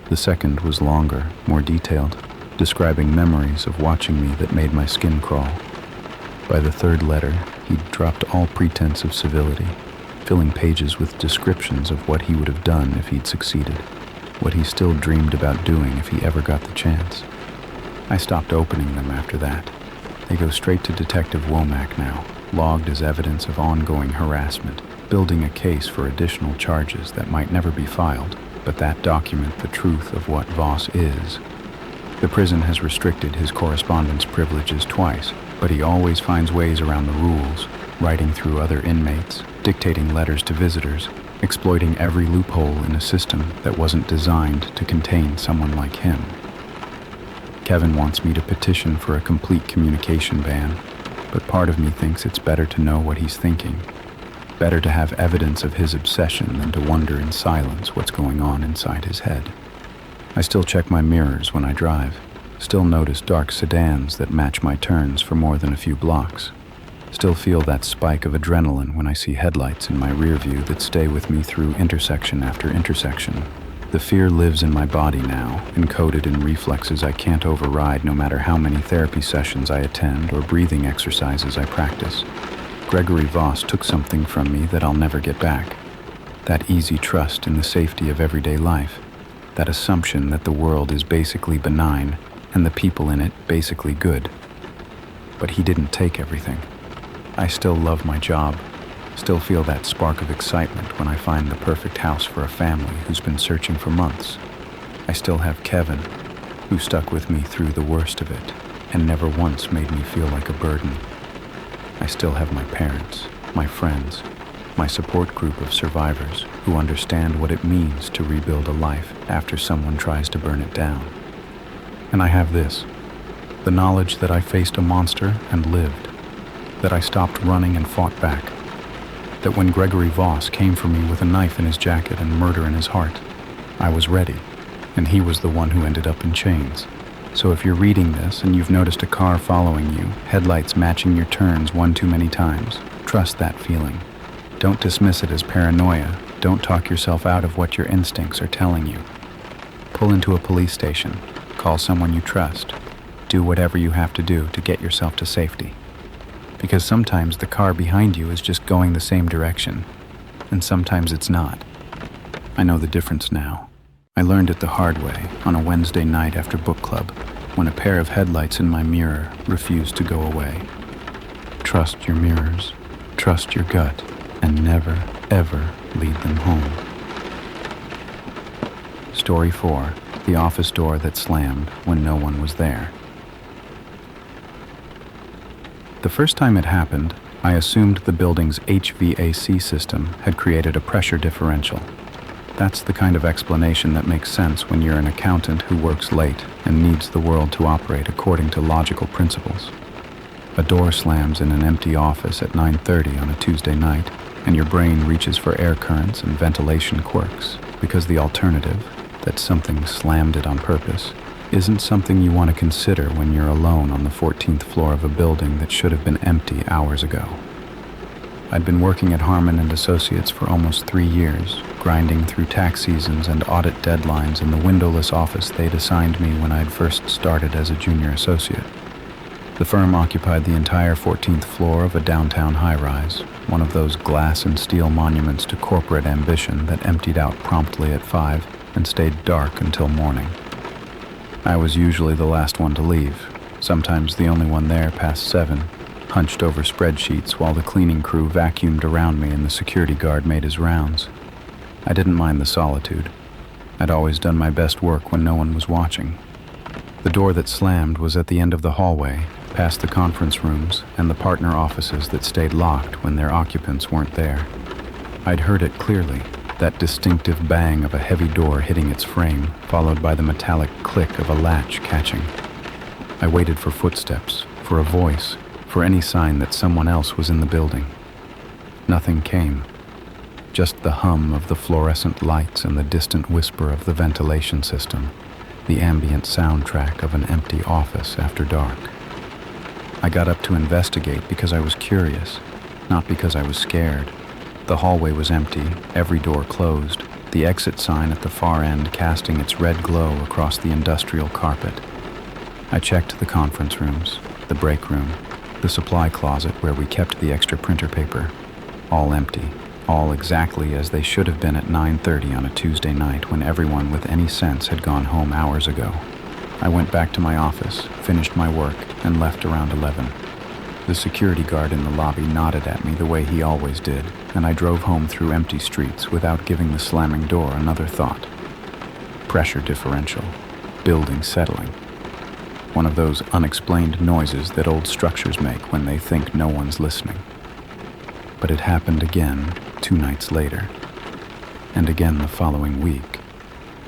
The second was longer, more detailed, describing memories of watching me that made my skin crawl. By the third letter, he'd dropped all pretense of civility, filling pages with descriptions of what he would have done if he'd succeeded, what he still dreamed about doing if he ever got the chance. I stopped opening them after that. They go straight to Detective Womack now, logged as evidence of ongoing harassment, building a case for additional charges that might never be filed, but that document the truth of what Voss is. The prison has restricted his correspondence privileges twice, but he always finds ways around the rules, writing through other inmates, dictating letters to visitors, exploiting every loophole in a system that wasn't designed to contain someone like him. Kevin wants me to petition for a complete communication ban, but part of me thinks it's better to know what he's thinking. Better to have evidence of his obsession than to wonder in silence what's going on inside his head. I still check my mirrors when I drive, still notice dark sedans that match my turns for more than a few blocks, still feel that spike of adrenaline when I see headlights in my rear view that stay with me through intersection after intersection. The fear lives in my body now, encoded in reflexes I can't override no matter how many therapy sessions I attend or breathing exercises I practice. Gregory Voss took something from me that I'll never get back. That easy trust in the safety of everyday life. That assumption that the world is basically benign and the people in it basically good. But he didn't take everything. I still love my job, still feel that spark of excitement when I find the perfect house for a family who's been searching for months. I still have Kevin, who stuck with me through the worst of it and never once made me feel like a burden. I still have my parents, my friends, my support group of survivors who understand what it means to rebuild a life after someone tries to burn it down. And I have this, the knowledge that I faced a monster and lived, that I stopped running and fought back, that when Gregory Voss came for me with a knife in his jacket and murder in his heart, I was ready, and he was the one who ended up in chains. So if you're reading this and you've noticed a car following you, headlights matching your turns one too many times, trust that feeling. Don't dismiss it as paranoia. Don't talk yourself out of what your instincts are telling you. Pull into a police station. Call someone you trust. Do whatever you have to do to get yourself to safety. Because sometimes the car behind you is just going the same direction, and sometimes it's not. I know the difference now. I learned it the hard way on a Wednesday night after book club, when a pair of headlights in my mirror refused to go away. Trust your mirrors, trust your gut, and never, ever lead them home. Story 4, the office door that slammed when no one was there. The first time it happened, I assumed the building's HVAC system had created a pressure differential. That's the kind of explanation that makes sense when you're an accountant who works late and needs the world to operate according to logical principles. A door slams in an empty office at 9:30 on a Tuesday night, and your brain reaches for air currents and ventilation quirks, because the alternative, that something slammed it on purpose, isn't something you want to consider when you're alone on the 14th floor of a building that should have been empty hours ago. I'd been working at Harmon & Associates for almost 3 years, grinding through tax seasons and audit deadlines in the windowless office they'd assigned me when I'd first started as a junior associate. The firm occupied the entire 14th floor of a downtown high-rise, one of those glass and steel monuments to corporate ambition that emptied out promptly at 5 and stayed dark until morning. I was usually the last one to leave, sometimes the only one there past 7, hunched over spreadsheets while the cleaning crew vacuumed around me and the security guard made his rounds. I didn't mind the solitude. I'd always done my best work when no one was watching. The door that slammed was at the end of the hallway, past the conference rooms and the partner offices that stayed locked when their occupants weren't there. I'd heard it clearly, that distinctive bang of a heavy door hitting its frame, followed by the metallic click of a latch catching. I waited for footsteps, for a voice, for any sign that someone else was in the building. Nothing came. Just the hum of the fluorescent lights and the distant whisper of the ventilation system, the ambient soundtrack of an empty office after dark. I got up to investigate because I was curious, not because I was scared. The hallway was empty, every door closed, the exit sign at the far end casting its red glow across the industrial carpet. I checked the conference rooms, the break room, the supply closet where we kept the extra printer paper. All empty, all exactly as they should have been at 9:30 on a Tuesday night when everyone with any sense had gone home hours ago. I went back to my office, finished my work, and left around 11. The security guard in the lobby nodded at me the way he always did, and I drove home through empty streets without giving the slamming door another thought. Pressure differential. Building settling. One of those unexplained noises that old structures make when they think no one's listening. But it happened again 2 nights later, and again the following week,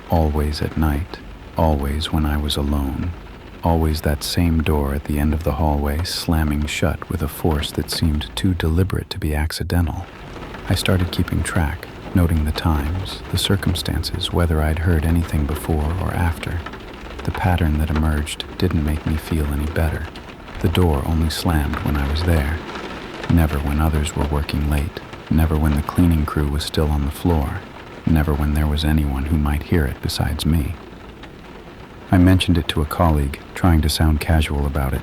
always at night, always when I was alone, Always that same door at the end of the hallway slamming shut with a force that seemed too deliberate to be accidental. I started keeping track, noting the times, the circumstances, whether I'd heard anything before or after. The pattern that emerged didn't make me feel any better. The door only slammed when I was there. Never when others were working late. Never when the cleaning crew was still on the floor. Never when there was anyone who might hear it besides me. I mentioned it to a colleague, trying to sound casual about it.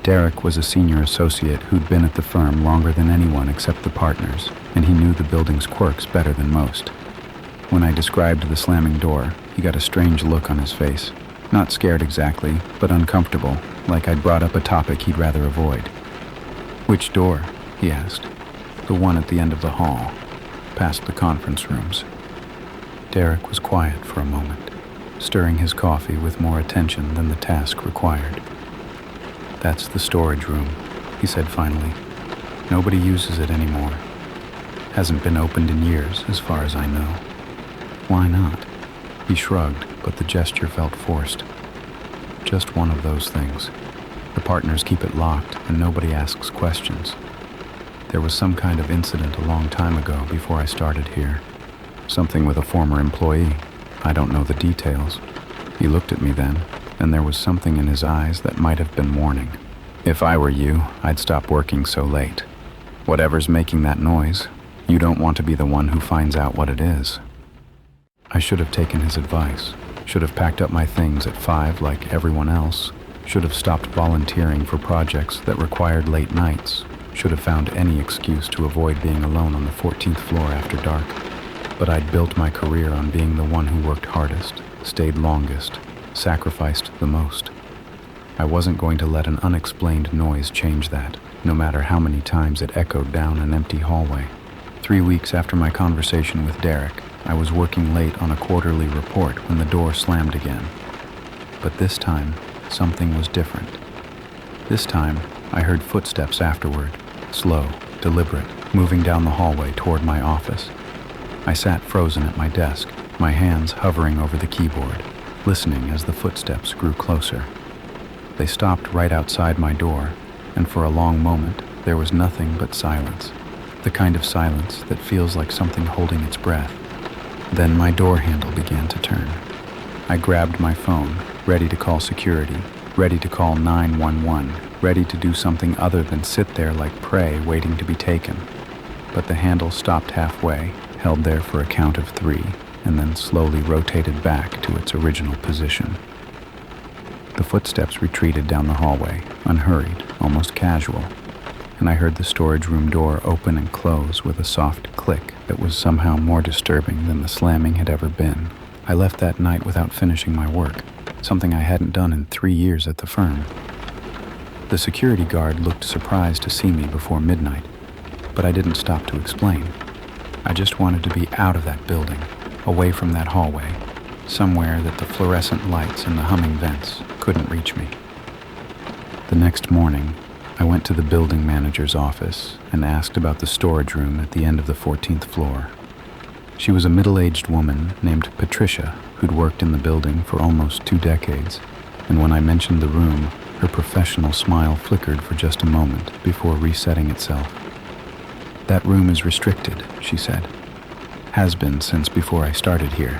Derek was a senior associate who'd been at the firm longer than anyone except the partners, and he knew the building's quirks better than most. When I described the slamming door, he got a strange look on his face. Not scared exactly, but uncomfortable, like I'd brought up a topic he'd rather avoid. "Which door?" he asked. "The one at the end of the hall, past the conference rooms." Derek was quiet for a moment, stirring his coffee with more attention than the task required. "That's the storage room," he said finally. "Nobody uses it anymore. Hasn't been opened in years, as far as I know." "Why not?" He shrugged, but the gesture felt forced. "Just one of those things. The partners keep it locked, and nobody asks questions. There was some kind of incident a long time ago before I started here. Something with a former employee. I don't know the details." He looked at me then, and there was something in his eyes that might have been warning. "If I were you, I'd stop working so late. Whatever's making that noise, you don't want to be the one who finds out what it is." I should have taken his advice, should have packed up my things at 5 like everyone else, should have stopped volunteering for projects that required late nights, should have found any excuse to avoid being alone on the 14th floor after dark. But I'd built my career on being the one who worked hardest, stayed longest, sacrificed the most. I wasn't going to let an unexplained noise change that, no matter how many times it echoed down an empty hallway. 3 weeks after my conversation with Derek, I was working late on a quarterly report when the door slammed again. But this time, something was different. This time, I heard footsteps afterward, slow, deliberate, moving down the hallway toward my office. I sat frozen at my desk, my hands hovering over the keyboard, listening as the footsteps grew closer. They stopped right outside my door, and for a long moment, there was nothing but silence. The kind of silence that feels like something holding its breath. Then my door handle began to turn. I grabbed my phone, ready to call security, ready to call 911, ready to do something other than sit there like prey waiting to be taken. But the handle stopped halfway, held there for a count of 3, and then slowly rotated back to its original position. The footsteps retreated down the hallway, unhurried, almost casual, and I heard the storage room door open and close with a soft click that was somehow more disturbing than the slamming had ever been. I left that night without finishing my work, something I hadn't done in 3 years at the firm. The security guard looked surprised to see me before midnight, but I didn't stop to explain. I just wanted to be out of that building, away from that hallway, somewhere that the fluorescent lights and the humming vents couldn't reach me. The next morning, I went to the building manager's office and asked about the storage room at the end of the 14th floor. She was a middle-aged woman named Patricia who'd worked in the building for almost 2 decades, and when I mentioned the room, her professional smile flickered for just a moment before resetting itself. "That room is restricted," she said. "Has been since before I started here.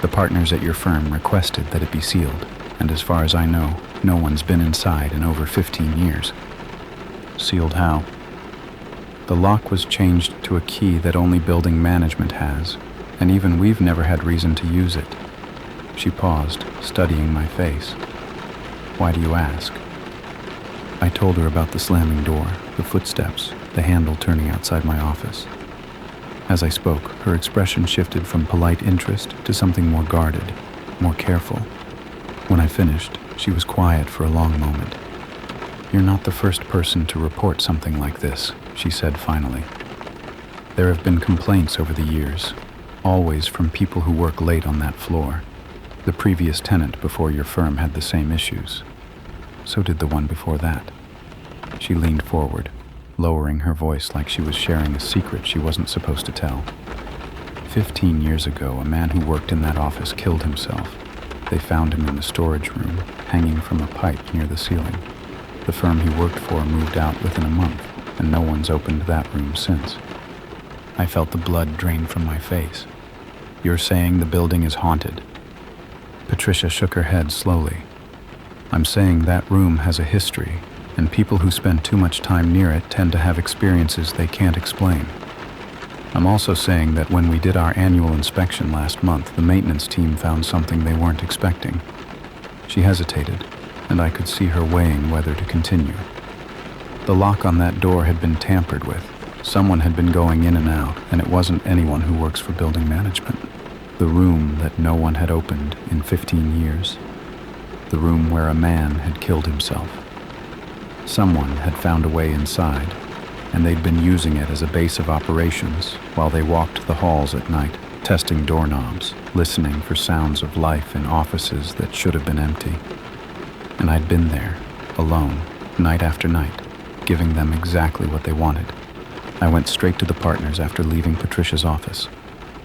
The partners at your firm requested that it be sealed, and as far as I know, no one's been inside in over 15 years. "Sealed how?" "The lock was changed to a key that only building management has, and even we've never had reason to use it." She paused, studying my face. "Why do you ask?" I told her about the slamming door, the footsteps, the handle turning outside my office. As I spoke, her expression shifted from polite interest to something more guarded, more careful. When I finished, she was quiet for a long moment. "You're not the first person to report something like this," she said finally. "There have been complaints over the years, always from people who work late on that floor. The previous tenant before your firm had the same issues. So did the one before that." She leaned forward, lowering her voice like she was sharing a secret she wasn't supposed to tell. 15 years ago, a man who worked in that office killed himself. they found him in the storage room, hanging from a pipe near the ceiling. The firm he worked for moved out within a month, and no one's opened that room since. I felt the blood drain from my face. You're saying the building is haunted? Patricia shook her head slowly. I'm saying that room has a history, and people who spend too much time near it tend to have experiences they can't explain. I'm also saying that when we did our annual inspection last month, the maintenance team found something they weren't expecting. She hesitated, and I could see her weighing whether to continue. The lock on that door had been tampered with. Someone had been going in and out, and it wasn't anyone who works for building management. The room that no one had opened in 15 years. The room where a man had killed himself. Someone had found a way inside, and they'd been using it as a base of operations while they walked the halls at night, testing doorknobs, listening for sounds of life in offices that should have been empty. And I'd been there, alone, night after night, giving them exactly what they wanted. I went straight to the partners after leaving Patricia's office.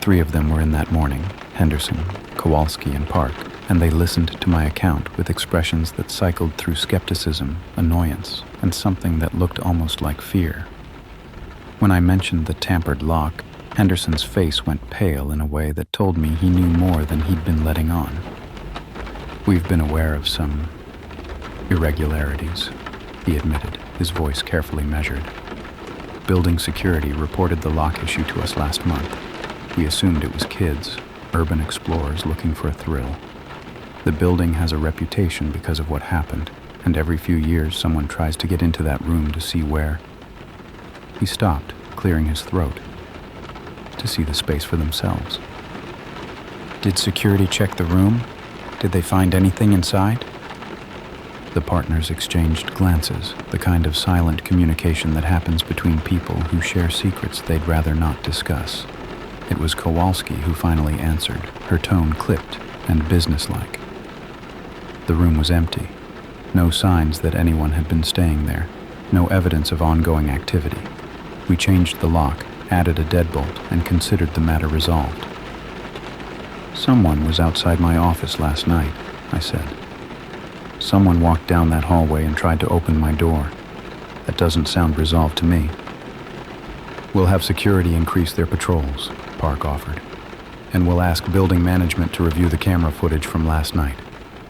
3 of them were in that morning, Henderson, Kowalski, and Park, and they listened to my account with expressions that cycled through skepticism, annoyance, and something that looked almost like fear. When I mentioned the tampered lock, Henderson's face went pale in a way that told me he knew more than he'd been letting on. We've been aware of some irregularities, he admitted, his voice carefully measured. Building security reported the lock issue to us last month. We assumed it was kids, urban explorers looking for a thrill. The building has a reputation because of what happened, and every few years someone tries to get into that room to see where. He stopped, clearing his throat, to see the space for themselves. Did security check the room? Did they find anything inside? The partners exchanged glances, the kind of silent communication that happens between people who share secrets they'd rather not discuss. It was Kowalski who finally answered, her tone clipped and businesslike. The room was empty. No signs that anyone had been staying there. No evidence of ongoing activity. We changed the lock, added a deadbolt, and considered the matter resolved. Someone was outside my office last night, I said. Someone walked down that hallway and tried to open my door. That doesn't sound resolved to me. We'll have security increase their patrols, Park offered. And we'll ask building management to review the camera footage from last night.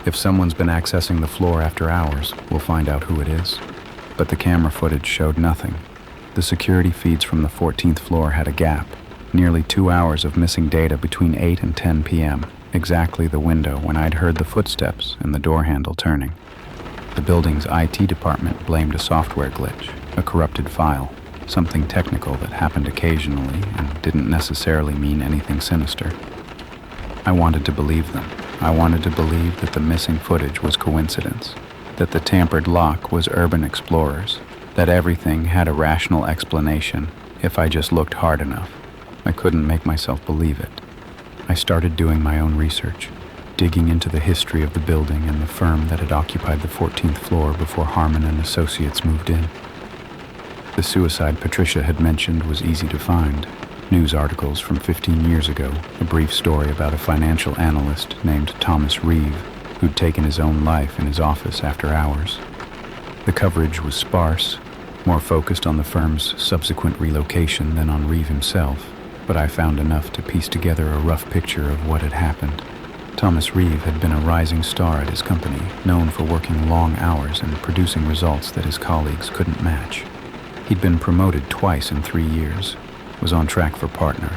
If someone's been accessing the floor after hours, we'll find out who it is. But the camera footage showed nothing. The security feeds from the 14th floor had a gap, nearly 2 hours of missing data between 8 and 10 p.m., exactly the window when I'd heard the footsteps and the door handle turning. The building's IT department blamed a software glitch, a corrupted file, something technical that happened occasionally and didn't necessarily mean anything sinister. I wanted to believe them. I wanted to believe that the missing footage was coincidence, that the tampered lock was urban explorers, that everything had a rational explanation if I just looked hard enough. I couldn't make myself believe it. I started doing my own research, digging into the history of the building and the firm that had occupied the 14th floor before Harmon and Associates moved in. The suicide Patricia had mentioned was easy to find. News articles from 15 years ago, a brief story about a financial analyst named Thomas Reeve, who'd taken his own life in his office after hours. The coverage was sparse, more focused on the firm's subsequent relocation than on Reeve himself, but I found enough to piece together a rough picture of what had happened. Thomas Reeve had been a rising star at his company, known for working long hours and producing results that his colleagues couldn't match. He'd been promoted twice in 3 years, was on track for partner,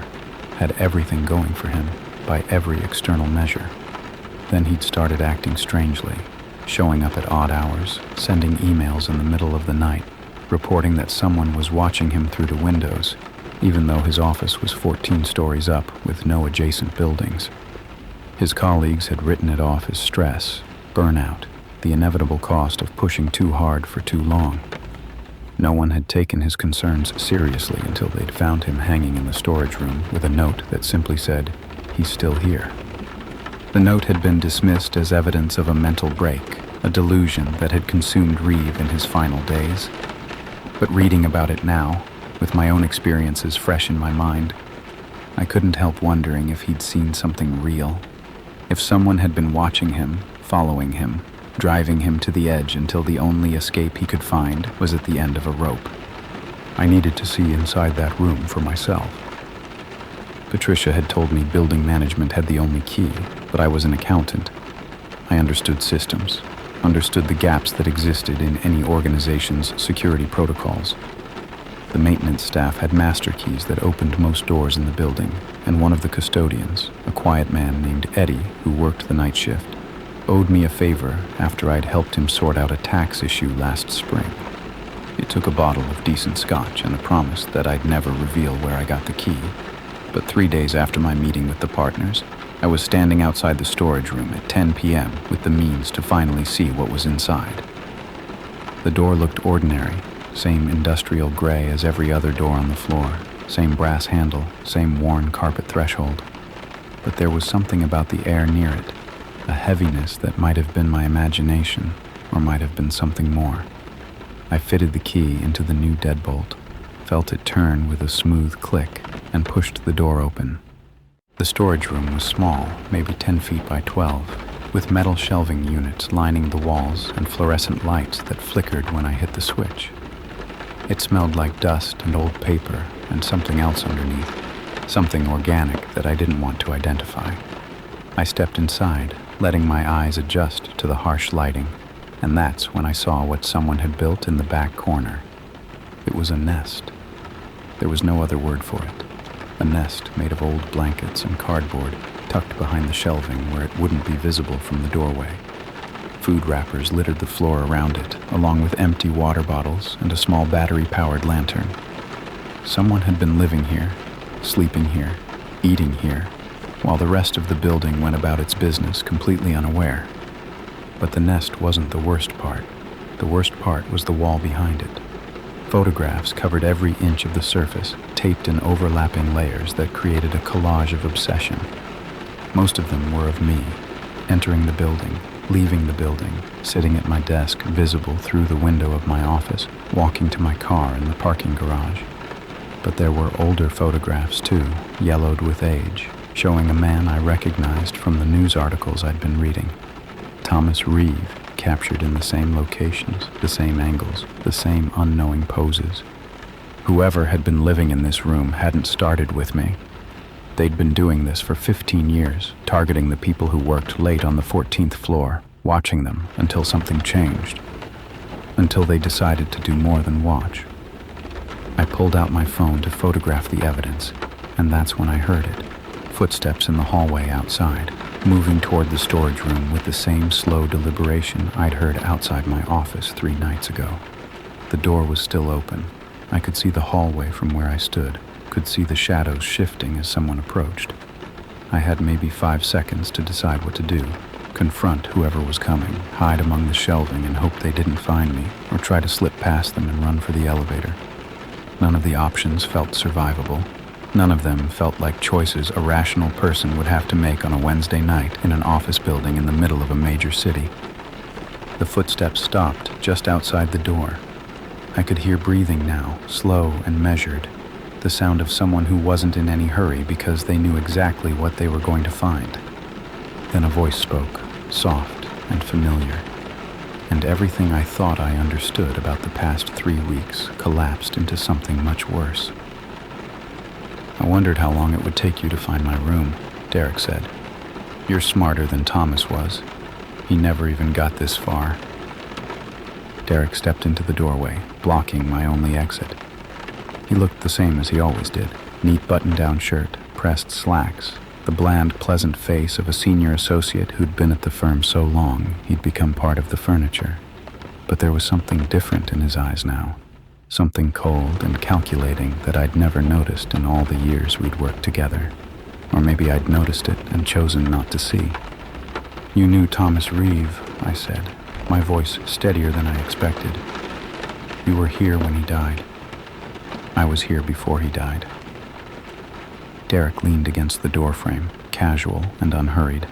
had everything going for him by every external measure. Then he'd started acting strangely, showing up at odd hours, sending emails in the middle of the night, reporting that someone was watching him through the windows, even though his office was 14 stories up with no adjacent buildings. His colleagues had written it off as stress, burnout, the inevitable cost of pushing too hard for too long. No one had taken his concerns seriously until they'd found him hanging in the storage room with a note that simply said, "He's still here." The note had been dismissed as evidence of a mental break, a delusion that had consumed Reeve in his final days. But reading about it now, with my own experiences fresh in my mind, I couldn't help wondering if he'd seen something real, If someone had been watching him, following him, driving him to the edge until the only escape he could find was at the end of a rope. I needed to see inside that room for myself. Patricia had told me building management had the only key, but I was an accountant. I understood systems, understood the gaps that existed in any organization's security protocols. The maintenance staff had master keys that opened most doors in the building, and one of the custodians, a quiet man named Eddie who worked the night shift, owed me a favor after I'd helped him sort out a tax issue last spring. It took a bottle of decent scotch and a promise that I'd never reveal where I got the key. But 3 days after my meeting with the partners, I was standing outside the storage room at 10 p.m. with the means to finally see what was inside. The door looked ordinary, same industrial gray as every other door on the floor, same brass handle, same worn carpet threshold. But there was something about the air near it, a heaviness that might have been my imagination or might have been something more. I fitted the key into the new deadbolt, felt it turn with a smooth click, and pushed the door open. The storage room was small, maybe 10 feet by 12, with metal shelving units lining the walls and fluorescent lights that flickered when I hit the switch. It smelled like dust and old paper and something else underneath, something organic that I didn't want to identify. I stepped inside, letting my eyes adjust to the harsh lighting, and that's when I saw what someone had built in the back corner. It was a nest. There was no other word for it. A nest made of old blankets and cardboard tucked behind the shelving where it wouldn't be visible from the doorway. Food wrappers littered the floor around it, along with empty water bottles and a small battery-powered lantern. Someone had been living here, sleeping here, eating here, while the rest of the building went about its business completely unaware. But the nest wasn't the worst part. The worst part was the wall behind it. Photographs covered every inch of the surface, taped in overlapping layers that created a collage of obsession. Most of them were of me, entering the building, leaving the building, sitting at my desk visible through the window of my office, walking to my car in the parking garage. But there were older photographs too, yellowed with age, showing a man I recognized from the news articles I'd been reading. Thomas Reeve, captured in the same locations, the same angles, the same unknowing poses. Whoever had been living in this room hadn't started with me. They'd been doing this for 15 years, targeting the people who worked late on the 14th floor, watching them until something changed, until they decided to do more than watch. I pulled out my phone to photograph the evidence, and that's when I heard it. Footsteps in the hallway outside, moving toward the storage room with the same slow deliberation I'd heard outside my office 3 nights ago. The door was still open. I could see the hallway from where I stood, could see the shadows shifting as someone approached. I had maybe 5 seconds to decide what to do. Confront whoever was coming, hide among the shelving and hope they didn't find me, or try to slip past them and run for the elevator. None of the options felt survivable. None of them felt like choices a rational person would have to make on a Wednesday night in an office building in the middle of a major city. The footsteps stopped just outside the door. I could hear breathing now, slow and measured, the sound of someone who wasn't in any hurry because they knew exactly what they were going to find. Then a voice spoke, soft and familiar, and everything I thought I understood about the past 3 weeks collapsed into something much worse. "I wondered how long it would take you to find my room," Derek said. "You're smarter than Thomas was. He never even got this far." Derek stepped into the doorway, blocking my only exit. He looked the same as he always did. Neat button-down shirt, pressed slacks, the bland, pleasant face of a senior associate who'd been at the firm so long he'd become part of the furniture. But there was something different in his eyes now. Something cold and calculating that I'd never noticed in all the years we'd worked together. Or maybe I'd noticed it and chosen not to see. "You knew Thomas Reeve," I said, my voice steadier than I expected. "You were here when he died. I was here before he died." Derek leaned against the doorframe, casual and unhurried,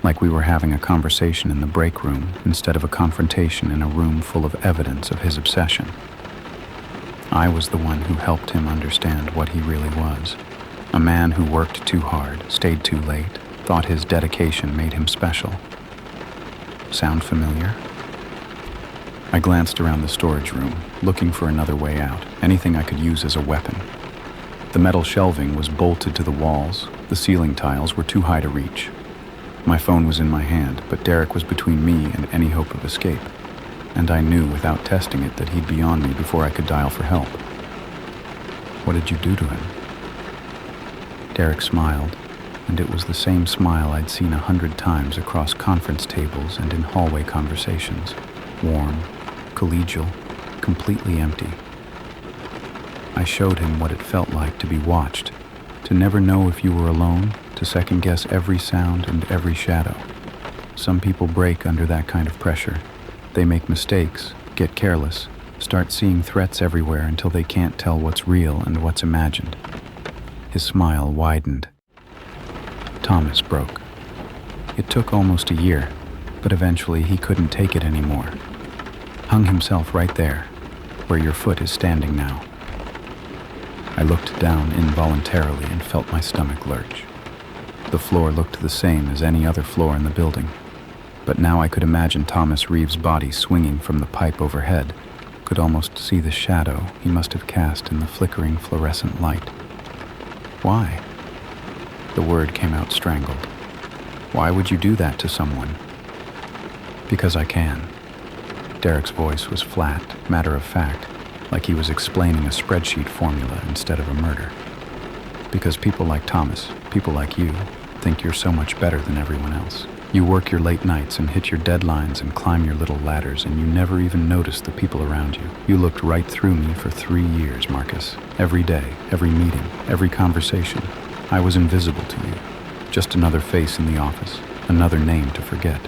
like we were having a conversation in the break room instead of a confrontation in a room full of evidence of his obsession. I was the one who helped him understand what he really was. A man who worked too hard, stayed too late, thought his dedication made him special. Sound familiar? I glanced around the storage room, looking for another way out, anything I could use as a weapon. The metal shelving was bolted to the walls, the ceiling tiles were too high to reach. My phone was in my hand, but Derek was between me and any hope of escape, and I knew without testing it that he'd be on me before I could dial for help. What did you do to him? Derek smiled, and it was the same smile I'd seen 100 times across conference tables and in hallway conversations. Warm, collegial, completely empty. I showed him what it felt like to be watched, to never know if you were alone, to second-guess every sound and every shadow. Some people break under that kind of pressure. They make mistakes, get careless, start seeing threats everywhere until they can't tell what's real and what's imagined. His smile widened. Thomas broke. It took almost a year, but eventually he couldn't take it anymore. Hung himself right there, where your foot is standing now. I looked down involuntarily and felt my stomach lurch. The floor looked the same as any other floor in the building, but now I could imagine Thomas Reeves' body swinging from the pipe overhead, could almost see the shadow he must have cast in the flickering fluorescent light. Why? The word came out strangled. Why would you do that to someone? Because I can. Derek's voice was flat, matter-of-fact, like he was explaining a spreadsheet formula instead of a murder. Because people like Thomas, people like you, think you're so much better than everyone else. You work your late nights and hit your deadlines and climb your little ladders, and you never even notice the people around you. You looked right through me for 3 years, Marcus. Every day, every meeting, every conversation. I was invisible to you. Just another face in the office, another name to forget.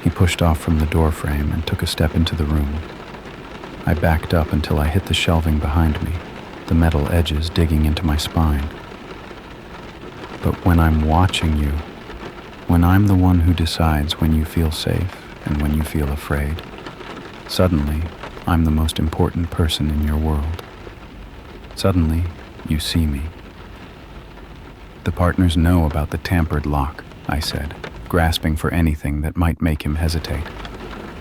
He pushed off from the doorframe and took a step into the room. I backed up until I hit the shelving behind me, the metal edges digging into my spine. But when I'm watching you, when I'm the one who decides when you feel safe and when you feel afraid, suddenly I'm the most important person in your world. Suddenly, you see me. The partners know about the tampered lock, I said, grasping for anything that might make him hesitate.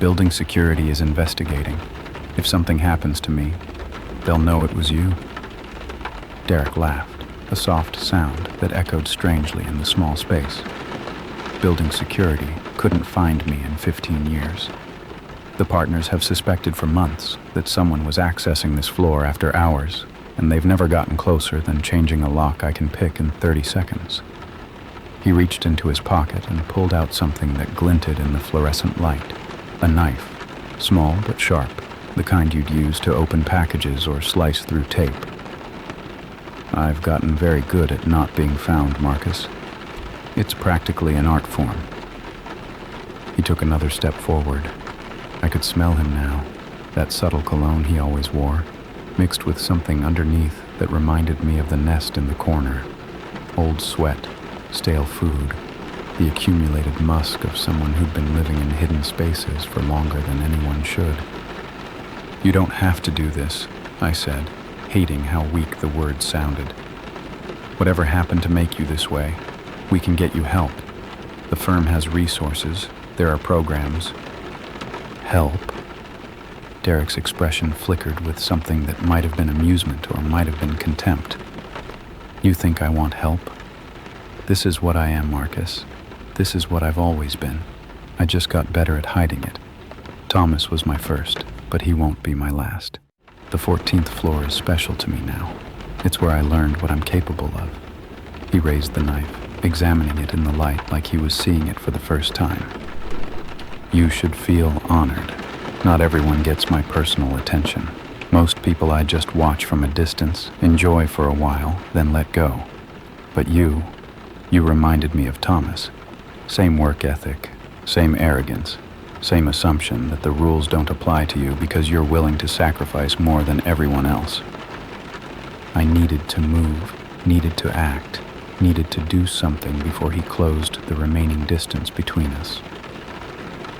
Building security is investigating. If something happens to me, they'll know it was you. Derek laughed, a soft sound that echoed strangely in the small space. Building security couldn't find me in 15 years. The partners have suspected for months that someone was accessing this floor after hours, and they've never gotten closer than changing a lock I can pick in 30 seconds. He reached into his pocket and pulled out something that glinted in the fluorescent light. A knife, small but sharp, the kind you'd use to open packages or slice through tape. I've gotten very good at not being found, Marcus. It's practically an art form. He took another step forward. I could smell him now, that subtle cologne he always wore, mixed with something underneath that reminded me of the nest in the corner. Old sweat, stale food, the accumulated musk of someone who'd been living in hidden spaces for longer than anyone should. You don't have to do this, I said, hating how weak the words sounded. Whatever happened to make you this way, we can get you help. The firm has resources, there are programs. Help? Derek's expression flickered with something that might have been amusement or might have been contempt. You think I want help? This is what I am, Marcus. This is what I've always been. I just got better at hiding it. Thomas was my first, but he won't be my last. The 14th floor is special to me now. It's where I learned what I'm capable of. He raised the knife, examining it in the light like he was seeing it for the first time. You should feel honored. Not everyone gets my personal attention. Most people I just watch from a distance, enjoy for a while, then let go. But you reminded me of Thomas. Same work ethic, same arrogance, same assumption that the rules don't apply to you because you're willing to sacrifice more than everyone else. I needed to move, needed to act, needed to do something before he closed the remaining distance between us.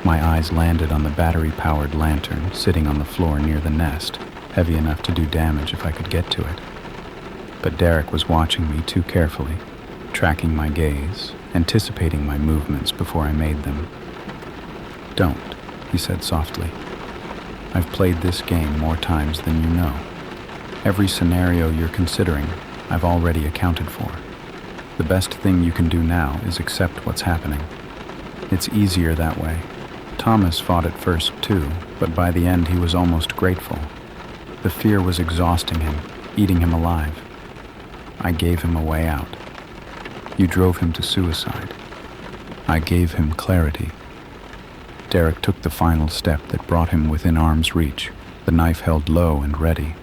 My eyes landed on the battery-powered lantern sitting on the floor near the nest, heavy enough to do damage if I could get to it. But Derek was watching me too carefully, tracking my gaze, anticipating my movements before I made them. "Don't," he said softly. "I've played this game more times than you know. Every scenario you're considering, I've already accounted for. The best thing you can do now is accept what's happening. It's easier that way. Thomas fought at first too, but by the end he was almost grateful. The fear was exhausting him, eating him alive. I gave him a way out. You drove him to suicide. I gave him clarity." Derek took the final step that brought him within arm's reach, the knife held low and ready.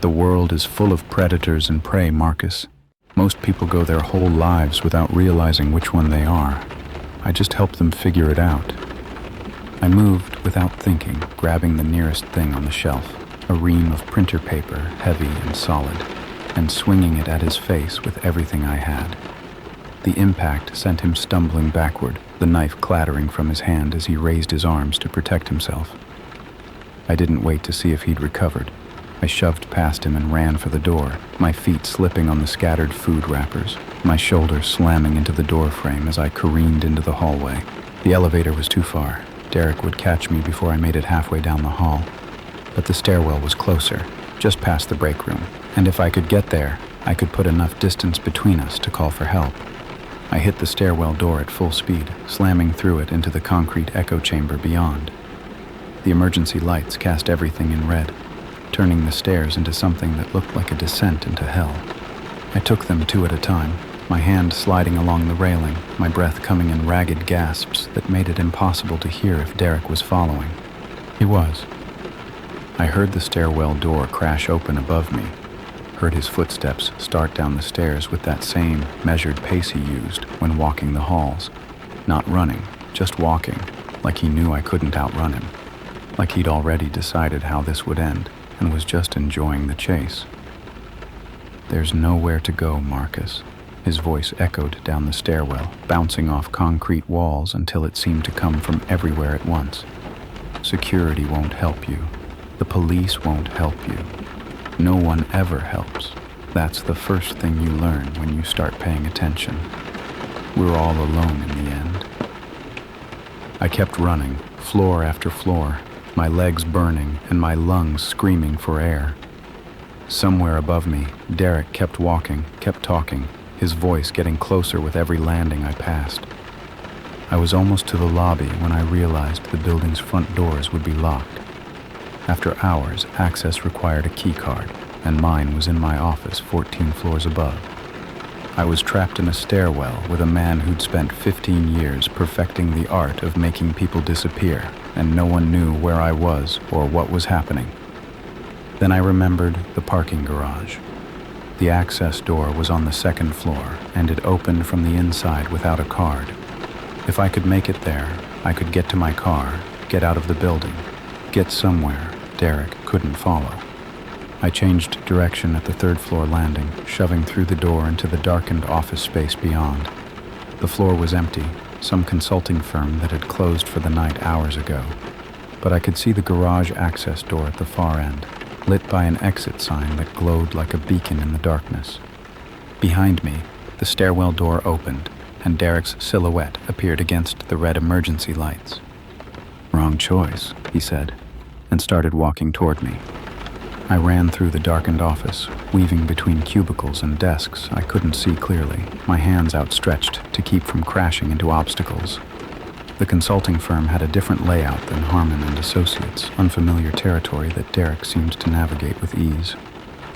"The world is full of predators and prey, Marcus. Most people go their whole lives without realizing which one they are. I just help them figure it out." I moved without thinking, grabbing the nearest thing on the shelf, a ream of printer paper, heavy and solid, and swinging it at his face with everything I had. The impact sent him stumbling backward, the knife clattering from his hand as he raised his arms to protect himself. I didn't wait to see if he'd recovered. I shoved past him and ran for the door, my feet slipping on the scattered food wrappers, my shoulder slamming into the door frame as I careened into the hallway. The elevator was too far. Derek would catch me before I made it halfway down the hall. But the stairwell was closer, just past the break room, and if I could get there, I could put enough distance between us to call for help. I hit the stairwell door at full speed, slamming through it into the concrete echo chamber beyond. The emergency lights cast everything in red, turning the stairs into something that looked like a descent into hell. I took them two at a time, my hand sliding along the railing, my breath coming in ragged gasps that made it impossible to hear if Derek was following. He was. I heard the stairwell door crash open above me, heard his footsteps start down the stairs with that same measured pace he used when walking the halls. Not running, just walking, like he knew I couldn't outrun him, like he'd already decided how this would end and was just enjoying the chase. "There's nowhere to go, Marcus." His voice echoed down the stairwell, bouncing off concrete walls until it seemed to come from everywhere at once. "Security won't help you. The police won't help you. No one ever helps. That's the first thing you learn when you start paying attention. We're all alone in the end." I kept running, floor after floor, my legs burning and my lungs screaming for air. Somewhere above me, Derek kept walking, kept talking, his voice getting closer with every landing I passed. I was almost to the lobby when I realized the building's front doors would be locked. After hours, access required a key card, and mine was in my office 14 floors above. I was trapped in a stairwell with a man who'd spent 15 years perfecting the art of making people disappear, and no one knew where I was or what was happening. Then I remembered the parking garage. The access door was on the second floor, and it opened from the inside without a card. If I could make it there, I could get to my car, get out of the building, get somewhere Derek couldn't follow. I changed direction at the third floor landing, shoving through the door into the darkened office space beyond. The floor was empty, some consulting firm that had closed for the night hours ago. But I could see the garage access door at the far end, lit by an exit sign that glowed like a beacon in the darkness. Behind me, the stairwell door opened, and Derek's silhouette appeared against the red emergency lights. "Wrong choice," he said, and started walking toward me. I ran through the darkened office, weaving between cubicles and desks I couldn't see clearly, my hands outstretched to keep from crashing into obstacles. The consulting firm had a different layout than Harmon and Associates, unfamiliar territory that Derek seemed to navigate with ease.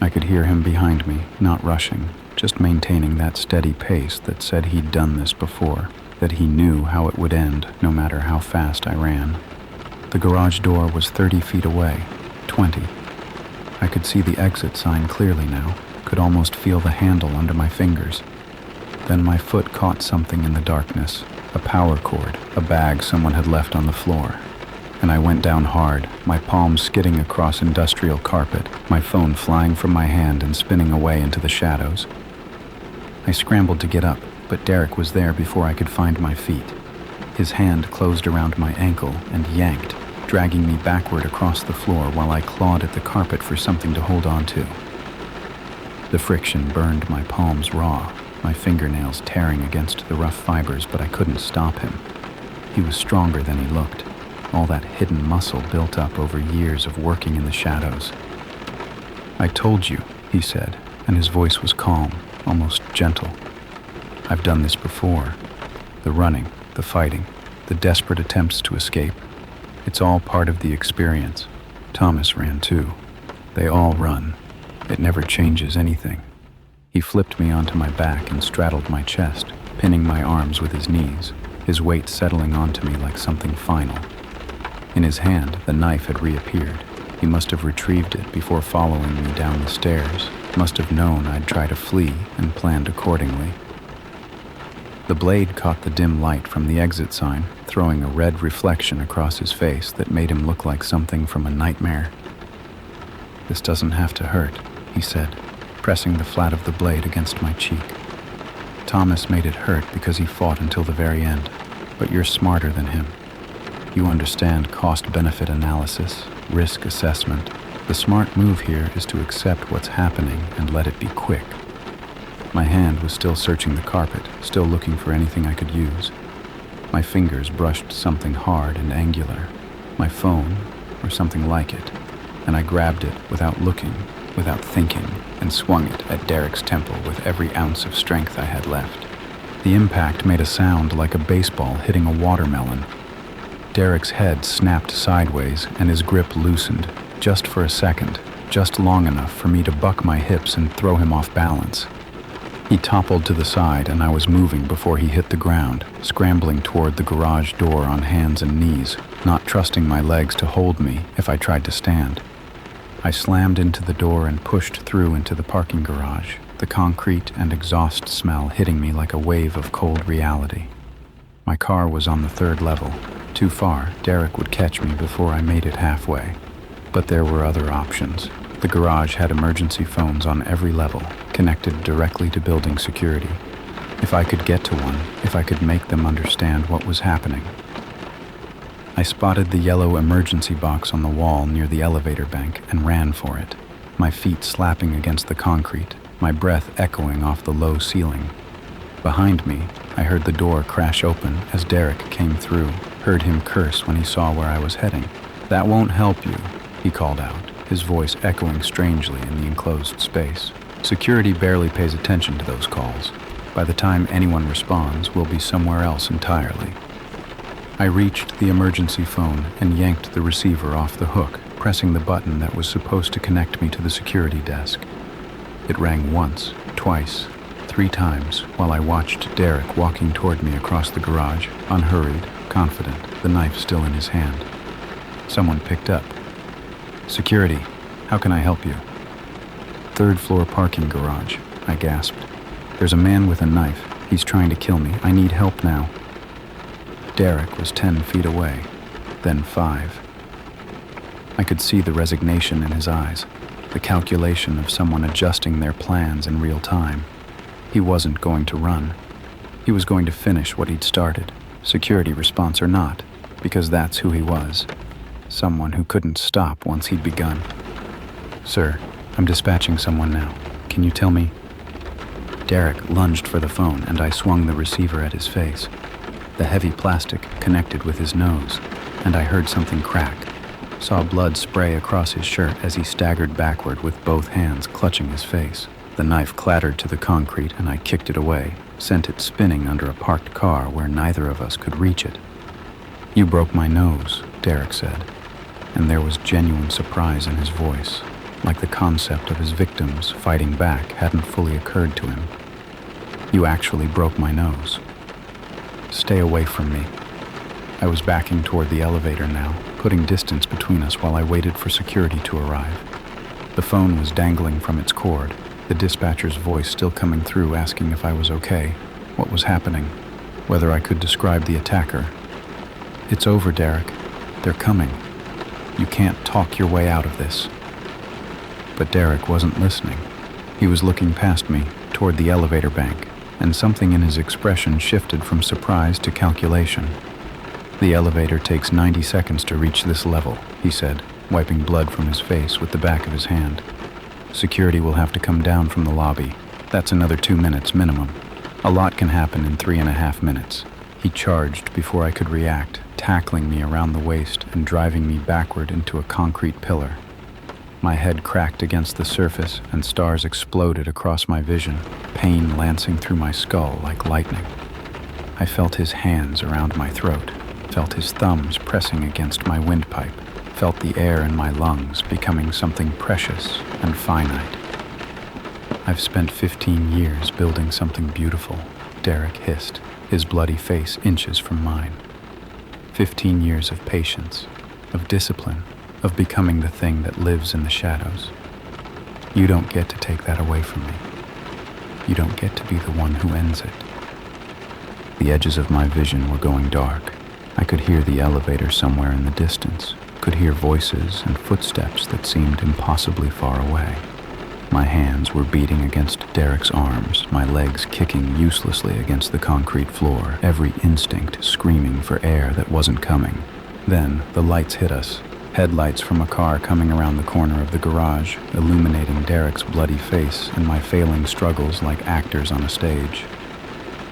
I could hear him behind me, not rushing, just maintaining that steady pace that said he'd done this before, that he knew how it would end no matter how fast I ran. The garage door was 30 feet away, 20. I could see the exit sign clearly now, could almost feel the handle under my fingers. Then my foot caught something in the darkness, a power cord, a bag someone had left on the floor. And I went down hard, my palms skidding across industrial carpet, my phone flying from my hand and spinning away into the shadows. I scrambled to get up, but Derek was there before I could find my feet. His hand closed around my ankle and yanked, dragging me backward across the floor while I clawed at the carpet for something to hold on to. The friction burned my palms raw, my fingernails tearing against the rough fibers, but I couldn't stop him. He was stronger than he looked, all that hidden muscle built up over years of working in the shadows. "I told you," he said, and his voice was calm, almost gentle. "I've done this before. The running, the fighting, the desperate attempts to escape. It's all part of the experience. Thomas ran too. They all run. It never changes anything." He flipped me onto my back and straddled my chest, pinning my arms with his knees, his weight settling onto me like something final. In his hand, the knife had reappeared. He must have retrieved it before following me down the stairs, must have known I'd try to flee and planned accordingly. The blade caught the dim light from the exit sign, throwing a red reflection across his face that made him look like something from a nightmare. "This doesn't have to hurt," he said, pressing the flat of the blade against my cheek. "Thomas made it hurt because he fought until the very end, but you're smarter than him. You understand cost-benefit analysis, risk assessment. The smart move here is to accept what's happening and let it be quick." My hand was still searching the carpet, still looking for anything I could use. My fingers brushed something hard and angular, my phone, or something like it, and I grabbed it without looking, without thinking, and swung it at Derek's temple with every ounce of strength I had left. The impact made a sound like a baseball hitting a watermelon. Derek's head snapped sideways and his grip loosened, just for a second, just long enough for me to buck my hips and throw him off balance. He toppled to the side and I was moving before he hit the ground, scrambling toward the garage door on hands and knees, not trusting my legs to hold me if I tried to stand. I slammed into the door and pushed through into the parking garage, the concrete and exhaust smell hitting me like a wave of cold reality. My car was on the 3rd level. Too far, Derek would catch me before I made it halfway. But there were other options. The garage had emergency phones on every level, connected directly to building security. If I could get to one, if I could make them understand what was happening. I spotted the yellow emergency box on the wall near the elevator bank and ran for it, my feet slapping against the concrete, my breath echoing off the low ceiling. Behind me, I heard the door crash open as Derek came through, heard him curse when he saw where I was heading. "That won't help you," he called out, his voice echoing strangely in the enclosed space. "Security barely pays attention to those calls. By the time anyone responds, we'll be somewhere else entirely." I reached the emergency phone and yanked the receiver off the hook, pressing the button that was supposed to connect me to the security desk. It rang once, twice, 3 times while I watched Derek walking toward me across the garage, unhurried, confident, the knife still in his hand. Someone picked up. "Security, how can I help you?" "3rd floor parking garage," I gasped. "There's a man with a knife. He's trying to kill me. I need help now." Derek was 10 feet away, then 5. I could see the resignation in his eyes, the calculation of someone adjusting their plans in real time. He wasn't going to run. He was going to finish what he'd started, security response or not, because that's who he was. Someone who couldn't stop once he'd begun. "Sir, I'm dispatching someone now. Can you tell me?" Derek lunged for the phone and I swung the receiver at his face. The heavy plastic connected with his nose, and I heard something crack. Saw blood spray across his shirt as he staggered backward with both hands clutching his face. The knife clattered to the concrete and I kicked it away, sent it spinning under a parked car where neither of us could reach it. "You broke my nose," Derek said, and there was genuine surprise in his voice, like the concept of his victims fighting back hadn't fully occurred to him. "You actually broke my nose." "Stay away from me." I was backing toward the elevator now, putting distance between us while I waited for security to arrive. The phone was dangling from its cord, the dispatcher's voice still coming through asking if I was okay, what was happening, whether I could describe the attacker. "It's over, Derek. They're coming. You can't talk your way out of this." But Derek wasn't listening. He was looking past me, toward the elevator bank, and something in his expression shifted from surprise to calculation. "The elevator takes 90 seconds to reach this level," he said, wiping blood from his face with the back of his hand. "Security will have to come down from the lobby. That's another 2 minutes minimum. A lot can happen in 3.5 minutes. He charged before I could react, tackling me around the waist and driving me backward into a concrete pillar. My head cracked against the surface and stars exploded across my vision, pain lancing through my skull like lightning. I felt his hands around my throat, felt his thumbs pressing against my windpipe, felt the air in my lungs becoming something precious and finite. I've spent 15 years building something beautiful, Derek hissed, his bloody face inches from mine. 15 years of patience, of discipline, of becoming the thing that lives in the shadows. You don't get to take that away from me. You don't get to be the one who ends it. The edges of my vision were going dark. I could hear the elevator somewhere in the distance, could hear voices and footsteps that seemed impossibly far away. My hands were beating against Derek's arms, my legs kicking uselessly against the concrete floor, every instinct screaming for air that wasn't coming. Then the lights hit us. Headlights from a car coming around the corner of the garage, illuminating Derek's bloody face and my failing struggles like actors on a stage.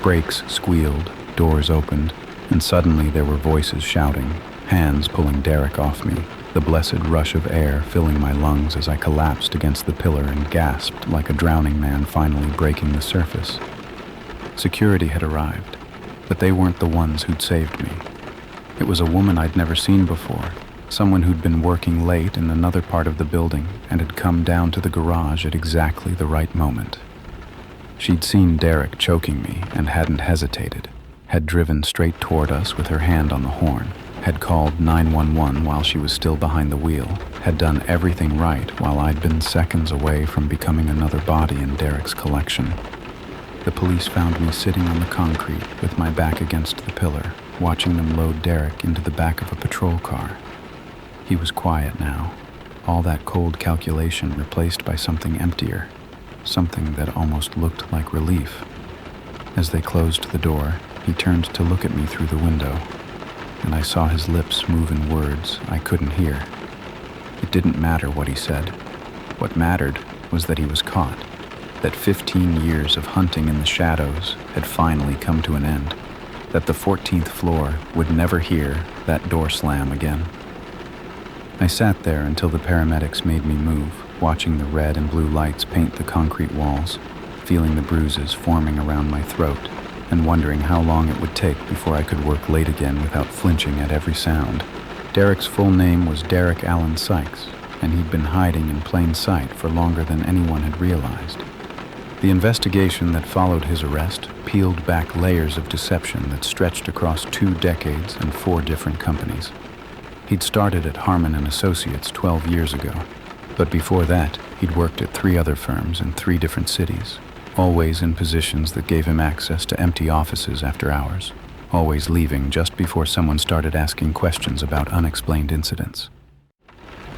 Brakes squealed, doors opened, and suddenly there were voices shouting, hands pulling Derek off me, the blessed rush of air filling my lungs as I collapsed against the pillar and gasped like a drowning man finally breaking the surface. Security had arrived, but they weren't the ones who'd saved me. It was a woman I'd never seen before, someone who'd been working late in another part of the building and had come down to the garage at exactly the right moment. She'd seen Derek choking me and hadn't hesitated, had driven straight toward us with her hand on the horn, had called 911 while she was still behind the wheel, had done everything right while I'd been seconds away from becoming another body in Derek's collection. The police found me sitting on the concrete with my back against the pillar, watching them load Derek into the back of a patrol car. He was quiet now, all that cold calculation replaced by something emptier, something that almost looked like relief. As they closed the door, he turned to look at me through the window, and I saw his lips move in words I couldn't hear. It didn't matter what he said. What mattered was that he was caught, that 15 years of hunting in the shadows had finally come to an end, that the 14th floor would never hear that door slam again. I sat there until the paramedics made me move, watching the red and blue lights paint the concrete walls, feeling the bruises forming around my throat, and wondering how long it would take before I could work late again without flinching at every sound. Derek's full name was Derek Allen Sykes, and he'd been hiding in plain sight for longer than anyone had realized. The investigation that followed his arrest peeled back layers of deception that stretched across 2 decades and 4 different companies. He'd started at Harmon & Associates 12 years ago, but before that, he'd worked at 3 other firms in 3 different cities, always in positions that gave him access to empty offices after hours, always leaving just before someone started asking questions about unexplained incidents.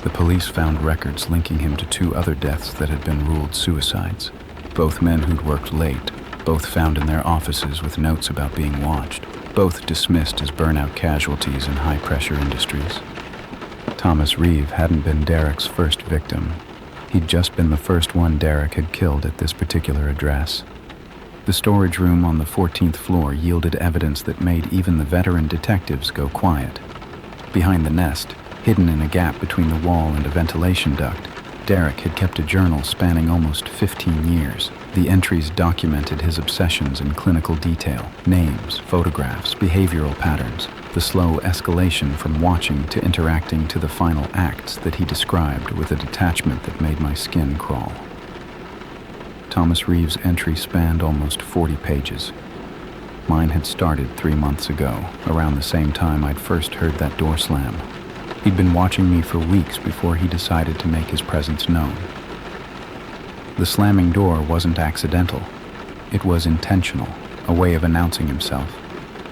The police found records linking him to 2 other deaths that had been ruled suicides, both men who'd worked late, both found in their offices with notes about being watched, both dismissed as burnout casualties in high-pressure industries. Thomas Reeve hadn't been Derek's first victim. He'd just been the first one Derek had killed at this particular address. The storage room on the 14th floor yielded evidence that made even the veteran detectives go quiet. Behind the nest, hidden in a gap between the wall and a ventilation duct, Derek had kept a journal spanning almost 15 years. The entries documented his obsessions in clinical detail, names, photographs, behavioral patterns, the slow escalation from watching to interacting to the final acts that he described with a detachment that made my skin crawl. Thomas Reeve's entry spanned almost 40 pages. Mine had started 3 months ago, around the same time I'd first heard that door slam. He'd been watching me for weeks before he decided to make his presence known. The slamming door wasn't accidental. It was intentional, a way of announcing himself,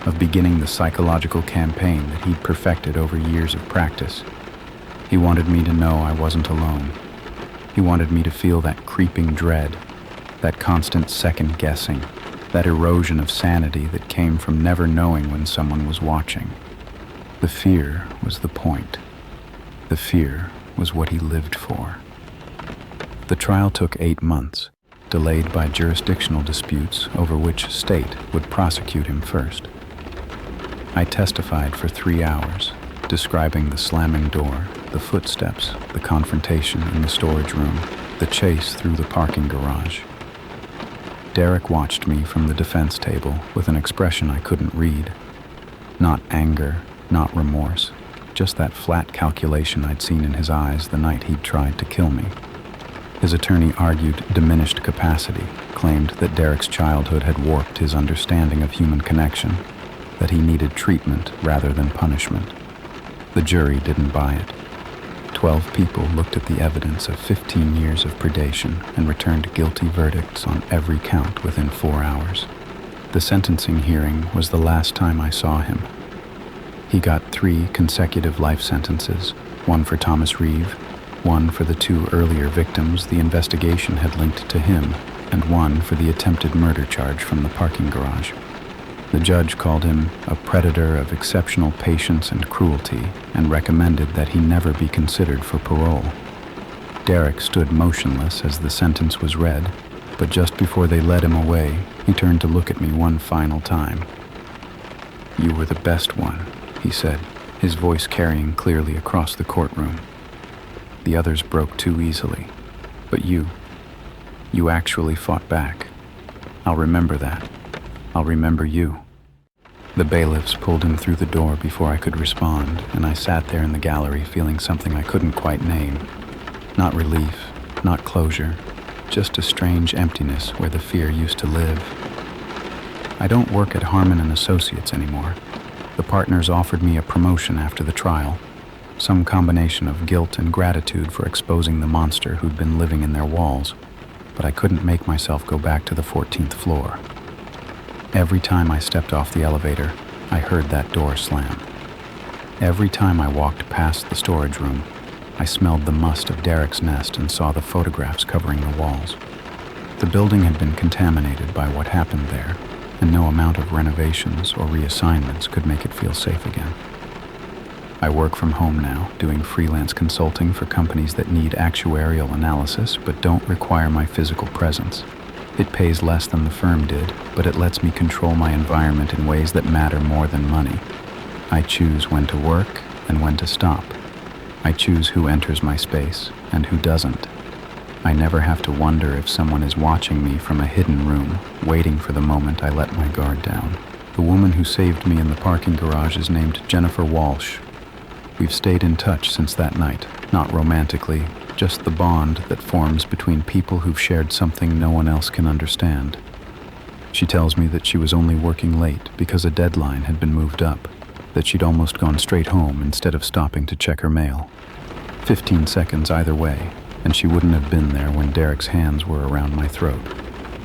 of beginning the psychological campaign that he'd perfected over years of practice. He wanted me to know I wasn't alone. He wanted me to feel that creeping dread, that constant second-guessing, that erosion of sanity that came from never knowing when someone was watching. The fear was the point. The fear was what he lived for. The trial took 8 months. delayed by jurisdictional disputes over which state would prosecute him first. I testified for 3 hours, describing the slamming door, the footsteps, the confrontation in the storage room, the chase through the parking garage. Derek watched me from the defense table with an expression I couldn't read. Not anger, not remorse, just that flat calculation I'd seen in his eyes the night he'd tried to kill me. His attorney argued diminished capacity, claimed that Derek's childhood had warped his understanding of human connection, that he needed treatment rather than punishment. The jury didn't buy it. 12 people looked at the evidence of 15 years of predation and returned guilty verdicts on every count within 4 hours. The sentencing hearing was the last time I saw him. He got 3 consecutive life sentences, one for Thomas Reeve, one for the 2 earlier victims the investigation had linked to him, and one for the attempted murder charge from the parking garage. The judge called him a predator of exceptional patience and cruelty and recommended that he never be considered for parole. Derek stood motionless as the sentence was read, but just before they led him away, he turned to look at me one final time. "You were the best one," he said, his voice carrying clearly across the courtroom. "The others broke too easily, but you actually fought back. I'll remember that. I'll remember you." The bailiffs pulled him through the door before I could respond, and I sat there in the gallery feeling something I couldn't quite name. Not relief, not closure, just a strange emptiness where the fear used to live. I don't work at Harmon & Associates anymore. The partners offered me a promotion after the trial, some combination of guilt and gratitude for exposing the monster who'd been living in their walls, but I couldn't make myself go back to the 14th floor. Every time I stepped off the elevator, I heard that door slam. Every time I walked past the storage room, I smelled the must of Derek's nest and saw the photographs covering the walls. The building had been contaminated by what happened there, and no amount of renovations or reassignments could make it feel safe again. I work from home now, doing freelance consulting for companies that need actuarial analysis but don't require my physical presence. It pays less than the firm did, but it lets me control my environment in ways that matter more than money. I choose when to work and when to stop. I choose who enters my space and who doesn't. I never have to wonder if someone is watching me from a hidden room, waiting for the moment I let my guard down. The woman who saved me in the parking garage is named Jennifer Walsh. We've stayed in touch since that night, not romantically, just the bond that forms between people who've shared something no one else can understand. She tells me that she was only working late because a deadline had been moved up, that she'd almost gone straight home instead of stopping to check her mail. 15 seconds either way, and she wouldn't have been there when Derek's hands were around my throat.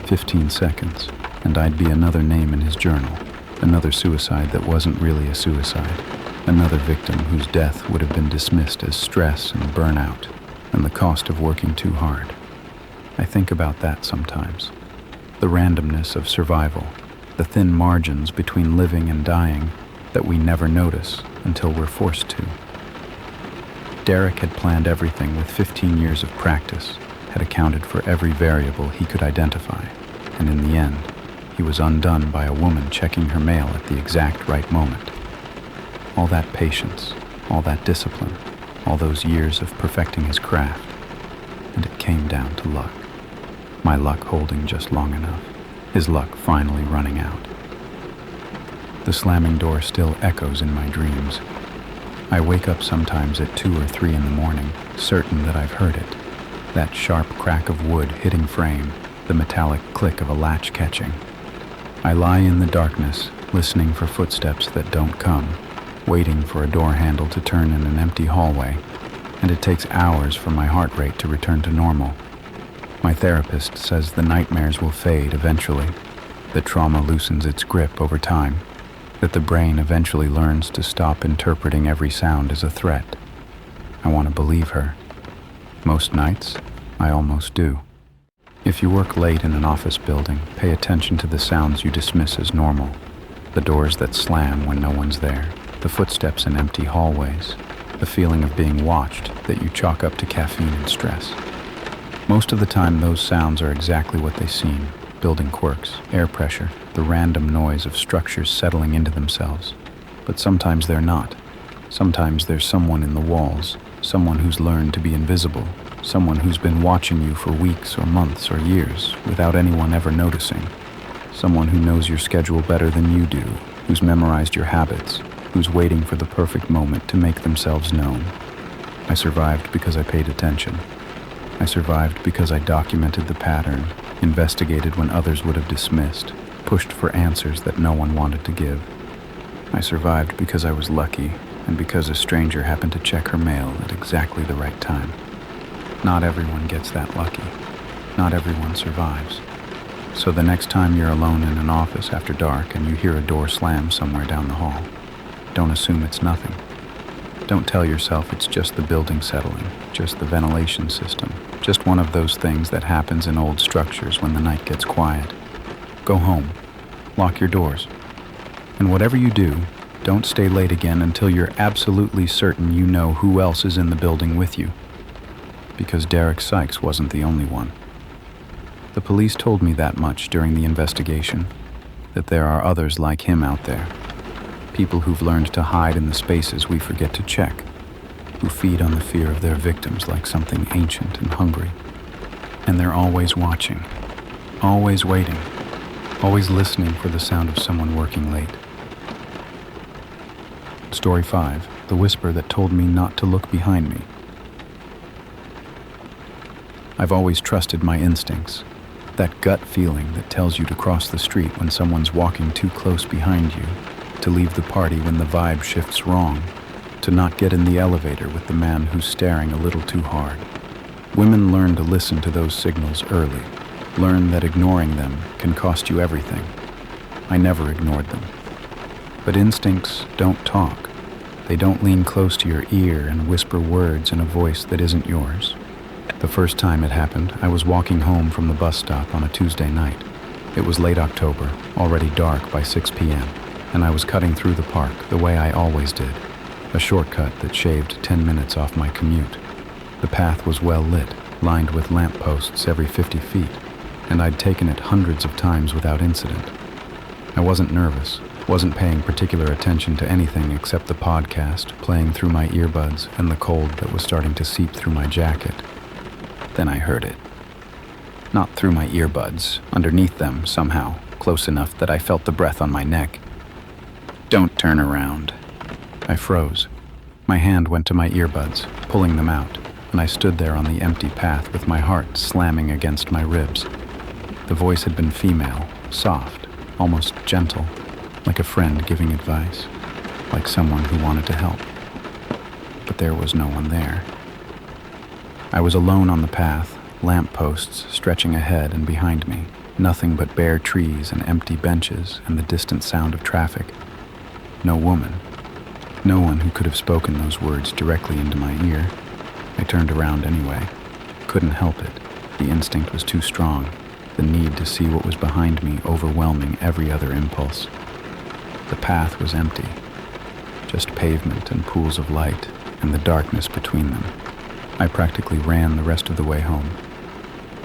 15 seconds, and I'd be another name in his journal, another suicide that wasn't really a suicide, another victim whose death would have been dismissed as stress and burnout, and the cost of working too hard. I think about that sometimes. The randomness of survival, the thin margins between living and dying that we never notice until we're forced to. Derek had planned everything with 15 years of practice, had accounted for every variable he could identify, and in the end, he was undone by a woman checking her mail at the exact right moment. All that patience, all that discipline, all those years of perfecting his craft, and it came down to luck. My luck holding just long enough, his luck finally running out. The slamming door still echoes in my dreams. I wake up sometimes at 2 or 3 in the morning, certain that I've heard it. That sharp crack of wood hitting frame, the metallic click of a latch catching. I lie in the darkness, listening for footsteps that don't come, waiting for a door handle to turn in an empty hallway, and it takes hours for my heart rate to return to normal. My therapist says the nightmares will fade eventually, that trauma loosens its grip over time, that the brain eventually learns to stop interpreting every sound as a threat. I want to believe her. Most nights, I almost do. If you work late in an office building, pay attention to the sounds you dismiss as normal, the doors that slam when no one's there, the footsteps in empty hallways, the feeling of being watched that you chalk up to caffeine and stress. Most of the time, those sounds are exactly what they seem: building quirks, air pressure, the random noise of structures settling into themselves. But sometimes they're not. Sometimes there's someone in the walls, someone who's learned to be invisible, someone who's been watching you for weeks or months or years without anyone ever noticing. Someone who knows your schedule better than you do, who's memorized your habits, who's waiting for the perfect moment to make themselves known. I survived because I paid attention. I survived because I documented the pattern, investigated when others would have dismissed, pushed for answers that no one wanted to give. I survived because I was lucky, and because a stranger happened to check her mail at exactly the right time. Not everyone gets that lucky. Not everyone survives. So the next time you're alone in an office after dark and you hear a door slam somewhere down the hall, don't assume it's nothing. Don't tell yourself it's just the building settling, just the ventilation system, just one of those things that happens in old structures when the night gets quiet. Go home. Lock your doors. And whatever you do, don't stay late again until you're absolutely certain you know who else is in the building with you. Because Derek Sykes wasn't the only one. The police told me that much during the investigation, that there are others like him out there. People who've learned to hide in the spaces we forget to check, who feed on the fear of their victims like something ancient and hungry. And they're always watching, always waiting, always listening for the sound of someone working late. Story 5, the whisper that told me not to look behind me. I've always trusted my instincts, that gut feeling that tells you to cross the street when someone's walking too close behind you, to leave the party when the vibe shifts wrong, to not get in the elevator with the man who's staring a little too hard. Women learn to listen to those signals early, learn that ignoring them can cost you everything. I never ignored them. But instincts don't talk. They don't lean close to your ear and whisper words in a voice that isn't yours. The first time it happened, I was walking home from the bus stop on a Tuesday night. It was late October, already dark by 6 p.m., and I was cutting through the park the way I always did, a shortcut that shaved 10 minutes off my commute. The path was well lit, lined with lamp posts every 50 feet, and I'd taken it hundreds of times without incident. I wasn't nervous, wasn't paying particular attention to anything except the podcast playing through my earbuds and the cold that was starting to seep through my jacket. Then I heard it. Not through my earbuds, underneath them somehow, close enough that I felt the breath on my neck. Don't turn around. I froze. My hand went to my earbuds, pulling them out, and I stood there on the empty path with my heart slamming against my ribs. The voice had been female, soft, almost gentle, like a friend giving advice, like someone who wanted to help. But there was no one there. I was alone on the path, lamp posts stretching ahead and behind me, nothing but bare trees and empty benches and the distant sound of traffic. No woman. No one who could have spoken those words directly into my ear. I turned around anyway. Couldn't help it. The instinct was too strong, the need to see what was behind me overwhelming every other impulse. The path was empty, just pavement and pools of light and the darkness between them. I practically ran the rest of the way home.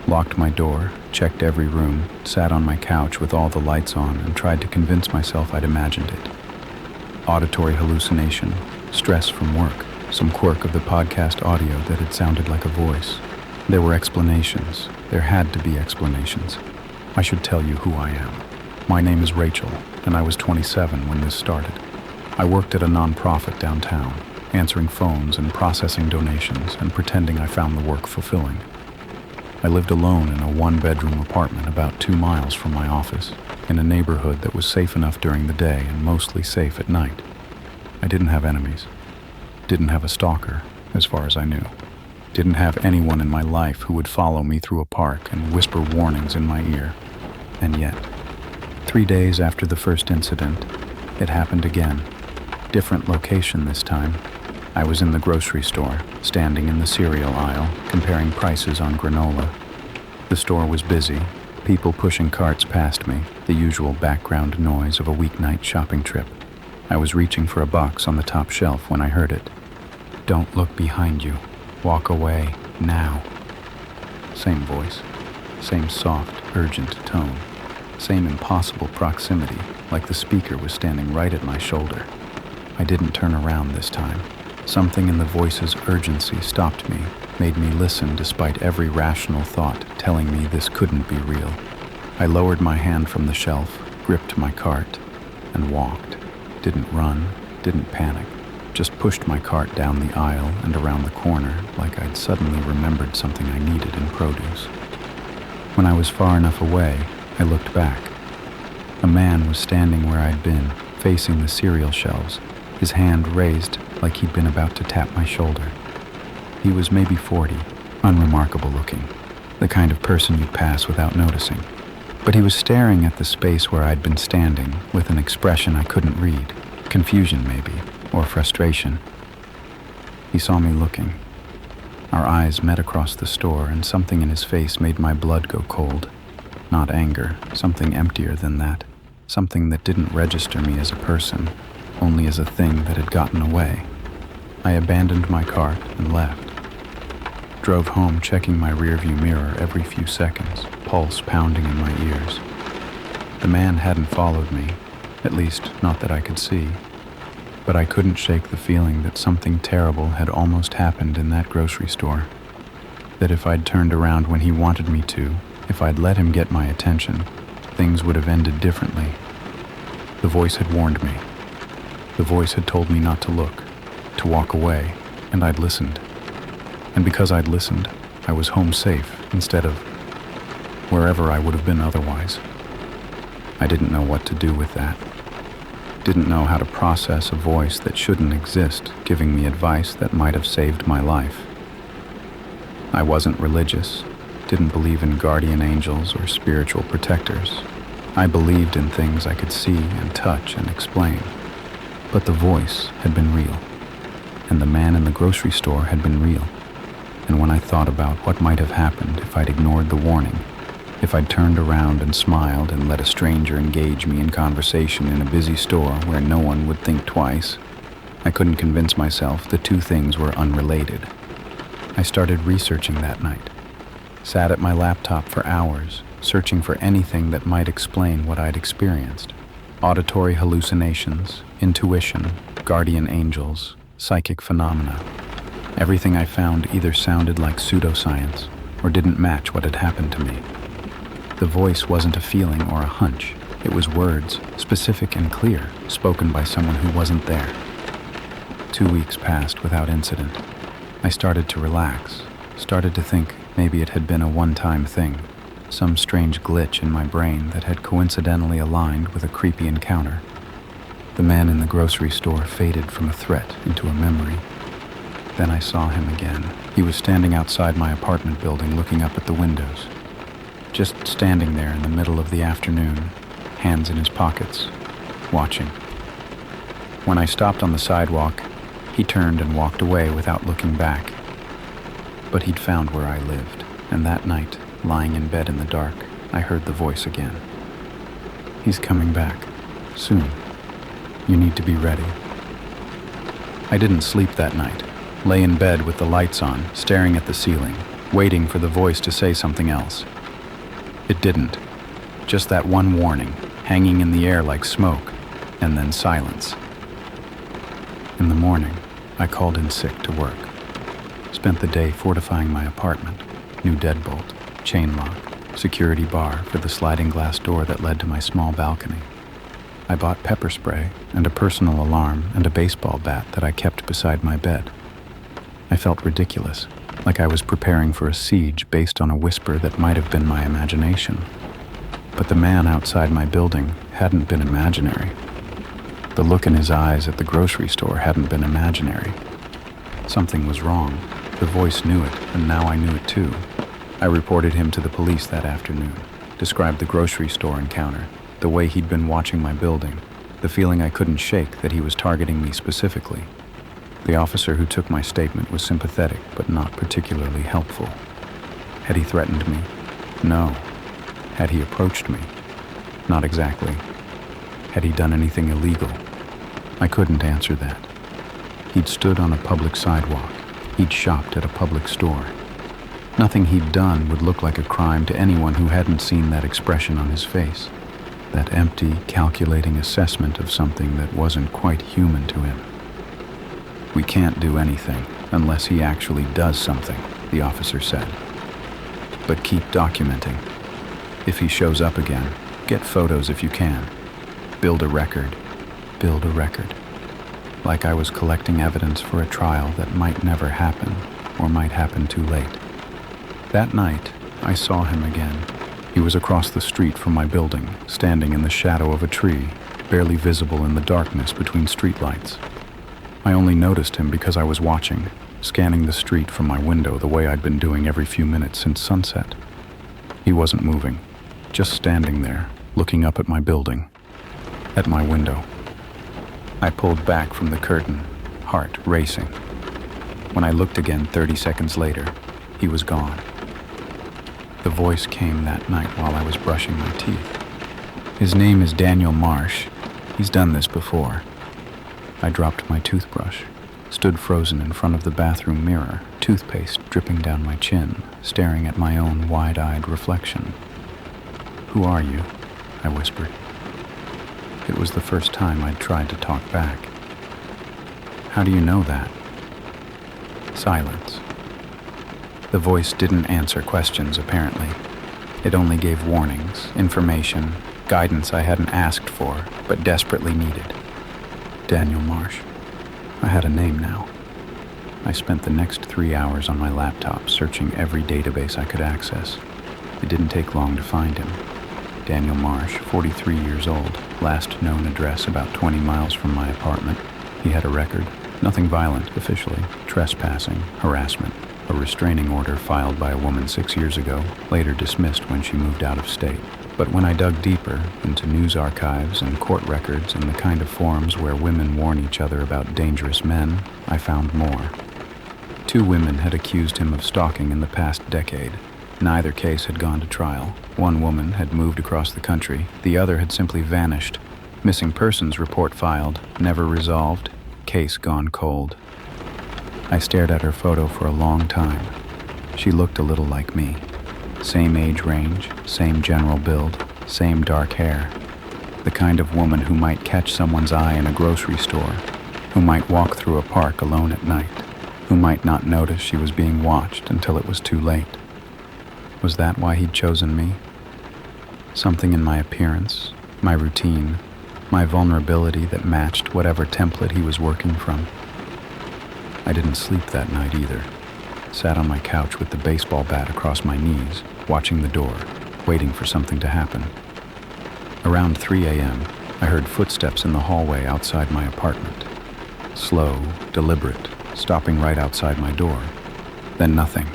Locked my door, checked every room, sat on my couch with all the lights on and tried to convince myself I'd imagined it. Auditory hallucination, stress from work, some quirk of the podcast audio that had sounded like a voice. There were explanations. There had to be explanations. I should tell you who I am. My name is Rachel, and I was 27 when this started. I worked at a nonprofit downtown, answering phones and processing donations and pretending I found the work fulfilling. I lived alone in a one-bedroom apartment about 2 miles from my office, in a neighborhood that was safe enough during the day and mostly safe at night. I didn't have enemies. Didn't have a stalker, as far as I knew. Didn't have anyone in my life who would follow me through a park and whisper warnings in my ear. And yet, 3 days after the first incident, it happened again. Different location this time. I was in the grocery store, standing in the cereal aisle, comparing prices on granola. The store was busy, people pushing carts past me, the usual background noise of a weeknight shopping trip. I was reaching for a box on the top shelf when I heard it. Don't look behind you. Walk away, now. Same voice, same soft, urgent tone, same impossible proximity, like the speaker was standing right at my shoulder. I didn't turn around this time. Something in the voice's urgency stopped me, made me listen despite every rational thought telling me this couldn't be real. I lowered my hand from the shelf, gripped my cart, and walked. Didn't run, didn't panic, just pushed my cart down the aisle and around the corner like I'd suddenly remembered something I needed in produce. When I was far enough away, I looked back. A man was standing where I'd been, facing the cereal shelves, his hand raised like he'd been about to tap my shoulder. He was maybe 40, unremarkable looking, the kind of person you'd pass without noticing. But he was staring at the space where I'd been standing with an expression I couldn't read, confusion maybe, or frustration. He saw me looking. Our eyes met across the store, and something in his face made my blood go cold. Not anger, something emptier than that, something that didn't register me as a person, only as a thing that had gotten away. I abandoned my cart and left. Drove home checking my rearview mirror every few seconds, pulse pounding in my ears. The man hadn't followed me, at least not that I could see, but I couldn't shake the feeling that something terrible had almost happened in that grocery store. That if I'd turned around when he wanted me to, if I'd let him get my attention, things would have ended differently. The voice had warned me. The voice had told me not to look, to walk away, and I'd listened. And because I'd listened, I was home safe instead of wherever I would have been otherwise. I didn't know what to do with that. Didn't know how to process a voice that shouldn't exist, giving me advice that might have saved my life. I wasn't religious, didn't believe in guardian angels or spiritual protectors. I believed in things I could see and touch and explain. But the voice had been real, and the man in the grocery store had been real. And when I thought about what might have happened if I'd ignored the warning, if I'd turned around and smiled and let a stranger engage me in conversation in a busy store where no one would think twice, I couldn't convince myself the two things were unrelated. I started researching that night. Sat at my laptop for hours, searching for anything that might explain what I'd experienced. Auditory hallucinations, intuition, guardian angels, psychic phenomena. Everything I found either sounded like pseudoscience or didn't match what had happened to me. The voice wasn't a feeling or a hunch. It was words, specific and clear, spoken by someone who wasn't there. 2 weeks passed without incident. I started to relax, started to think maybe it had been a one-time thing, some strange glitch in my brain that had coincidentally aligned with a creepy encounter. The man in the grocery store faded from a threat into a memory. Then I saw him again. He was standing outside my apartment building looking up at the windows. Just standing there in the middle of the afternoon, hands in his pockets, watching. When I stopped on the sidewalk, he turned and walked away without looking back. But he'd found where I lived, and that night, lying in bed in the dark, I heard the voice again. He's coming back, soon. You need to be ready. I didn't sleep that night. Lay in bed with the lights on, staring at the ceiling, waiting for the voice to say something else. It didn't. Just that one warning, hanging in the air like smoke, and then silence. In the morning, I called in sick to work. Spent the day fortifying my apartment. New deadbolt, chain lock, security bar for the sliding glass door that led to my small balcony. I bought pepper spray and a personal alarm and a baseball bat that I kept beside my bed. I felt ridiculous, like I was preparing for a siege based on a whisper that might have been my imagination. But the man outside my building hadn't been imaginary. The look in his eyes at the grocery store hadn't been imaginary. Something was wrong. The voice knew it, and now I knew it too. I reported him to the police that afternoon, described the grocery store encounter, the way he'd been watching my building, the feeling I couldn't shake that he was targeting me specifically. The officer who took my statement was sympathetic, but not particularly helpful. Had he threatened me? No. Had he approached me? Not exactly. Had he done anything illegal? I couldn't answer that. He'd stood on a public sidewalk. He'd shopped at a public store. Nothing he'd done would look like a crime to anyone who hadn't seen that expression on his face, that empty, calculating assessment of something that wasn't quite human to him. "We can't do anything unless he actually does something," the officer said. "But keep documenting. If he shows up again, get photos if you can. Build a record. Build a record." Like I was collecting evidence for a trial that might never happen, or might happen too late. That night, I saw him again. He was across the street from my building, standing in the shadow of a tree, barely visible in the darkness between streetlights. I only noticed him because I was watching, scanning the street from my window the way I'd been doing every few minutes since sunset. He wasn't moving, just standing there, looking up at my building, at my window. I pulled back from the curtain, heart racing. When I looked again 30 seconds later, he was gone. The voice came that night while I was brushing my teeth. "His name is Daniel Marsh. He's done this before." I dropped my toothbrush, stood frozen in front of the bathroom mirror, toothpaste dripping down my chin, staring at my own wide-eyed reflection. "Who are you?" I whispered. It was the first time I'd tried to talk back. "How do you know that?" Silence. The voice didn't answer questions, apparently. It only gave warnings, information, guidance I hadn't asked for, but desperately needed. Daniel Marsh. I had a name now. I spent the next 3 hours on my laptop searching every database I could access. It didn't take long to find him. Daniel Marsh, 43 years old, last known address about 20 miles from my apartment. He had a record, nothing violent officially, trespassing, harassment, a restraining order filed by a woman 6 years ago, later dismissed when she moved out of state. But when I dug deeper into news archives and court records and the kind of forums where women warn each other about dangerous men, I found more. 2 women had accused him of stalking in the past decade. Neither case had gone to trial. One woman had moved across the country. The other had simply vanished. Missing persons report filed, never resolved, case gone cold. I stared at her photo for a long time. She looked a little like me. Same age range, same general build, same dark hair. The kind of woman who might catch someone's eye in a grocery store, who might walk through a park alone at night, who might not notice she was being watched until it was too late. Was that why he'd chosen me? Something in my appearance, my routine, my vulnerability that matched whatever template he was working from. I didn't sleep that night either. Sat on my couch with the baseball bat across my knees, watching the door, waiting for something to happen. Around 3 a.m., I heard footsteps in the hallway outside my apartment. Slow, deliberate, stopping right outside my door. Then nothing.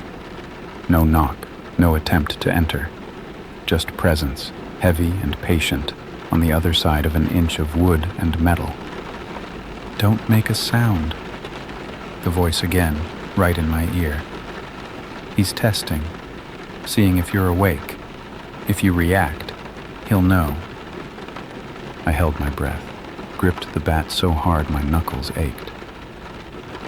No knock, no attempt to enter. Just presence, heavy and patient, on the other side of an inch of wood and metal. "Don't make a sound." The voice again, right in my ear. "He's testing, seeing if you're awake. If you react, he'll know." I held my breath, gripped the bat so hard my knuckles ached.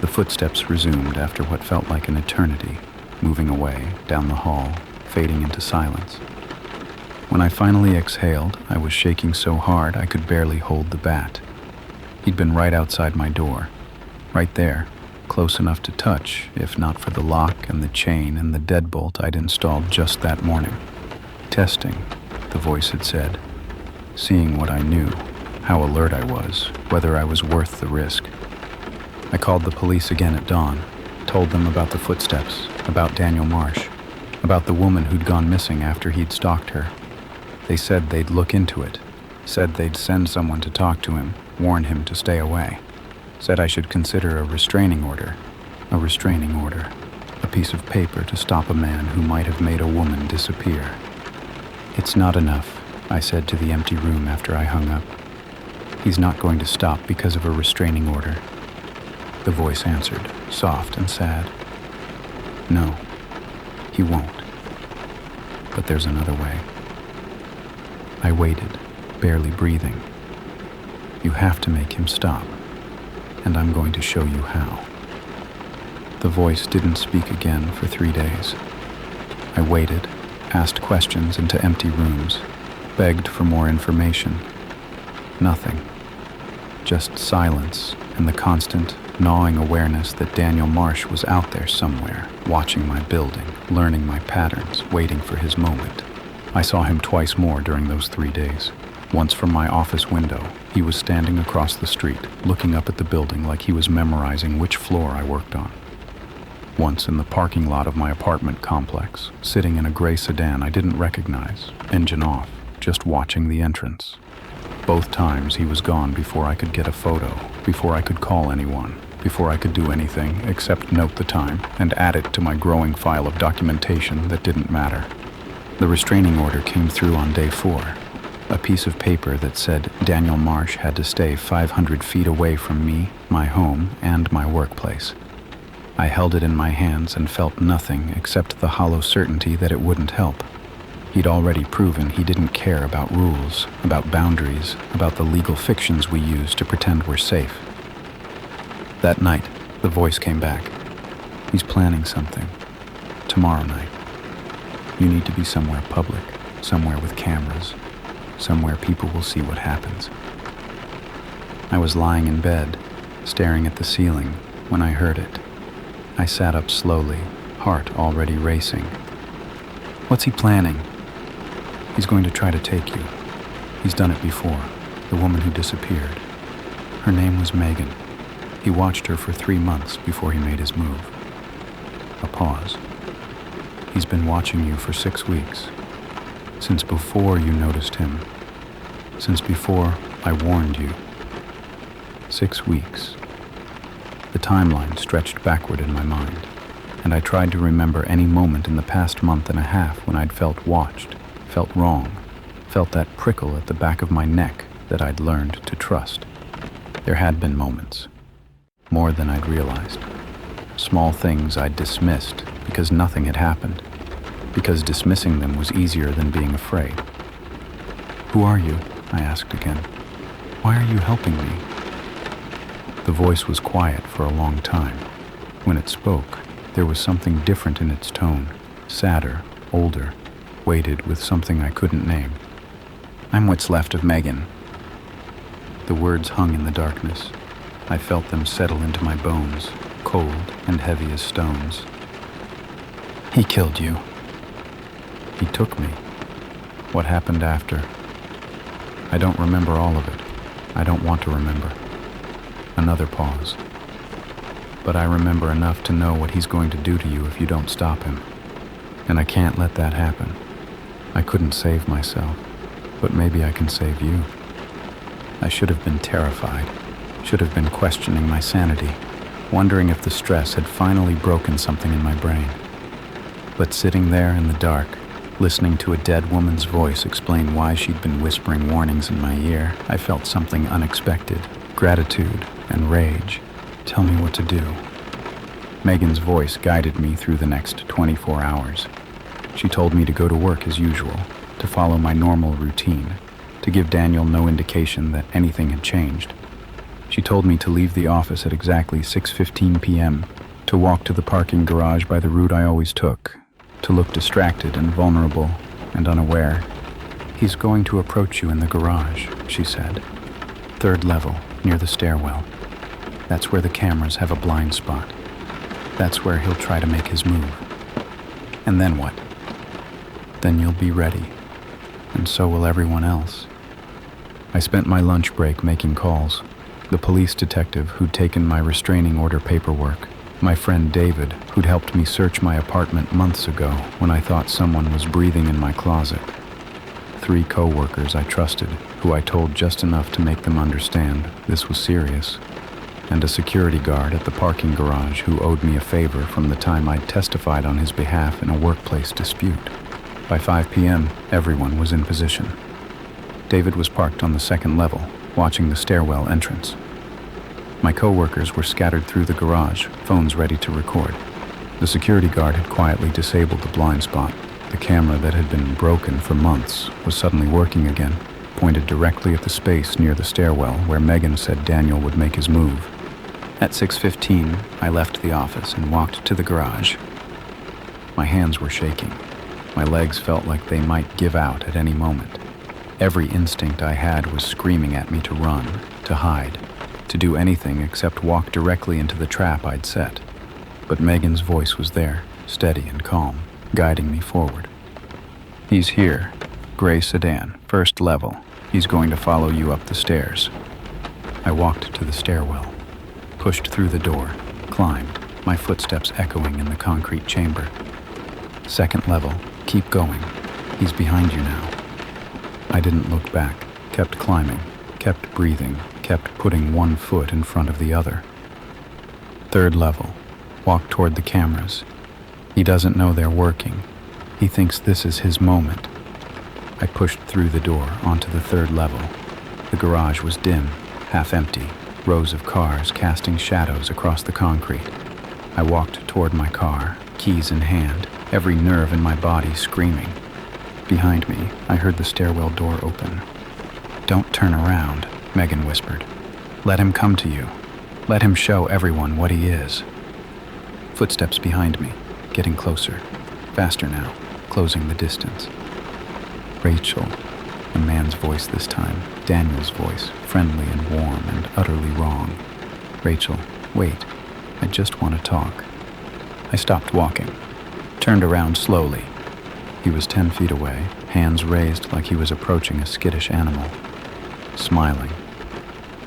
The footsteps resumed after what felt like an eternity, moving away, down the hall, fading into silence. When I finally exhaled, I was shaking so hard I could barely hold the bat. He'd been right outside my door, right there, close enough to touch, if not for the lock and the chain and the deadbolt I'd installed just that morning. "Testing," the voice had said. Seeing what I knew, how alert I was, whether I was worth the risk. I called the police again at dawn, told them about the footsteps, about Daniel Marsh, about the woman who'd gone missing after he'd stalked her. They said they'd look into it, said they'd send someone to talk to him, warn him to stay away. Said I should consider a restraining order, a piece of paper to stop a man who might have made a woman disappear. "It's not enough," I said to the empty room after I hung up. "He's not going to stop because of a restraining order." The voice answered, soft and sad. "No, he won't. But there's another way." I waited, barely breathing. "You have to make him stop, and I'm going to show you how." The voice didn't speak again for 3 days. I waited, asked questions into empty rooms, begged for more information. Nothing. Just silence and the constant, gnawing awareness that Daniel Marsh was out there somewhere, watching my building, learning my patterns, waiting for his moment. I saw him twice more during those 3 days. Once from my office window, he was standing across the street, looking up at the building like he was memorizing which floor I worked on. Once in the parking lot of my apartment complex, sitting in a gray sedan I didn't recognize, engine off, just watching the entrance. Both times he was gone before I could get a photo, before I could call anyone, before I could do anything except note the time and add it to my growing file of documentation that didn't matter. The restraining order came through on day 4. A piece of paper that said Daniel Marsh had to stay 500 feet away from me, my home, and my workplace. I held it in my hands and felt nothing except the hollow certainty that it wouldn't help. He'd already proven he didn't care about rules, about boundaries, about the legal fictions we use to pretend we're safe. That night, the voice came back. He's planning something. Tomorrow night. You need to be somewhere public, somewhere with cameras, somewhere people will see what happens. I was lying in bed, staring at the ceiling, when I heard it. I sat up slowly, heart already racing. What's he planning? He's going to try to take you. He's done it before, the woman who disappeared. Her name was Megan. He watched her for 3 months before he made his move. A pause. He's been watching you for 6 weeks. Since before you noticed him. Since before I warned you. 6 weeks. The timeline stretched backward in my mind, and I tried to remember any moment in the past month and a half when I'd felt watched, felt wrong, felt that prickle at the back of my neck that I'd learned to trust. There had been moments, more than I'd realized. Small things I'd dismissed because nothing had happened, because dismissing them was easier than being afraid. Who are you? I asked again. Why are you helping me? The voice was quiet for a long time. When it spoke, there was something different in its tone, sadder, older, weighted with something I couldn't name. I'm what's left of Megan. The words hung in the darkness. I felt them settle into my bones, cold and heavy as stones. He killed you. He took me. What happened after? I don't remember all of it. I don't want to remember. Another pause. But I remember enough to know what he's going to do to you if you don't stop him. And I can't let that happen. I couldn't save myself, but maybe I can save you. I should have been terrified, should have been questioning my sanity, wondering if the stress had finally broken something in my brain. But sitting there in the dark, listening to a dead woman's voice explain why she'd been whispering warnings in my ear, I felt something unexpected, gratitude and rage. Tell me what to do. Megan's voice guided me through the next 24 hours. She told me to go to work as usual, to follow my normal routine, to give Daniel no indication that anything had changed. She told me to leave the office at exactly 6:15 p.m., to walk to the parking garage by the route I always took, to look distracted and vulnerable and unaware. He's going to approach you in the garage, she said. 3rd level, near the stairwell. That's where the cameras have a blind spot. That's where he'll try to make his move. And then what? Then you'll be ready. And so will everyone else. I spent my lunch break making calls. The police detective who'd taken my restraining order paperwork. My friend David, who'd helped me search my apartment months ago when I thought someone was breathing in my closet. 3 co-workers I trusted, who I told just enough to make them understand this was serious. And a security guard at the parking garage who owed me a favor from the time I'd testified on his behalf in a workplace dispute. By 5 p.m., everyone was in position. David was parked on the 2nd level, watching the stairwell entrance. My co-workers were scattered through the garage, phones ready to record. The security guard had quietly disabled the blind spot. The camera that had been broken for months was suddenly working again, pointed directly at the space near the stairwell where Megan said Daniel would make his move. At 6:15, I left the office and walked to the garage. My hands were shaking. My legs felt like they might give out at any moment. Every instinct I had was screaming at me to run, to hide, to do anything except walk directly into the trap I'd set. But Megan's voice was there, steady and calm, guiding me forward. "He's here. Gray sedan, first level. He's going to follow you up the stairs." I walked to the stairwell, pushed through the door, climbed, my footsteps echoing in the concrete chamber. "Second level. Keep going. He's behind you now." I didn't look back, kept climbing, kept breathing, kept putting one foot in front of the other. "Third level. Walk toward the cameras. He doesn't know they're working. He thinks this is his moment." I pushed through the door onto the third level. The garage was dim, half empty, rows of cars casting shadows across the concrete. I walked toward my car, keys in hand, every nerve in my body screaming. Behind me, I heard the stairwell door open. "Don't turn around," Megan whispered. "Let him come to you. Let him show everyone what he is." Footsteps behind me, getting closer, faster now, closing the distance. "Rachel," a man's voice this time, Daniel's voice, friendly and warm and utterly wrong. "Rachel, wait. I just want to talk." I stopped walking, turned around slowly. He was 10 feet away, hands raised like he was approaching a skittish animal. Smiling.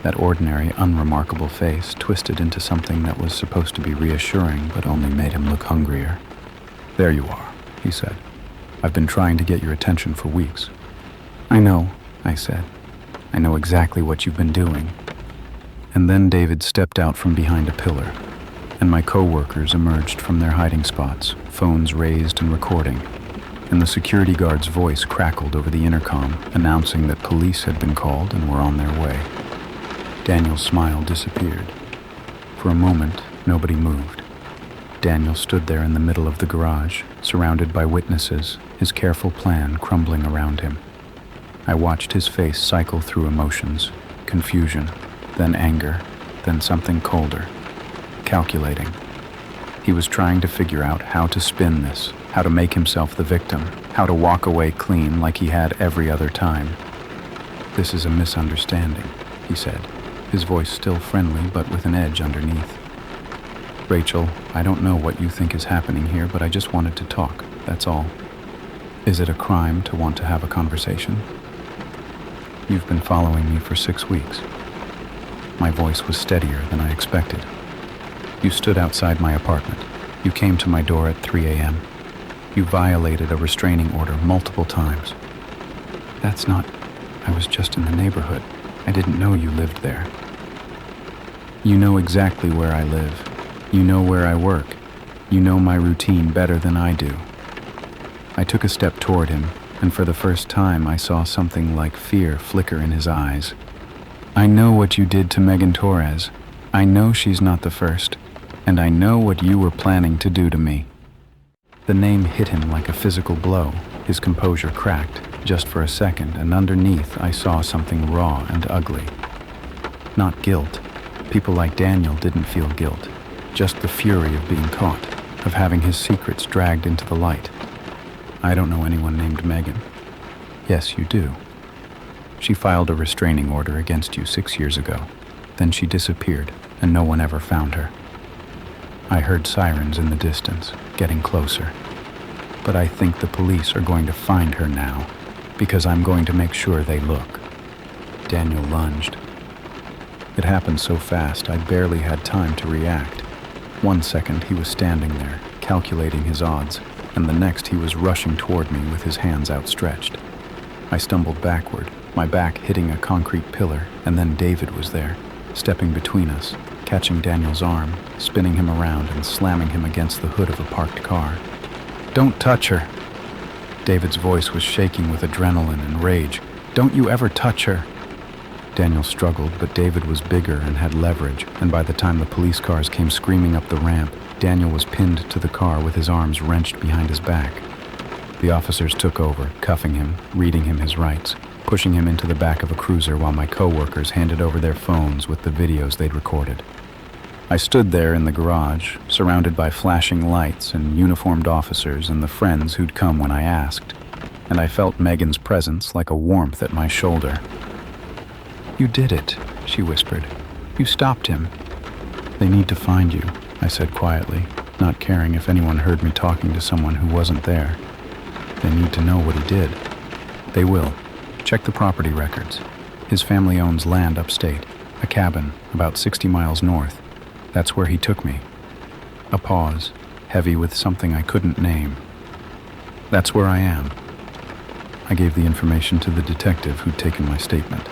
That ordinary, unremarkable face twisted into something that was supposed to be reassuring but only made him look hungrier. "There you are," he said. "I've been trying to get your attention for weeks." "I know," I said. "I know exactly what you've been doing." And then David stepped out from behind a pillar, and my co-workers emerged from their hiding spots, phones raised and recording, and the security guard's voice crackled over the intercom, announcing that police had been called and were on their way. Daniel's smile disappeared. For a moment, nobody moved. Daniel stood there in the middle of the garage, surrounded by witnesses, his careful plan crumbling around him. I watched his face cycle through emotions, confusion, then anger, then something colder. Calculating. He was trying to figure out how to spin this, how to make himself the victim, how to walk away clean like he had every other time. "This is a misunderstanding," he said, his voice still friendly but with an edge underneath. "Rachel, I don't know what you think is happening here, but I just wanted to talk, that's all. Is it a crime to want to have a conversation? You've been following me for 6 weeks." My voice was steadier than I expected. "You stood outside my apartment. You came to my door at 3 a.m. You violated a restraining order multiple times." "That's not... I was just in the neighborhood. I didn't know you lived there." "You know exactly where I live. You know where I work. You know my routine better than I do." I took a step toward him, and for the first time I saw something like fear flicker in his eyes. "I know what you did to Megan Torres. I know she's not the first. And I know what you were planning to do to me." The name hit him like a physical blow. His composure cracked, just for a second, and underneath I saw something raw and ugly. Not guilt. People like Daniel didn't feel guilt. Just the fury of being caught, of having his secrets dragged into the light. "I don't know anyone named Megan." "Yes, you do. She filed a restraining order against you 6 years ago. Then she disappeared, and no one ever found her." I heard sirens in the distance, getting closer. "But I think the police are going to find her now, because I'm going to make sure they look." Daniel lunged. It happened so fast I barely had time to react. 1 second he was standing there, calculating his odds, and the next he was rushing toward me with his hands outstretched. I stumbled backward, my back hitting a concrete pillar, and then David was there, stepping between us, catching Daniel's arm, spinning him around and slamming him against the hood of a parked car. "Don't touch her!" David's voice was shaking with adrenaline and rage. "Don't you ever touch her!" Daniel struggled, but David was bigger and had leverage, and by the time the police cars came screaming up the ramp, Daniel was pinned to the car with his arms wrenched behind his back. The officers took over, cuffing him, reading him his rights, pushing him into the back of a cruiser while my co-workers handed over their phones with the videos they'd recorded. I stood there in the garage, surrounded by flashing lights and uniformed officers and the friends who'd come when I asked, and I felt Megan's presence like a warmth at my shoulder. "You did it," she whispered. "You stopped him." "They need to find you," I said quietly, not caring if anyone heard me talking to someone who wasn't there. "They need to know what he did." "They will. Check the property records. His family owns land upstate, a cabin about 60 miles north. That's where he took me." A pause, heavy with something I couldn't name. "That's where I am." I gave the information to the detective who'd taken my statement.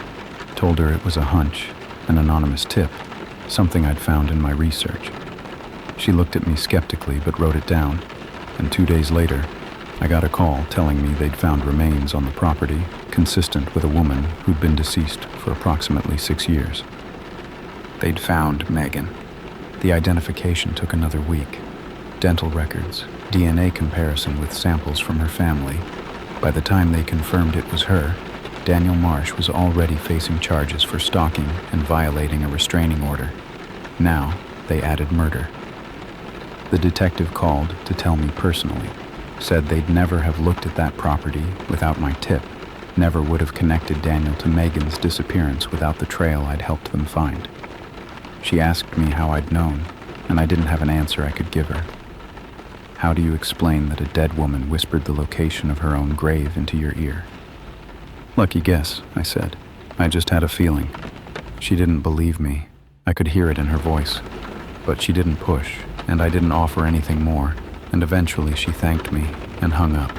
Told her it was a hunch, an anonymous tip, something I'd found in my research. She looked at me skeptically but wrote it down, and 2 days later, I got a call telling me they'd found remains on the property consistent with a woman who'd been deceased for approximately 6 years. They'd found Megan. The identification took another week. Dental records, DNA comparison with samples from her family. By the time they confirmed it was her, Daniel Marsh was already facing charges for stalking and violating a restraining order. Now, they added murder. The detective called to tell me personally, said they'd never have looked at that property without my tip, never would have connected Daniel to Megan's disappearance without the trail I'd helped them find. She asked me how I'd known, and I didn't have an answer I could give her. "How do you explain that a dead woman whispered the location of her own grave into your ear?" "Lucky guess," I said. "I just had a feeling." She didn't believe me. I could hear it in her voice. But she didn't push, and I didn't offer anything more, and eventually she thanked me and hung up.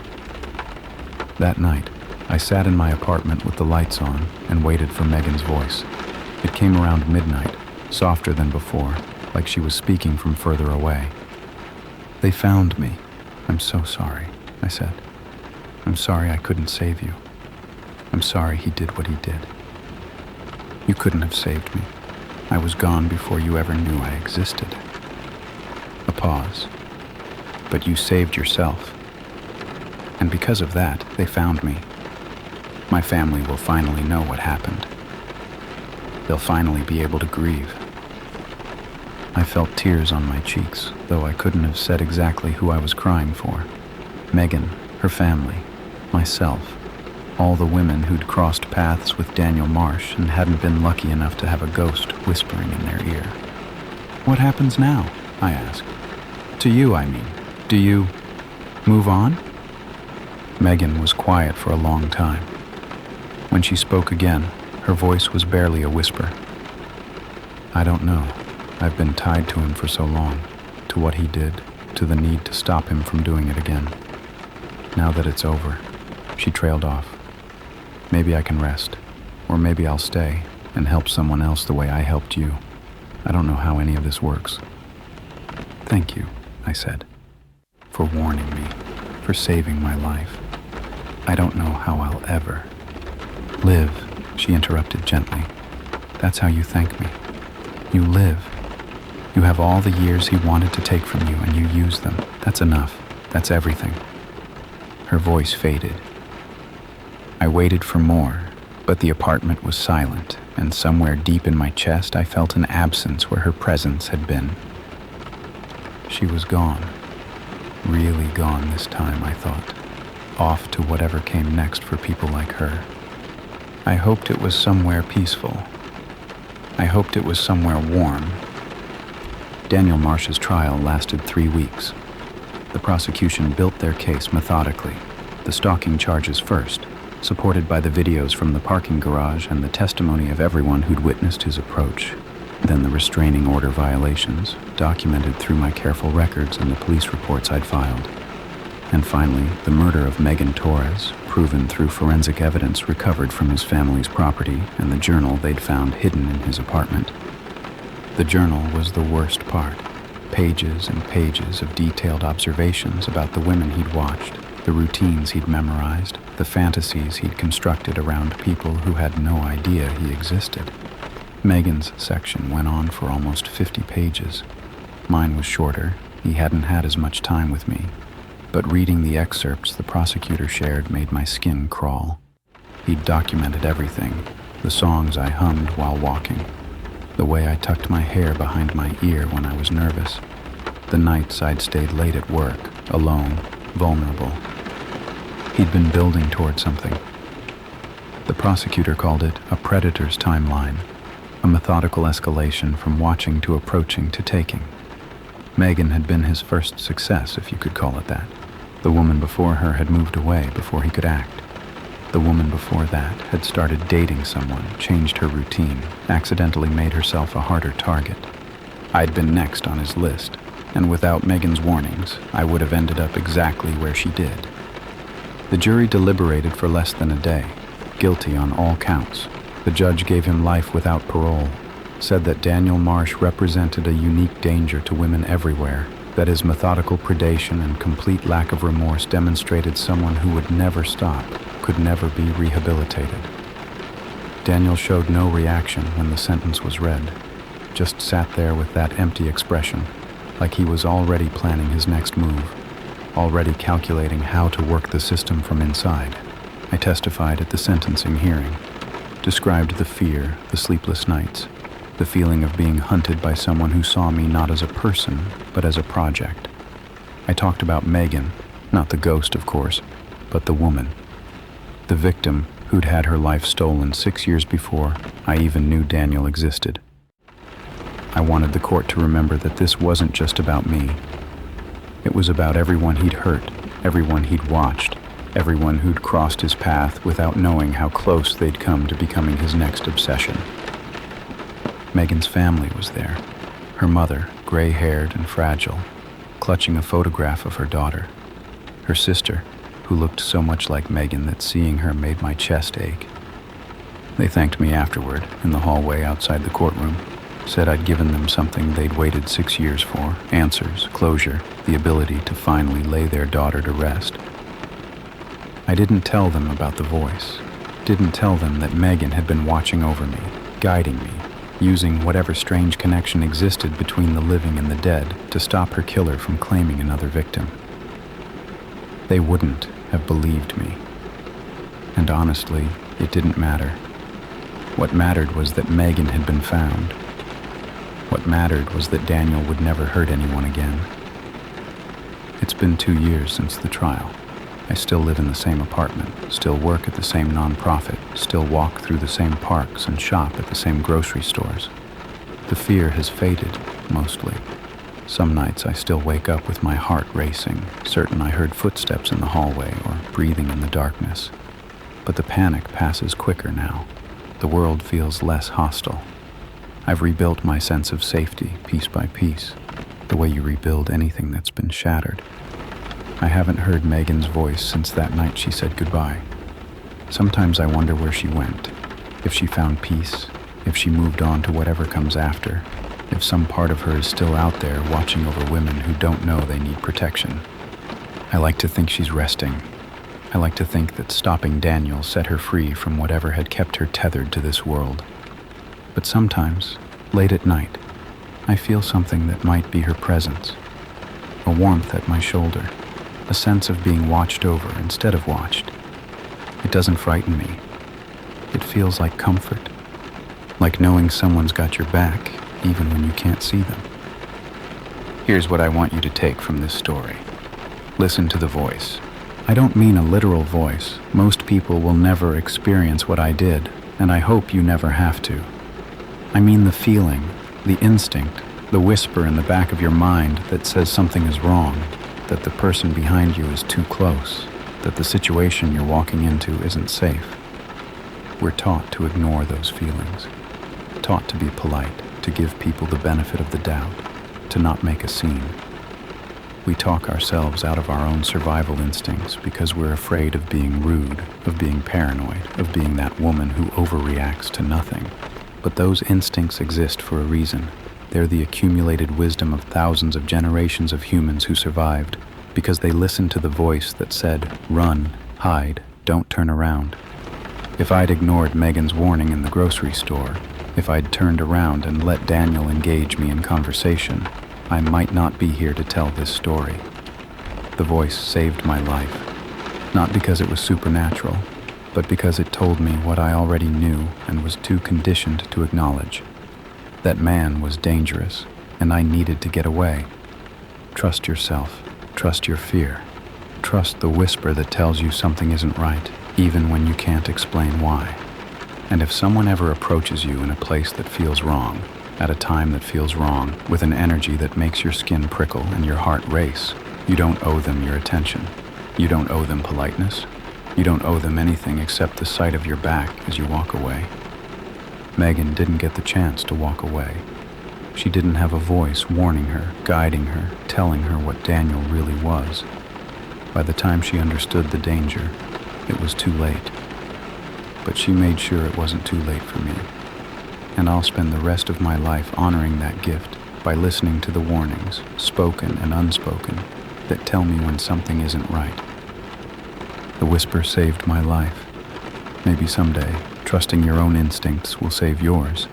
That night, I sat in my apartment with the lights on and waited for Megan's voice. It came around midnight, softer than before, like she was speaking from further away. "They found me. I'm so sorry," I said. "I'm sorry I couldn't save you. I'm sorry he did what he did. You couldn't have saved me. I was gone before you ever knew I existed." A pause. "But you saved yourself. And because of that, they found me. My family will finally know what happened. They'll finally be able to grieve." I felt tears on my cheeks, though I couldn't have said exactly who I was crying for. Megan, her family, myself, all the women who'd crossed paths with Daniel Marsh and hadn't been lucky enough to have a ghost whispering in their ear. "What happens now?" I asked. "To you, I mean. Do you move on?" Megan was quiet for a long time. When she spoke again, her voice was barely a whisper. "I don't know. I've been tied to him for so long, to what he did, to the need to stop him from doing it again. Now that it's over," she trailed off. "Maybe I can rest, or maybe I'll stay and help someone else the way I helped you. I don't know how any of this works." "Thank you," I said, "for warning me, for saving my life. I don't know how I'll ever." "Live," she interrupted gently. "That's how you thank me. You live. You have all the years he wanted to take from you and you use them. That's enough. That's everything." Her voice faded. I waited for more, but the apartment was silent, and somewhere deep in my chest I felt an absence where her presence had been. She was gone. Really gone this time, I thought. Off to whatever came next for people like her. I hoped it was somewhere peaceful. I hoped it was somewhere warm. Daniel Marsh's trial lasted 3 weeks. The prosecution built their case methodically, the stalking charges first, supported by the videos from the parking garage and the testimony of everyone who'd witnessed his approach. Then the restraining order violations, documented through my careful records and the police reports I'd filed. And finally, the murder of Megan Torres, proven through forensic evidence recovered from his family's property and the journal they'd found hidden in his apartment. The journal was the worst part. Pages and pages of detailed observations about the women he'd watched, the routines he'd memorized, the fantasies he'd constructed around people who had no idea he existed. Megan's section went on for almost 50 pages. Mine was shorter. He hadn't had as much time with me. But reading the excerpts the prosecutor shared made my skin crawl. He'd documented everything, the songs I hummed while walking, the way I tucked my hair behind my ear when I was nervous, the nights I'd stayed late at work, alone, vulnerable. He'd been building toward something. The prosecutor called it a predator's timeline, a methodical escalation from watching to approaching to taking. Megan had been his first success, if you could call it that. The woman before her had moved away before he could act. The woman before that had started dating someone, changed her routine, accidentally made herself a harder target. I'd been next on his list, and without Megan's warnings, I would have ended up exactly where she did. The jury deliberated for less than a day, guilty on all counts. The judge gave him life without parole, said that Daniel Marsh represented a unique danger to women everywhere, that his methodical predation and complete lack of remorse demonstrated someone who would never stop, could never be rehabilitated. Daniel showed no reaction when the sentence was read, just sat there with that empty expression, like he was already planning his next move, already calculating how to work the system from inside. I testified at the sentencing hearing, described the fear, the sleepless nights, the feeling of being hunted by someone who saw me not as a person, but as a project. I talked about Megan, not the ghost, of course, but the woman, the victim who'd had her life stolen 6 years before I even knew Daniel existed. I wanted the court to remember that this wasn't just about me. It was about everyone he'd hurt, everyone he'd watched, everyone who'd crossed his path without knowing how close they'd come to becoming his next obsession. Megan's family was there, her mother, gray-haired and fragile, clutching a photograph of her daughter, her sister, who looked so much like Megan that seeing her made my chest ache. They thanked me afterward, in the hallway outside the courtroom, said I'd given them something they'd waited 6 years for, answers, closure, the ability to finally lay their daughter to rest. I didn't tell them about the voice, didn't tell them that Megan had been watching over me, guiding me, using whatever strange connection existed between the living and the dead to stop her killer from claiming another victim. They wouldn't have believed me. And honestly, it didn't matter. What mattered was that Megan had been found. What mattered was that Daniel would never hurt anyone again. It's been 2 years since the trial. I still live in the same apartment, still work at the same nonprofit, still walk through the same parks and shop at the same grocery stores. The fear has faded, mostly. Some nights I still wake up with my heart racing, certain I heard footsteps in the hallway or breathing in the darkness. But the panic passes quicker now. The world feels less hostile. I've rebuilt my sense of safety, piece by piece, the way you rebuild anything that's been shattered. I haven't heard Megan's voice since that night she said goodbye. Sometimes I wonder where she went, if she found peace, if she moved on to whatever comes after, if some part of her is still out there watching over women who don't know they need protection. I like to think she's resting. I like to think that stopping Daniel set her free from whatever had kept her tethered to this world. But sometimes, late at night, I feel something that might be her presence, a warmth at my shoulder, a sense of being watched over instead of watched. It doesn't frighten me. It feels like comfort, like knowing someone's got your back even when you can't see them. Here's what I want you to take from this story. Listen to the voice. I don't mean a literal voice. Most people will never experience what I did, and I hope you never have to. I mean the feeling, the instinct, the whisper in the back of your mind that says something is wrong, that the person behind you is too close, that the situation you're walking into isn't safe. We're taught to ignore those feelings, taught to be polite, to give people the benefit of the doubt, to not make a scene. We talk ourselves out of our own survival instincts because we're afraid of being rude, of being paranoid, of being that woman who overreacts to nothing. But those instincts exist for a reason. They're the accumulated wisdom of thousands of generations of humans who survived because they listened to the voice that said, run, hide, don't turn around. If I'd ignored Megan's warning in the grocery store, if I'd turned around and let Daniel engage me in conversation, I might not be here to tell this story. The voice saved my life, not because it was supernatural, but because it told me what I already knew and was too conditioned to acknowledge. That man was dangerous, and I needed to get away. Trust yourself. Trust your fear. Trust the whisper that tells you something isn't right, even when you can't explain why. And if someone ever approaches you in a place that feels wrong, at a time that feels wrong, with an energy that makes your skin prickle and your heart race, you don't owe them your attention. You don't owe them politeness. You don't owe them anything except the sight of your back as you walk away. Megan didn't get the chance to walk away. She didn't have a voice warning her, guiding her, telling her what Daniel really was. By the time she understood the danger, it was too late. But she made sure it wasn't too late for me. And I'll spend the rest of my life honoring that gift by listening to the warnings, spoken and unspoken, that tell me when something isn't right. The whisper saved my life. Maybe someday, trusting your own instincts will save yours.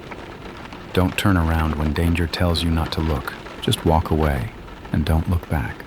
Don't turn around when danger tells you not to look. Just walk away and don't look back.